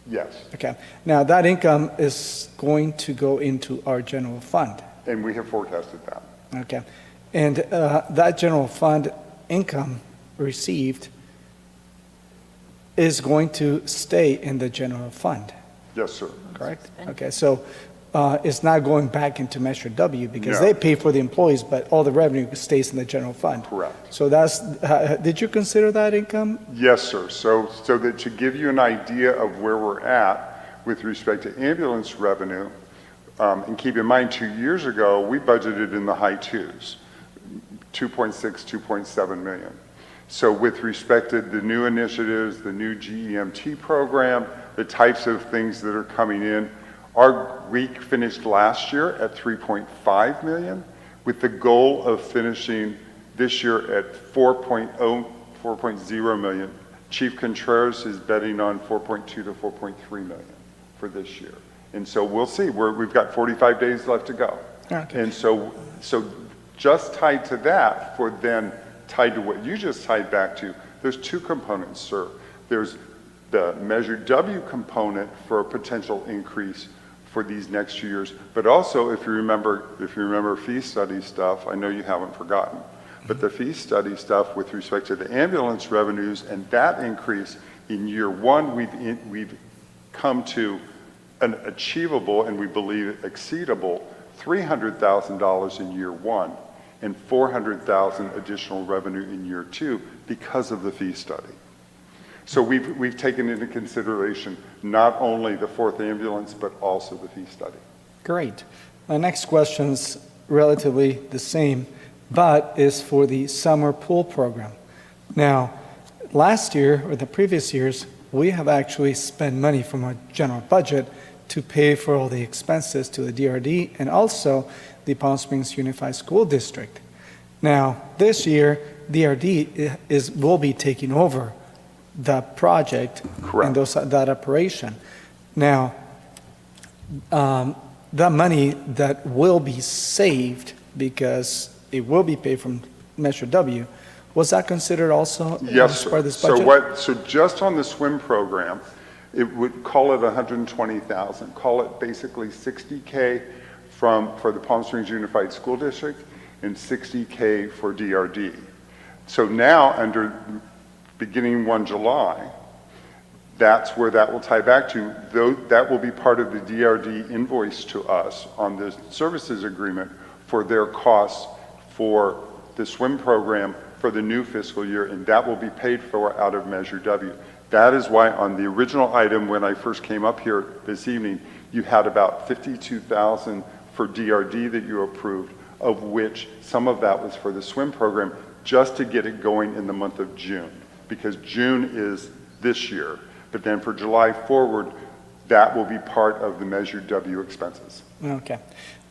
Yes. Okay. Now, that income is going to go into our general fund. And we have forecasted that. Okay. And that general fund income received is going to stay in the general fund, Yes, sir. correct? Okay. So it's not going back into Measure W because No. they pay for the employees, but all the revenue stays in the general fund. Correct. So that's, did you consider that income? Yes, sir. So that to give you an idea of where we're at with respect to ambulance revenue, and keep in mind 2 years ago, we budgeted in the high twos, 2.6, 2.7 million. So with respect to the new initiatives, the new GEMT program, the types of things that are coming in, we finished last year at 3.5 million with the goal of finishing this year at 4.0 million. Chief Contreras is betting on 4.2 to 4.3 million for this year. And so we'll see. We've got 45 days left to go. Okay. And so just tied to that, tied to what you just tied back to, there's two components, sir. There's the Measure W component for a potential increase for these next years, but also if you remember fee study stuff, I know you haven't forgotten, but the fee study stuff with respect to the ambulance revenues and that increase in year one, we've come to an achievable and we believe exceedable $300,000 in year one and $400,000 additional revenue in year two because of the fee study. So we've taken into consideration not only the fourth ambulance, but also the fee study. Great. My next question's relatively the same, but is for the summer pool program. Now, last year or the previous years, we have actually spent money from our general budget to pay for all the expenses to the DRD and also the Palm Springs Unified School District. Now, this year, DRD will be taking over the project. Correct. And that operation. Now, the money that will be saved because it will be paid from Measure W, was that considered also Yes, as sir. part of this budget? So just on the swim program, it would call it 120,000. Call it basically 60K for the Palm Springs Unified School District and 60K for DRD. So now beginning 1 July, that's where that will tie back to. That will be part of the DRD invoice to us on the services agreement for their costs for the swim program for the new fiscal year, and that will be paid for out of Measure W. That is why on the original item, when I first came up here this evening, you had about 52,000 for DRD that you approved, of which some of that was for the swim program, just to get it going in the month of June, because June is this year. But then for July forward, that will be part of the Measure W expenses. Okay.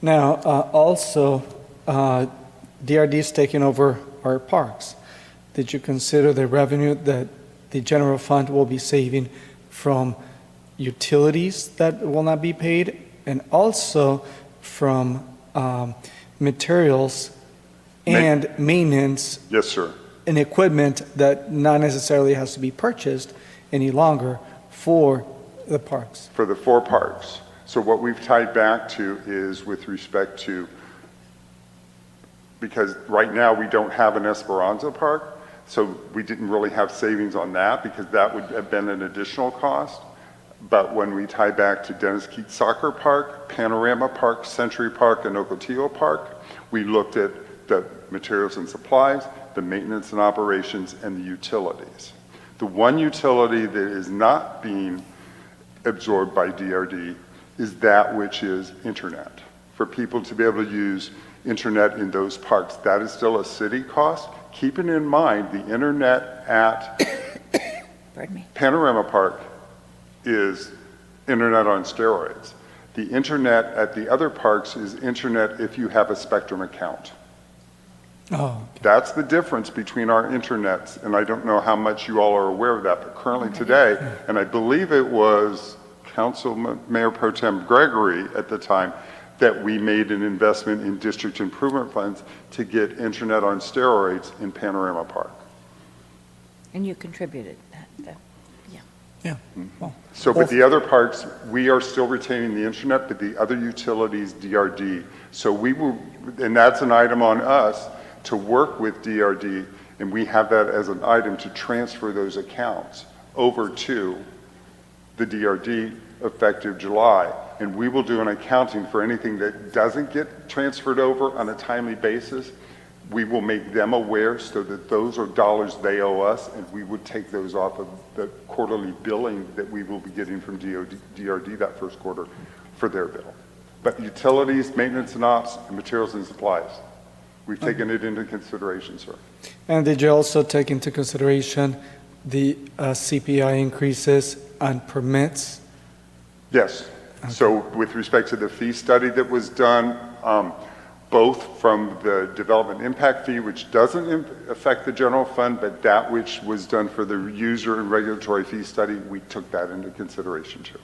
Now, also, DRD is taking over our parks. Did you consider the revenue that the general fund will be saving from utilities that will not be paid, and also from materials and maintenance? Yes, sir. And equipment that not necessarily has to be purchased any longer for the parks? For the 4 parks. So what we've tied back to is with respect to, because right now we don't have an Esperanza Park, so we didn't really have savings on that because that would have been an additional cost. But when we tie back to Dennis Keats Soccer Park, Panorama Park, Century Park, and Ocotillo Park, we looked at the materials and supplies, the maintenance and operations, and the utilities. The one utility that is not being absorbed by DRD is that which is internet. For people to be able to use internet in those parks, that is still a city cost. Keeping in mind the internet at Panorama Park is internet on steroids. The internet at the other parks is internet if you have a Spectrum account. Oh, okay. That's the difference between our internets, and I don't know how much you all are aware of that, but currently today, and I believe it was Mayor Pro Tem Gregory at the time, that we made an investment in district improvement funds to get internet on steroids in Panorama Park. And you contributed that. Yeah. Well, So, but the other parks, we are still retaining the internet, but the other utilities, DRD. So we will, and that's an item on us to work with DRD, and we have that as an item to transfer those accounts over to the DRD effective July. And we will do an accounting for anything that doesn't get transferred over on a timely basis. We will make them aware so that those are dollars they owe us, and we would take those off of the quarterly billing that we will be getting from DRD that first quarter for their bill. But utilities, maintenance and ops, and materials and supplies, we've taken it into consideration, sir. and did you also take into consideration the CPI increases on permits? Yes. So with respect to the fee study that was done, both from the development impact fee, which doesn't affect the general fund, but that which was done for the user and regulatory fee study, we took that into consideration too.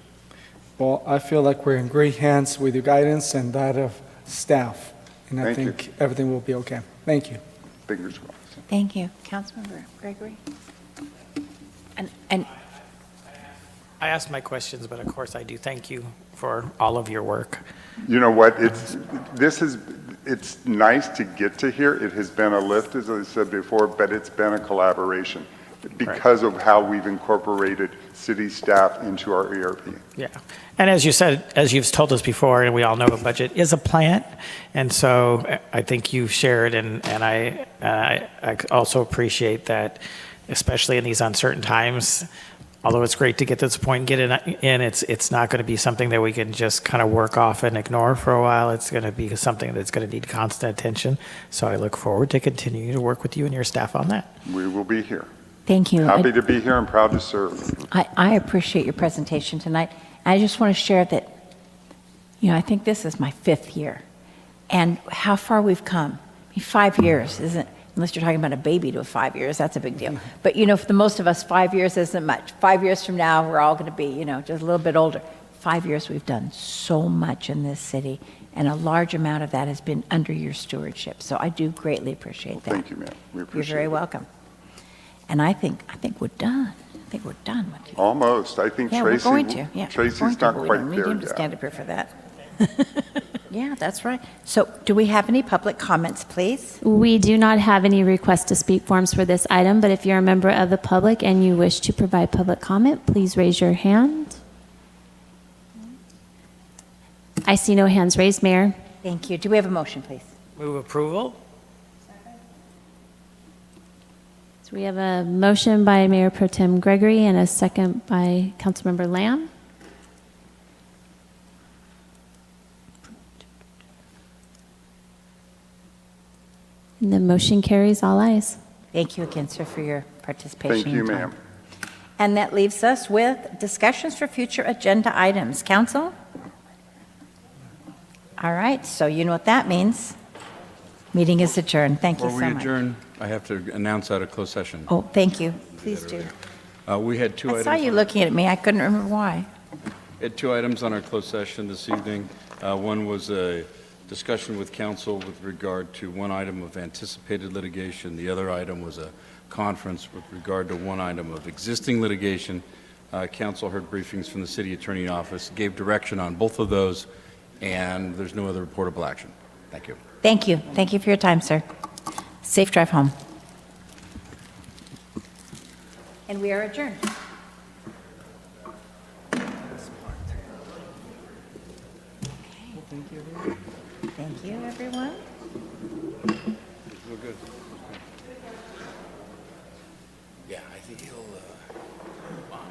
Well, I feel like we're in great hands with your guidance and that of staff, and I Thank you. think everything will be okay. Thank you. Fingers crossed. Thank you. Councilmember Gregory? And I asked my questions, but of course I do thank you for all of your work. You know what, it's nice to get to here. It has been a lift, as I said before, but it's been a collaboration because of how we've incorporated city staff into our ERP. Yeah. And as you said, as you've told us before, and we all know a budget is a plan. And so I think you've shared, and I also appreciate that, especially in these uncertain times, although it's great to get to this point and get it in, it's not going to be something that we can just kind of work off and ignore for a while. It's going to be something that's going to need constant attention. So I look forward to continuing to work with you and your staff on that. We will be here. thank you. Happy to be here and proud to serve. I appreciate your presentation tonight. I just want to share that, I think this is my 5th year, and how far we've come. 5 years isn't, unless you're talking about a baby to 5 years, that's a big deal. But, for the most of us, 5 years isn't much. 5 years from now, we're all going to be, just a little bit older. 5 years, we've done so much in this city, and a large amount of that has been under your stewardship. So I do greatly appreciate that. Thank you, ma'am. We appreciate You're very it. welcome. And I think we're done. I think we're done with you. Almost. I think Yeah, Tracy, we're going to. Yeah, Tracy's we're going to, not but we quite don't need there him to yet. stand up here for that. Yeah, that's right. So do we have any public comments, please? We do not have any request to speak forms for this item, but if you're a member of the public and you wish to provide public comment, please raise your hand. I see no hands raised, Mayor. Thank you. Do we have a motion, please? Move approval? So we have a motion by Mayor Pro Tem Gregory and a second by Councilmember Lamb. And the motion carries, all ayes. Thank you again, sir, for your participation. Thank you, and time. ma'am. And that leaves us with discussions for future agenda items. Council? All right, so you know what that means. Meeting is adjourned. Thank you so Before we much. adjourn, I have to announce out of closed session. Oh, thank you. Please do. We had two I items. saw you looking at me. I couldn't remember why. We had 2 items on our closed session this evening. One was a discussion with council with regard to one item of anticipated litigation. The other item was a conference with regard to one item of existing litigation. Council heard briefings from the city attorney office, gave direction on both of those, and there's no other reportable action. Thank you. Thank you. Thank you for your time, sir. Safe drive home. And we are adjourned. Thank you, everyone. Real good.